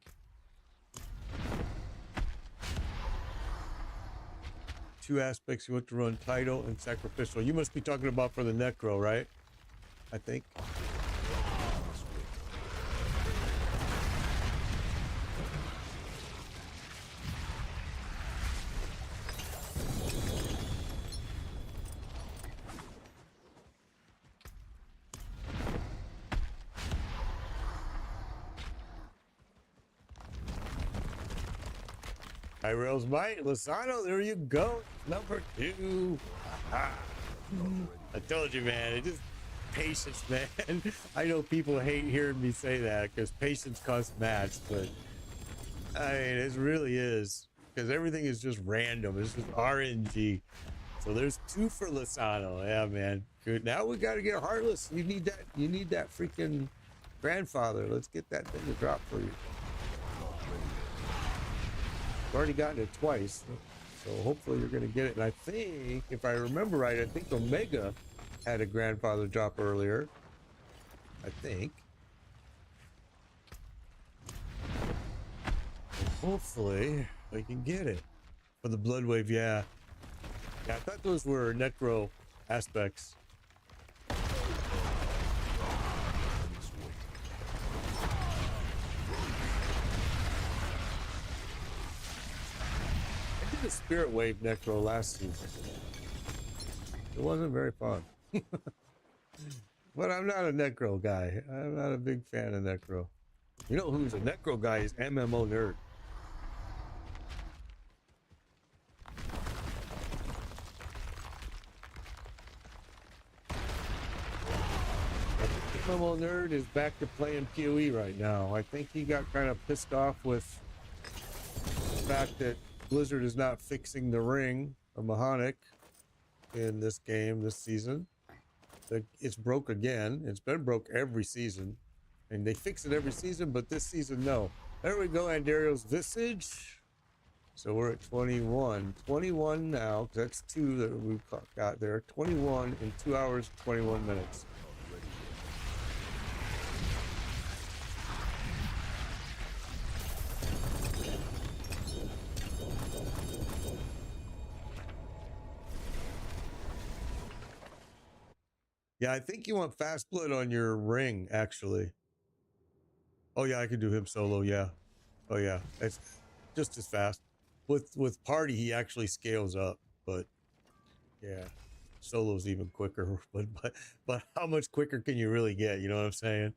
Two aspects you want to run: title and sacrificial. You must be talking about for the necro, right? I think. High Rails Might, Lozano, there you go. Number 2. I told you, man. It just patience, man. I know people hate hearing me say that because patience costs match, but I mean, it really is, because everything is just random. It's just RNG. So there's 2 for Lozano. Yeah, man. Good. Now we got to get Heartless. You need that. You need that freaking grandfather. Let's get that thing to drop for you. I've already gotten it twice, so hopefully you're going to get it. And I think, if I remember right, I think Omega had a grandfather drop earlier. I think. So hopefully we can get it for the Blood Wave. Yeah, I thought those were necro aspects. The Spirit Wave necro last season. It wasn't very fun. But I'm not a necro guy. I'm not a big fan of necro. You know who's a necro guy is MMO Nerd. MMO Nerd is back to playing PoE right now. I think he got kind of pissed off with the fact that Blizzard is not fixing the ring, a Mahonic, in this game this season. It's broke again. It's been broke every season. And they fix it every season, but this season, no. There we go, Andario's Visage. So we're at 21. 21 now, 'cause that's 2 that we've got there. 21 in 2 hours, 21 minutes. Yeah, I think you want fast blood on your ring, actually. Oh yeah, I could do him solo, yeah. Oh yeah, it's just as fast. With party, he actually scales up, but yeah, solo's even quicker. But how much quicker can you really get? You know what I'm saying?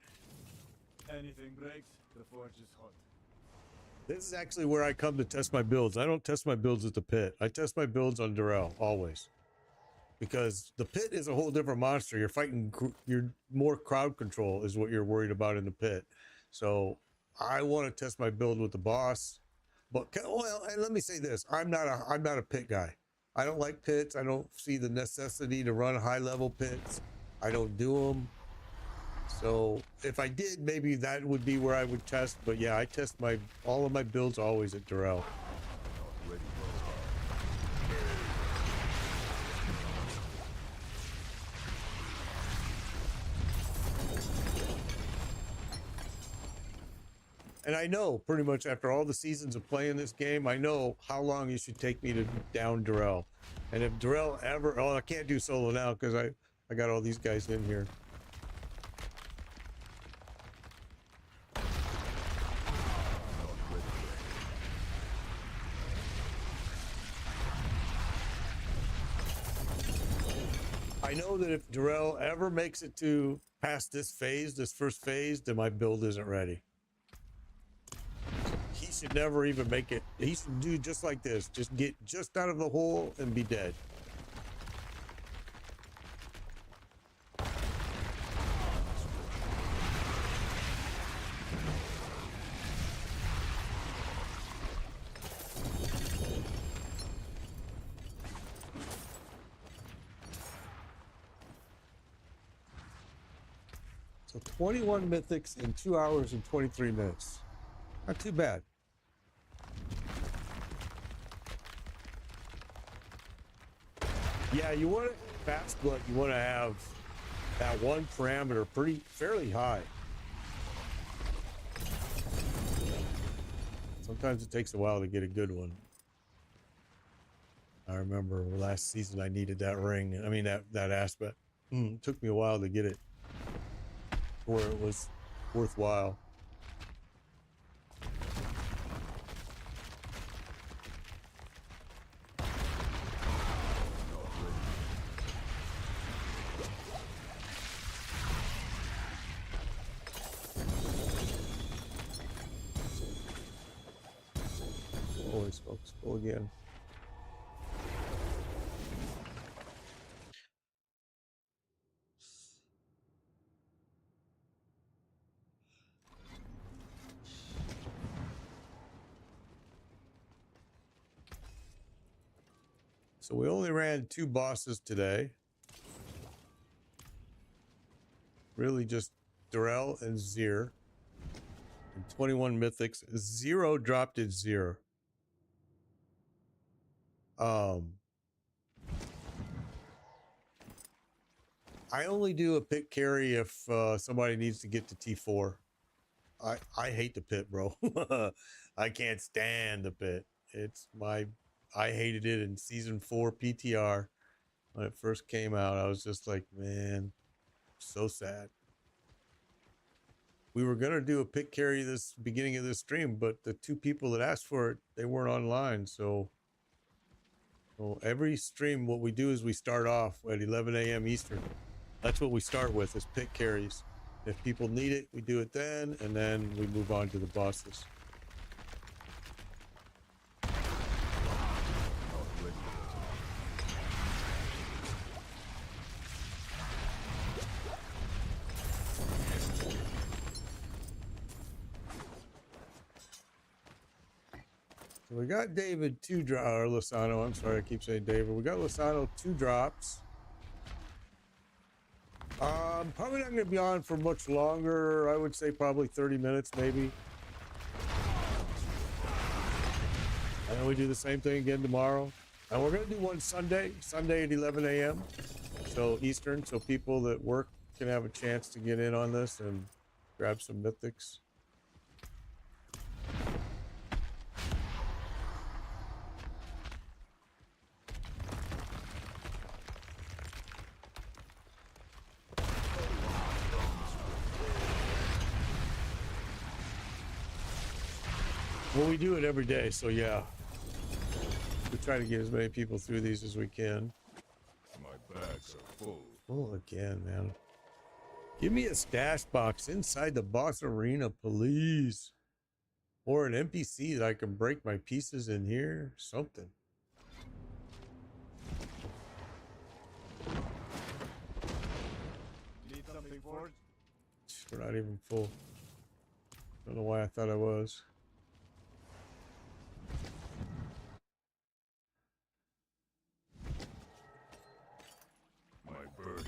Anything breaks, the forge is hot. This is actually where I come to test my builds. I don't test my builds at the pit. I test my builds on Durrell, always. Because the pit is a whole different monster. You're fighting, you're more crowd control is what you're worried about in the pit. So I want to test my build with the boss. But, well, and let me say this. I'm not a pit guy. I don't like pits. I don't see the necessity to run high level pits. I don't do them. So if I did, maybe that would be where I would test. But yeah, I test all of my builds always at Durrell. And I know pretty much after all the seasons of playing this game, I know how long it should take me to down Durrell. And if Durrell ever, oh, I can't do solo now because I got all these guys in here. I know that if Durrell ever makes it to past this phase, this first phase, then my build isn't ready. He should never even make it. He should do just like this. Just get just out of the hole and be dead. So 21 mythics in 2 hours and 23 minutes. Not too bad. Yeah, you want it fast, but you want to have that one parameter fairly high. Sometimes it takes a while to get a good one. I remember last season I needed that ring. I mean that aspect. It took me a while to get it where it was worthwhile. Always folks, go again. So we only ran 2 bosses today. Really just Durrell and Zir. And 21 mythics. 0 dropped at Zir. I only do a pit carry if somebody needs to get to T4. I hate the pit, bro. I can't stand the pit. I hated it in season 4 PTR when it first came out. I was just like, man, so sad. We were gonna do a pit carry this beginning of this stream, but the 2 people that asked for it, they weren't online. So every stream, what we do is we start off at 11 a.m. Eastern. That's what we start with, is pit carries. If people need it, we do it then, and then we move on to the bosses. So we got David 2 drop, or Lozano, I'm sorry, I keep saying David. We got Lozano 2 drops. Probably not going to be on for much longer. I would say probably 30 minutes, maybe. And then we do the same thing again tomorrow. And we're going to do one Sunday at 11 a.m. So Eastern, so people that work can have a chance to get in on this and grab some mythics. Well, we do it every day, so yeah. We try to get as many people through these as we can. My bags are full. Full again, man. Give me a stash box inside the boss arena, please. Or an NPC that I can break my pieces in here. Something. Need something forged? We're not even full. Don't know why I thought I was.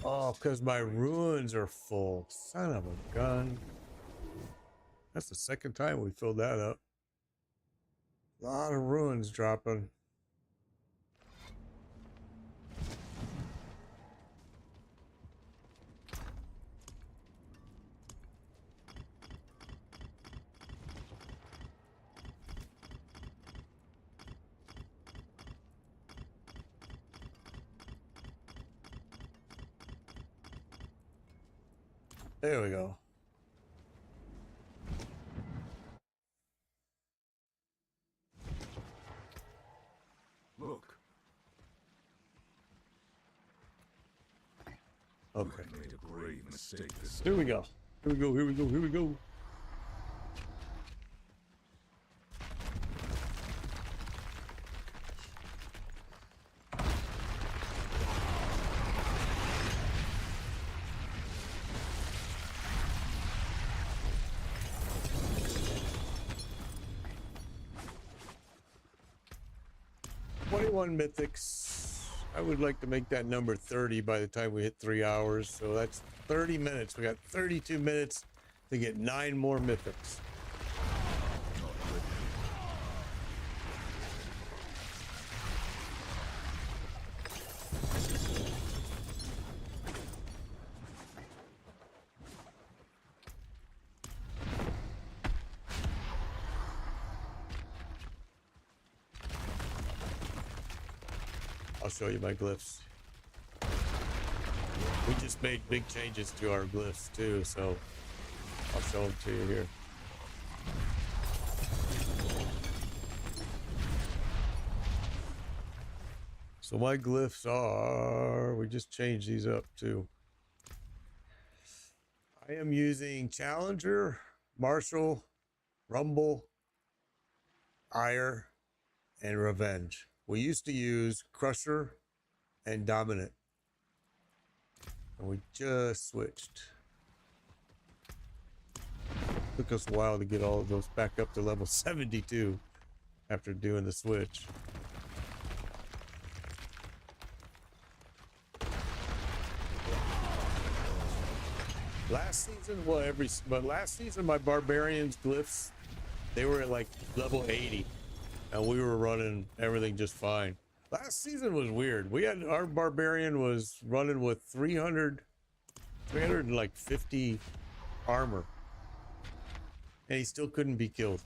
Oh, because my ruins are full. Son of a gun. That's the second time we filled that up. A lot of ruins dropping. There we go. Look. Okay. You made a grave mistake this Here we go. Here we go. Here we go. Here we go. Mythics. I would like to make that number 30 by the time we hit 3 hours. So that's 30 minutes. We got 32 minutes to get 9 more mythics. I'll show you my glyphs. We just made big changes to our glyphs too, so I'll show them to you here. So my glyphs are, we just changed these up too. I am using Challenger, Marshall, Rumble, Ire, and Revenge. We used to use Crusher and Dominant. And we just switched. Took us a while to get all of those back up to level 72 after doing the switch. Last season, well, but last season my Barbarian's glyphs, they were at like level 80. And we were running everything just fine. Last season was weird. We had, our Barbarian was running with 350 armor. And he still couldn't be killed.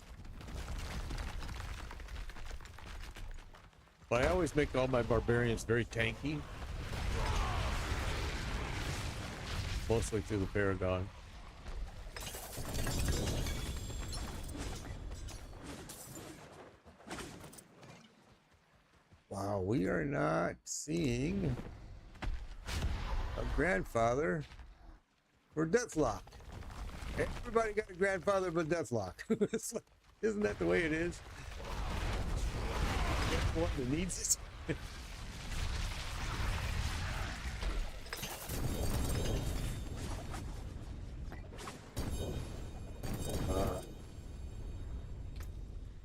But I always make all my Barbarians very tanky. Mostly through the Paragon. Wow, we are not seeing a grandfather for Deathlock. Everybody got a grandfather but Deathlock. Isn't that the way it is? One that needs it.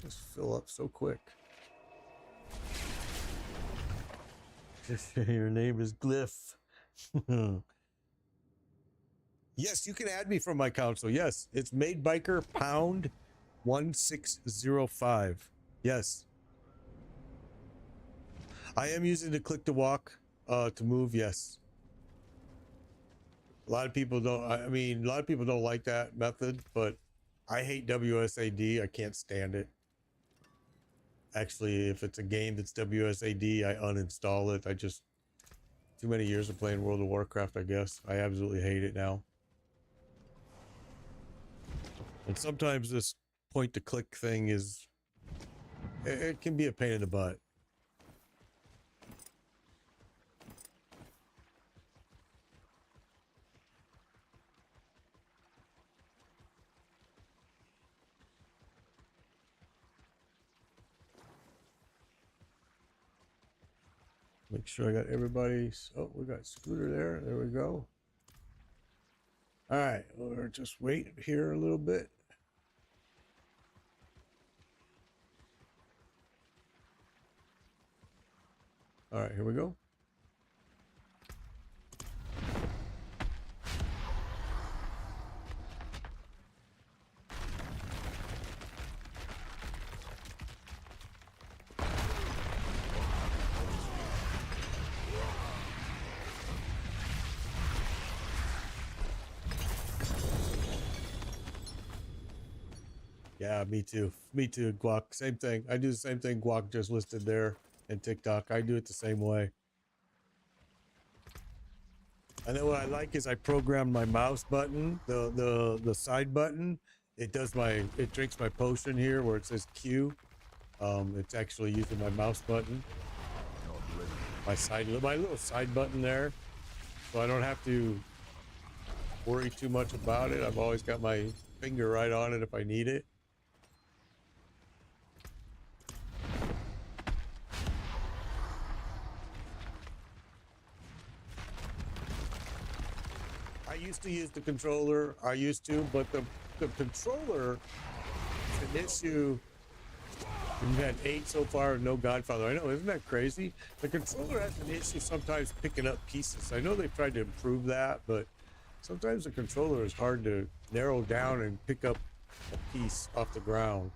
Just fill up so quick. Your name is Glyph. Yes, you can add me from my console. Yes, it's Made Biker Pound 1605. Yes, I am using the click to walk to move. Yes. A lot of people don't. I mean, a lot of people don't like that method, but I hate WSAD. I can't stand it. Actually, if it's a game that's WSAD, I uninstall it. I just too many years of playing World of Warcraft. I guess I absolutely hate it now. And sometimes this point to click thing is it can be a pain in the butt. Make sure I got everybody's. Oh, we got Scooter there. There we go. All right, we'll just wait here a little bit. All right, here we go. Yeah, me too. Me too, Guac. Same thing. I do the same thing Guac just listed there in TikTok. I do it the same way. And then what I like is I programmed my mouse button, the side button. It drinks my potion here where it says Q. It's actually using my mouse button. My little side button there. So I don't have to worry too much about it. I've always got my finger right on it if I need it. I used to use the controller. But the controller is an issue. We've had 8 so far, no Godfather. I know, isn't that crazy? The controller has an issue sometimes picking up pieces. I know they've tried to improve that, but sometimes the controller is hard to narrow down and pick up a piece off the ground.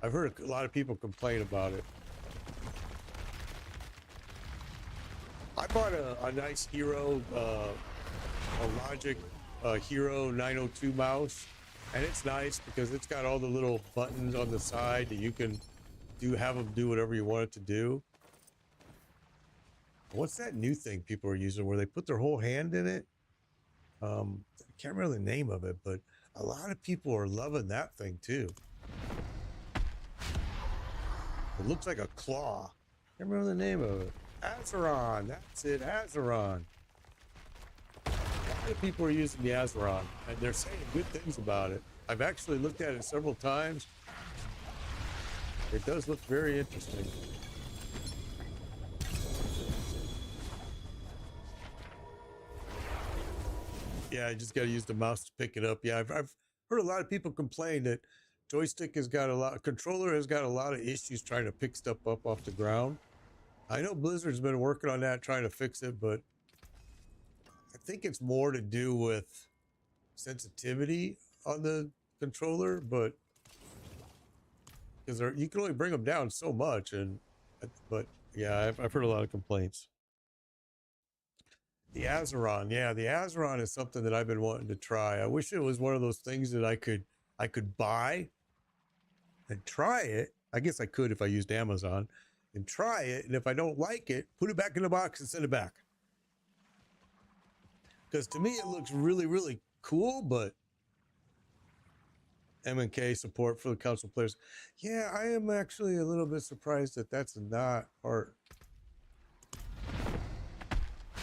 I've heard a lot of people complain about it. I bought a nice Hero, a Logic Hero 902 mouse, and it's nice because it's got all the little buttons on the side that you can have them do whatever you want it to do. What's that new thing people are using where they put their whole hand in it? I can't remember the name of it, but a lot of people are loving that thing too. It looks like a claw. I can't remember the name of it. Azeron, that's it, Azeron. A lot of people are using the Azeron, and they're saying good things about it. I've actually looked at it several times. It does look very interesting. Yeah, I just got to use the mouse to pick it up. Yeah, I've heard a lot of people complain that controller has got a lot of issues trying to pick stuff up off the ground. I know Blizzard's been working on that, trying to fix it, but I think it's more to do with sensitivity on the controller, but because you can only bring them down so much, but yeah, I've heard a lot of complaints. The Azeron, yeah, the Azeron is something that I've been wanting to try. I wish it was one of those things that I could buy and try it. I guess I could if I used Amazon and try it, and if I don't like it, put it back in the box and send it back. Because to me, it looks really, really cool, but M&K support for the console players. Yeah, I am actually a little bit surprised that that's not part.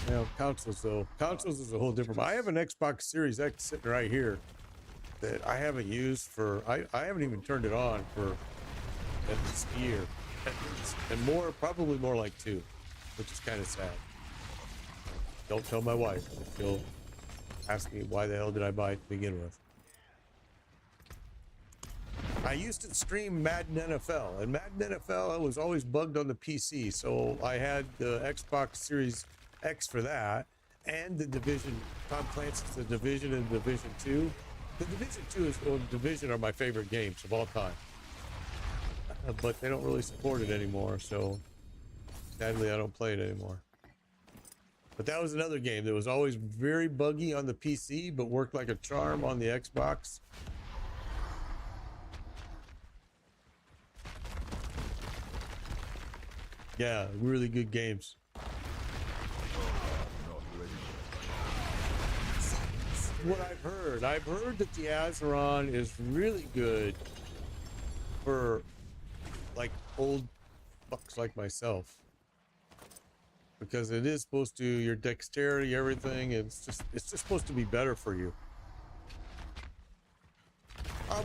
You know, consoles though. Consoles is a whole different. I have an Xbox Series X sitting right here that I haven't used for. I haven't even turned it on for at least a year, and probably more like 2, which is kind of sad. Don't tell my wife. She'll ask me why the hell did I buy it to begin with. I used to stream Madden NFL, and Madden NFL was always bugged on the PC, so I had the Xbox Series X for that, and the Division. Tom Clancy's The Division and Division 2. The Division 2 and Division are my favorite games of all time, but they don't really support it anymore, so Sadly, I don't play it anymore. But that was another game that was always very buggy on the PC, but worked like a charm on the Xbox. Yeah, really good games. What I've heard that the Azeron is really good for like old fucks like myself, because it is supposed to, your dexterity, everything, it's just supposed to be better for you.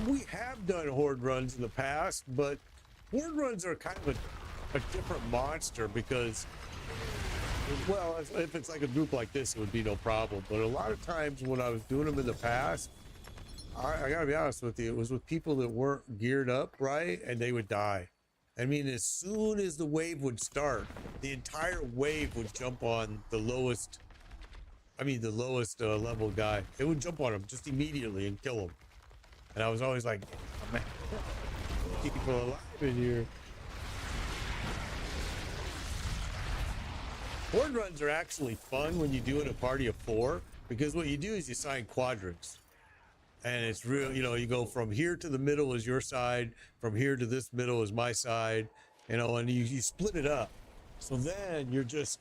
We have done horde runs in the past, but horde runs are kind of a different monster, because, well, if it's like a group like this, it would be no problem. But a lot of times when I was doing them in the past, I gotta be honest with you, it was with people that weren't geared up right, and they would die. I mean, as soon as the wave would start, the entire wave would jump on the lowest, level guy. It would jump on him just immediately and kill him. And I was always like, oh, man, keep people alive in here. Horde runs are actually fun when you do it in a party of 4, because what you do is you sign quadrants. And it's real, you know, you go from here to the middle is your side, from here to this middle is my side, you know, and you split it up. So then you're just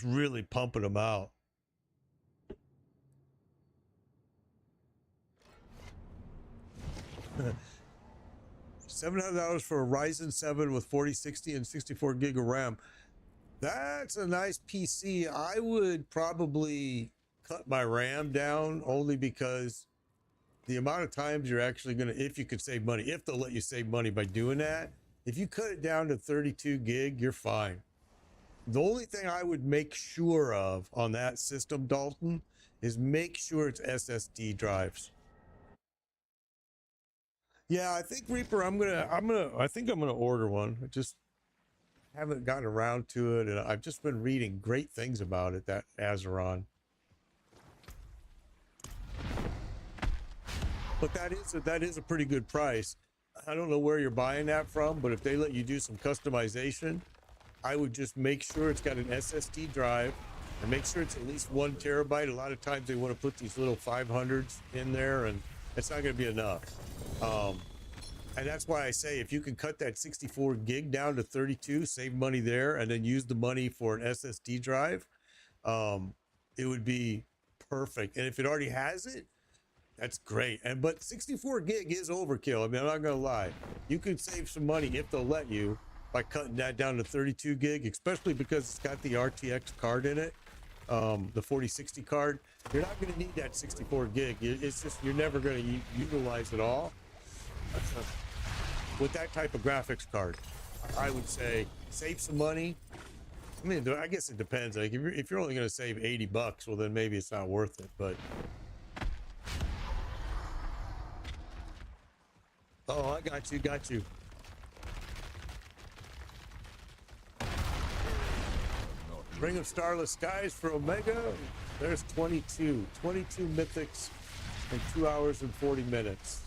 really pumping them out. $700 for a Ryzen 7 with 4060 and 64 gig of RAM. That's a nice PC. I would probably cut my RAM down, only because the amount of times you're actually going to, if you could save money, if they'll let you save money by doing that, if you cut it down to 32 gig, you're fine. The only thing I would make sure of on that system, Dalton, is make sure it's SSD drives. Yeah, I think Reaper, I think I'm gonna order one. I just haven't gotten around to it, and I've just been reading great things about it, that Azeron. But that is a pretty good price. I don't know where you're buying that from, but if they let you do some customization, I would just make sure it's got an SSD drive, and make sure it's at least 1 terabyte. A lot of times they want to put these little 500s in there, and it's not going to be enough. And that's why I say, if you can cut that 64 gig down to 32, save money there, and then use the money for an SSD drive, it would be perfect. And if it already has it, that's great. But 64 gig is overkill. I mean, I'm not gonna lie. You could save some money if they'll let you by cutting that down to 32 gig, especially because it's got the RTX card in it, the 4060 card. You're not gonna need that 64 gig. It's just, you're never gonna utilize it all. With that type of graphics card, I would say save some money. I mean, I guess it depends. Like if you're only gonna save $80, well, then maybe it's not worth it. But oh, I got you. Ring of Starless Skies for Omega. There's 22 mythics in 2 hours and 40 minutes.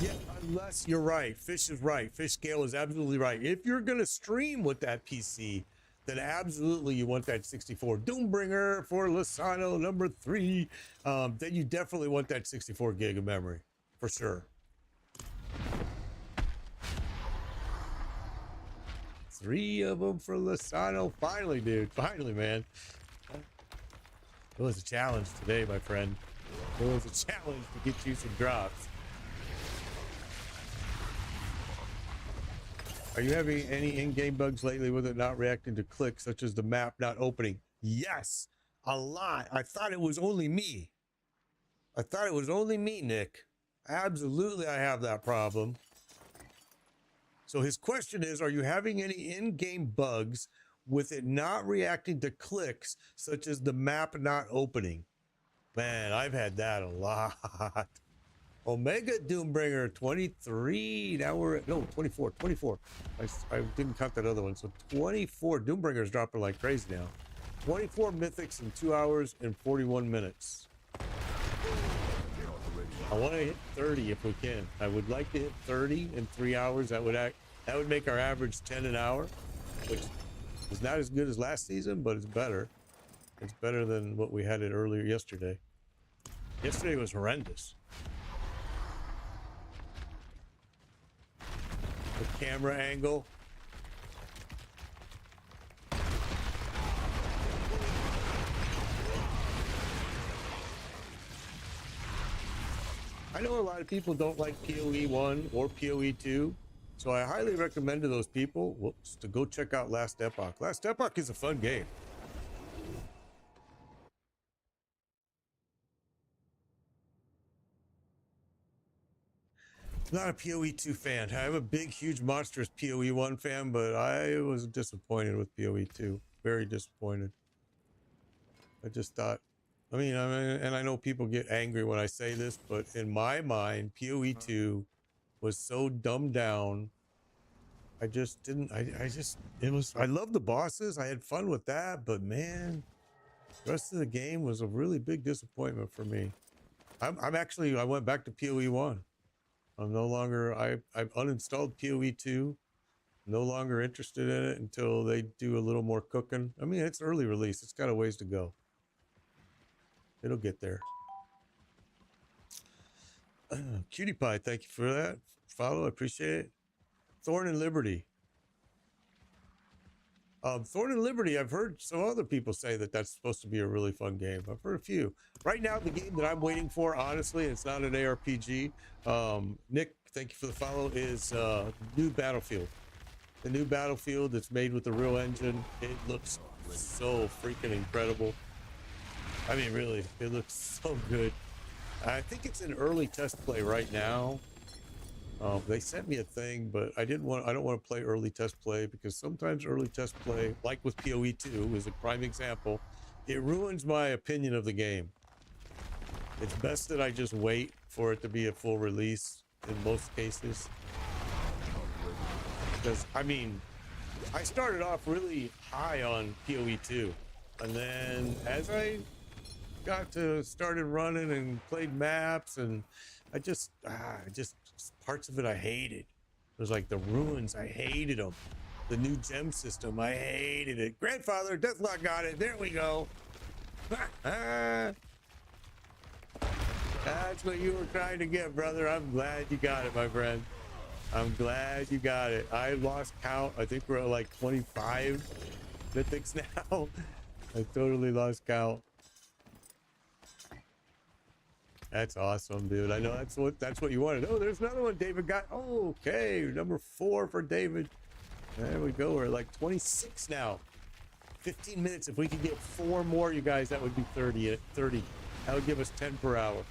Yeah, unless you're right. Fish is right. Fish Scale is absolutely right. If you're going to stream with that PC, then absolutely you want that 64. Doombringer for Lasano number 3. Then you definitely want that 64 gig of memory, for sure. 3 of them for Lasano. Finally, dude. Finally, man. It was a challenge today, my friend. It was a challenge to get you some drops. Are you having any in-game bugs lately with it not reacting to clicks, such as the map not opening? Yes, a lot. I thought it was only me. Nick. Absolutely, I have that problem. So his question is, are you having any in-game bugs with it not reacting to clicks, such as the map not opening? Man, I've had that a lot. Omega Doombringer 23. Now we're at 24. I didn't count that other one. So 24. Doombringer's dropping like crazy now. 24 mythics in 2 hours and 41 minutes. I want to hit 30 if we can. I would like to hit 30 in 3 hours. That would make our average 10 an hour, which It's not as good as last season, but it's better. It's better than what we had it earlier yesterday. Yesterday was horrendous. The camera angle. I know a lot of people don't like PoE 1 or PoE 2, so I highly recommend to those people, to go check out Last Epoch. Last Epoch is a fun game. Not a PoE 2 fan. I'm a big, huge, monstrous PoE 1 fan, but I was disappointed with PoE 2. Very disappointed. I just thought, and I know people get angry when I say this, but in my mind, PoE 2 was so dumbed down. I just didn't, I love the bosses. I had fun with that, but man, the rest of the game was a really big disappointment for me. I went back to PoE 1. I'm no longer, I've uninstalled PoE 2. No longer interested in it until they do a little more cooking. I mean, it's early release. It's got a ways to go. It'll get there. Cutie Pie, thank you for that follow. I appreciate it. Thorn and Liberty. Thorn and Liberty, I've heard some other people say that that's supposed to be a really fun game. I've heard a few. Right now, the game that I'm waiting for, honestly, it's not an ARPG. Nick, thank you for the follow, is new Battlefield. The new Battlefield that's made with the real engine. It looks so freaking incredible. I mean, really, it looks so good. I think it's in early test play right now. They sent me a thing, but I don't want to play early test play because sometimes early test play, like with PoE 2, is a prime example. It ruins my opinion of the game. It's best that I just wait for it to be a full release in most cases. Because, I mean, I started off really high on PoE 2. And then as I started running and played maps, and I just parts of it I hated. It was like the ruins, I hated them. The new gem system, I hated it. Grandfather, Deathlock got it. There we go. That's what you were trying to get, brother. I'm glad you got it, my friend. I'm glad you got it. I lost count. I think we're at like 25 mythics now. I totally lost count. That's awesome, dude. I know that's what you wanted. Oh, there's another one David got. Oh, okay, number 4 for David. There we go. We're at like 26 now. 15 minutes. If we could get 4 more, you guys, that would be 30. That would give us 10 per hour.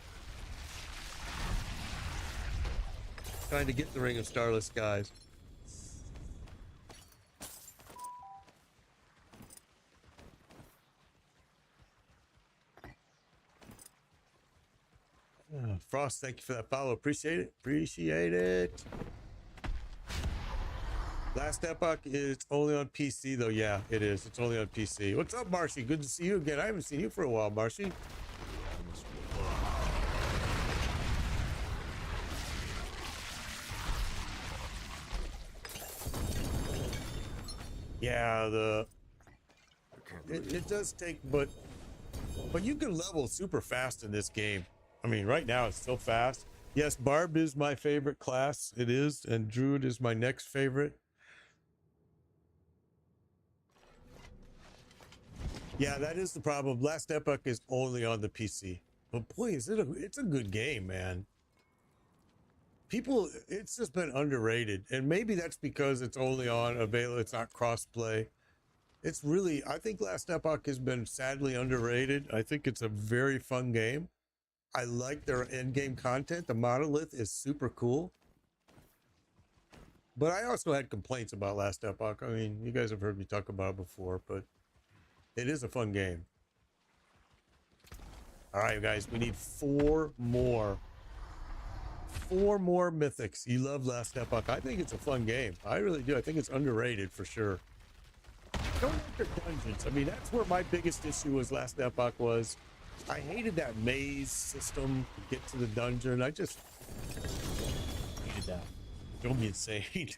Trying to get the Ring of Starless Skies. Frost, thank you for that follow. Appreciate it. Appreciate it. Last Epoch is only on PC, though. Yeah, it is. It's only on PC. What's up, Marcy? Good to see you again. I haven't seen you for a while, Marcy. Yeah, it does take, but you can level super fast in this game. I mean, right now it's so fast. Yes, Barb is my favorite class. It is, and Druid is my next favorite. Yeah, that is the problem. Last Epoch is only on the PC. But boy, it's a good game, man. People, it's just been underrated. And maybe that's because it's only on available, it's not cross-play. It's really, I think Last Epoch has been sadly underrated. I think it's a very fun game. I like their end-game content. The monolith is super cool. But I also had complaints about Last Epoch. I mean, you guys have heard me talk about it before, but it is a fun game. All right, guys, we need 4 more. 4 more mythics. You love Last Epoch. I think it's a fun game. I really do. I think it's underrated for sure. Don't like their dungeons. I mean, that's where my biggest issue was Last Epoch was. I hated that maze system to get to the dungeon. I just hated that. Don't be insane.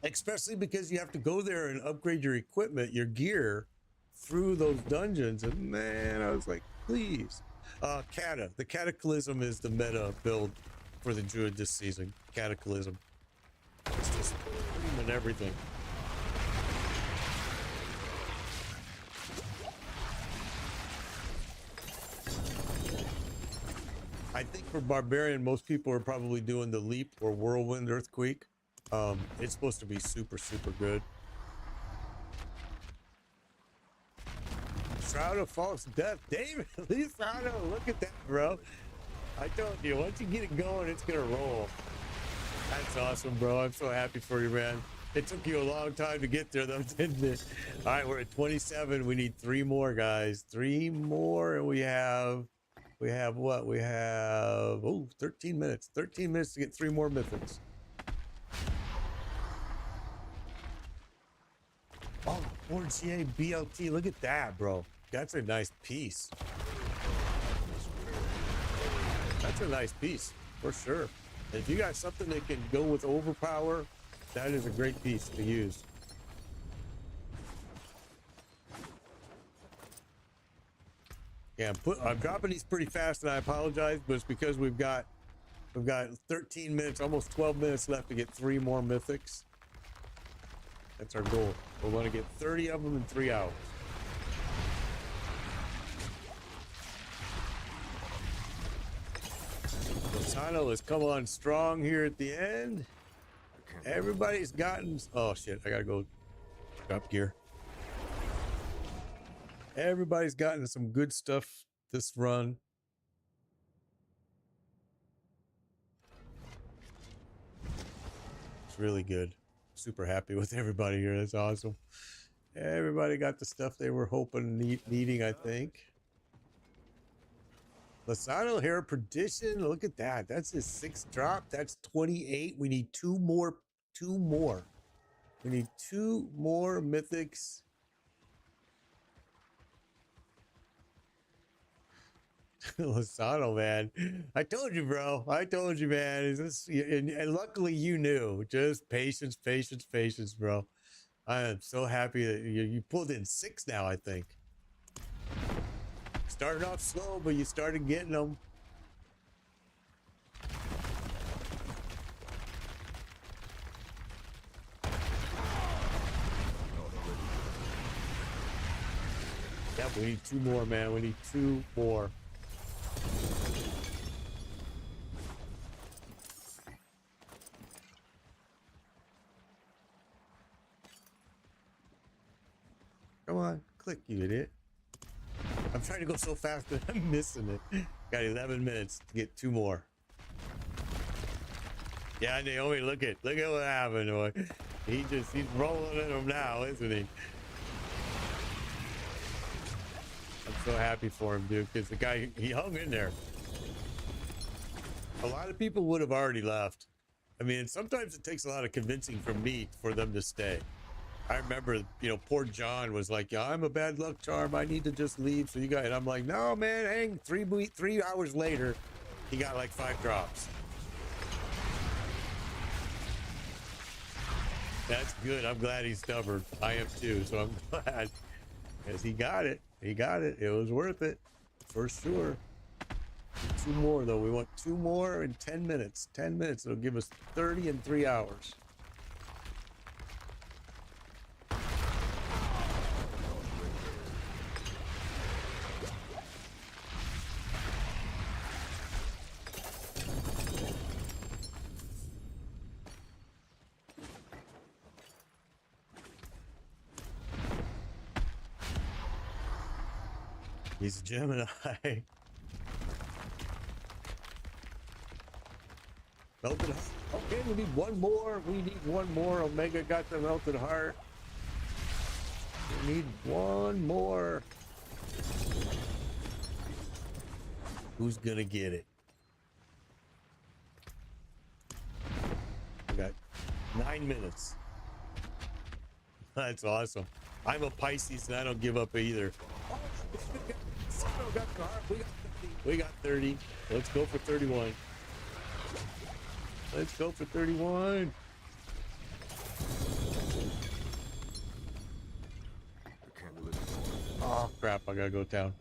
especially because you have to go there and upgrade your equipment, your gear through those dungeons. And man, I was like, please. The Cataclysm is the meta build for the Druid this season. Cataclysm. It's just and everything. I think for Barbarian, most people are probably doing the Leap or Whirlwind Earthquake. It's supposed to be super, super good. Shroud of False Death. David, Lisano, look at that, bro. I told you, once you get it going, it's going to roll. That's awesome, bro. I'm so happy for you, man. It took you a long time to get there, though, didn't it? All right, we're at 27. We need 3 more, guys. 3 more, and we have what? We have, 13 minutes. 13 minutes to get 3 more mythics. Oh, 4GA BLT. Look at that, bro. That's a nice piece. That's a nice piece, for sure. If you got something that can go with overpower, that is a great piece to use. Yeah, I'm dropping these pretty fast, and I apologize, but it's because we've got 13 minutes, almost 12 minutes left to get 3 more mythics. That's our goal. We want to get 30 of them in 3 hours. Lozano has come on strong here at the end. Everybody's gotten... Oh, shit. I got to go drop gear. Everybody's gotten some good stuff this run. It's really good. Super happy with everybody here. That's awesome. Everybody got the stuff they were hoping, needing, I think. Lozano Hair Perdition. Look at that. That's his 6th drop. That's 28. We need 2 more. 2 more. We need 2 more mythics. Lozano, man. I told you, bro. I told you, man. Is this, and luckily you knew. Just patience, patience, patience, bro. I am so happy that you pulled in 6 now, I think. Started off slow, but you started getting them. Yeah, we need 2 more, man. We need 2 more. Come on, click, you idiot. I'm trying to go so fast that I'm missing it. Got 11 minutes to get 2 more. Yeah, Naomi, look at what happened. Boy. He's rolling in them now, isn't he? I'm so happy for him, dude, because the guy, he hung in there. A lot of people would have already left. I mean, sometimes it takes a lot of convincing from me for them to stay. I remember, poor John was like, yeah, I'm a bad luck charm. I need to just leave. So you got, and I'm like, no, man, hang. 3 hours later, he got like 5 drops. That's good. I'm glad he's stubborn. I am too. So I'm glad because he got it. He got it. It was worth it for sure. 2 more though. We want 2 more in 10 minutes. 10 minutes. It'll give us 30 in 3 hours. He's a Gemini. Melted heart. Okay, we need 1 more. We need 1 more. Omega got the melted heart. We need 1 more. Who's gonna get it? I got 9 minutes. That's awesome. I'm a Pisces and I don't give up either. We got 30. Let's go for 31. Let's go for 31. crap, I gotta go town.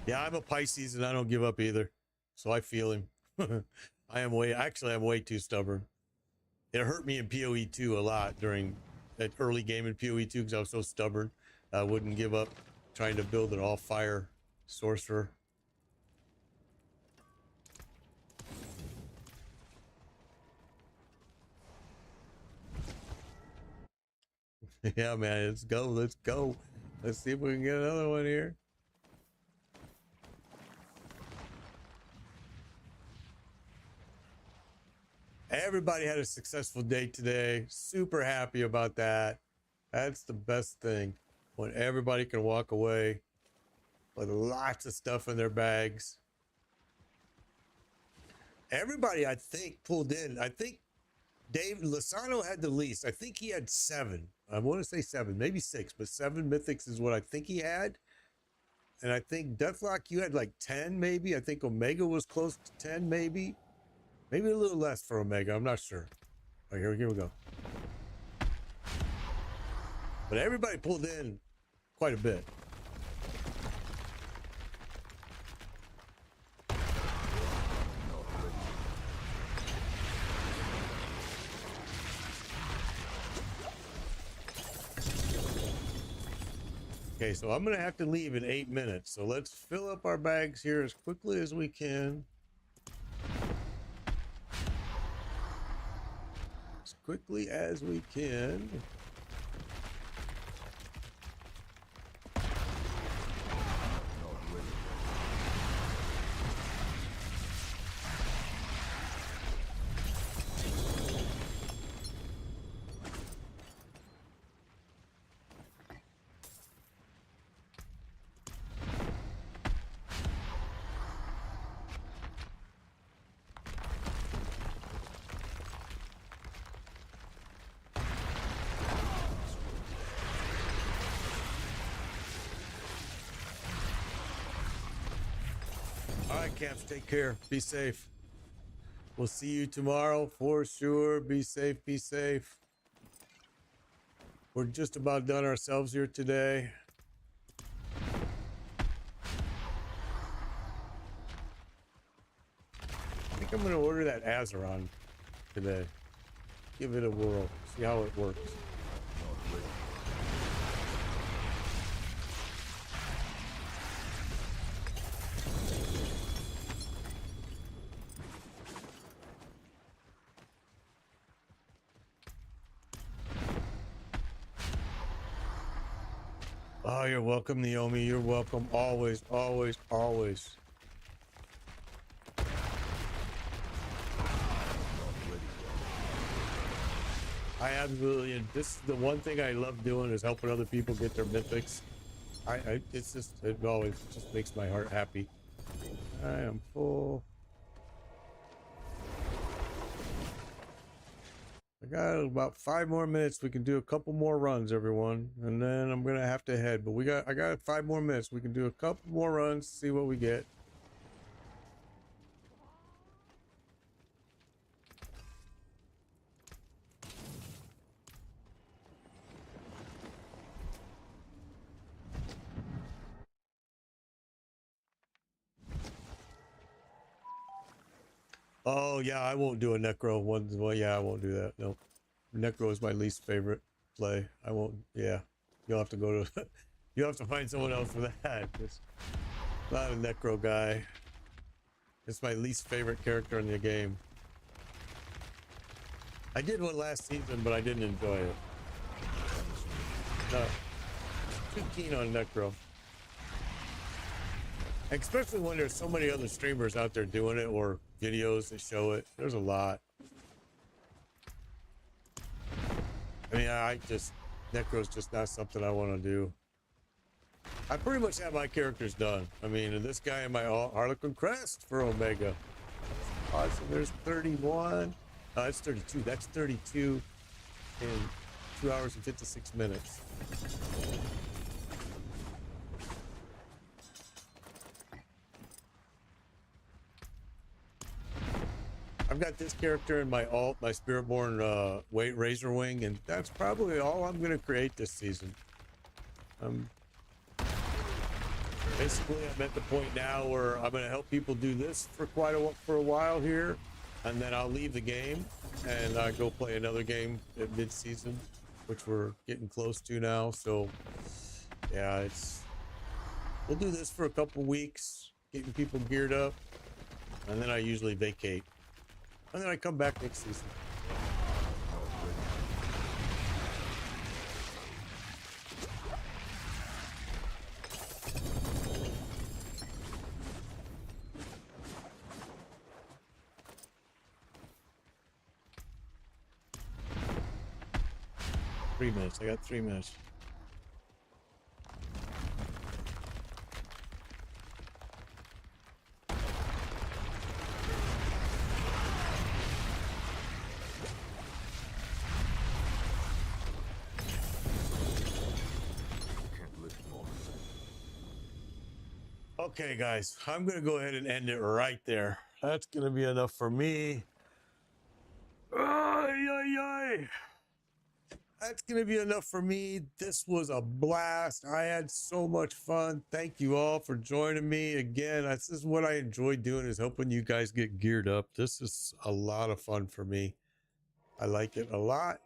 Yeah, I'm a Pisces and I don't give up either. So I feel him. I'm way too stubborn. It hurt me in PoE 2 a lot during that early game in PoE 2 because I was so stubborn. I wouldn't give up trying to build an all fire sorcerer. Yeah, man, let's go. Let's go. Let's see if we can get another one here. Everybody had a successful day today. Super happy about that. That's the best thing, when everybody can walk away with lots of stuff in their bags. Everybody, I think, pulled in. I think Dave Lasano had the least. I think he had 7. I want to say 7, maybe 6, but 7 mythics is what I think he had. And I think Deathlock, you had like 10, maybe. I think Omega was close to 10, maybe. Maybe a little less for Omega. I'm not sure. All right, here we go. But everybody pulled in quite a bit. Okay, so I'm gonna have to leave in 8 minutes. So let's fill up our bags here as quickly as we can. As quickly as we can. All right, Camps, take care. Be safe. We'll see you tomorrow for sure. Be safe, be safe. We're just about done ourselves here today. I think I'm going to order that Azeron today. Give it a whirl. See how it works. Oh, you're welcome, Naomi. You're welcome. Always, always, always. I absolutely, this is the one thing I love doing, is helping other people get their mythics. It's just, it always just makes my heart happy. I am full. I got about 5 more minutes. We can do a couple more runs, everyone, and then I'm gonna have to head. But I got 5 more minutes. We can do a couple more runs, see what we get. Oh yeah, I won't do a Necro one. Well, yeah, I won't do that. No, Necro is my least favorite play. I won't. Yeah, you'll have to go to. You'll have to find someone else for that. It's not a Necro guy. It's my least favorite character in the game. I did one last season, but I didn't enjoy it. No, too keen on Necro. Especially when there's so many other streamers out there doing it, or videos that show it. There's a lot. I mean, Necro's just not something I want to do. I pretty much have my characters done. I mean, and this guy in my Harlequin Crest for Omega. Awesome. There's 31. That's 32. That's 32 in 2 hours and 56 minutes. I've got this character in my alt, my Spiritborn Razor Wing, and that's probably all I'm going to create this season. Basically, I'm at the point now where I'm going to help people do this for for a while here, and then I'll leave the game and go play another game at mid-season, which we're getting close to now. So, yeah, we'll do this for a couple weeks, getting people geared up, and then I usually vacate, and then I come back next season. 3 minutes. I got 3 minutes. Can't lift more. Okay, guys, I'm going to go ahead and end it right there. That's going to be enough for me. Ay, ay, ay. That's going to be enough for me. This was a blast. I had so much fun. Thank you all for joining me again. This is what I enjoy doing, is helping you guys get geared up. This is a lot of fun for me. I like it a lot.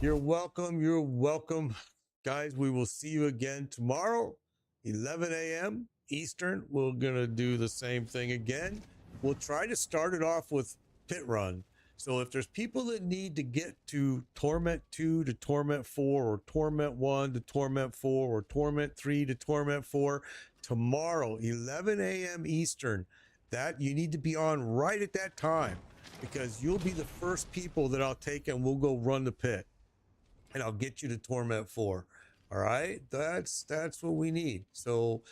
You're welcome. You're welcome. Guys, we will see you again tomorrow, 11 a.m. Eastern. We're going to do the same thing again. We'll try to start it off with pit run. So if there's people that need to get to Torment 2 to Torment 4, or Torment 1 to Torment 4, or Torment 3 to Torment 4, tomorrow, 11 a.m. Eastern, that you need to be on right at that time, because you'll be the first people that I'll take and we'll go run the pit. And I'll get you to Torment 4. All right? That's what we need. So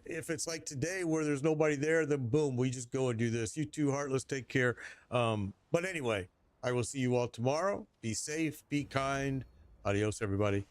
if it's like today where there's nobody there, then boom, we just go and do this. You too, Heartless, take care. But anyway, I will see you all tomorrow. Be safe, be kind. Adios, everybody.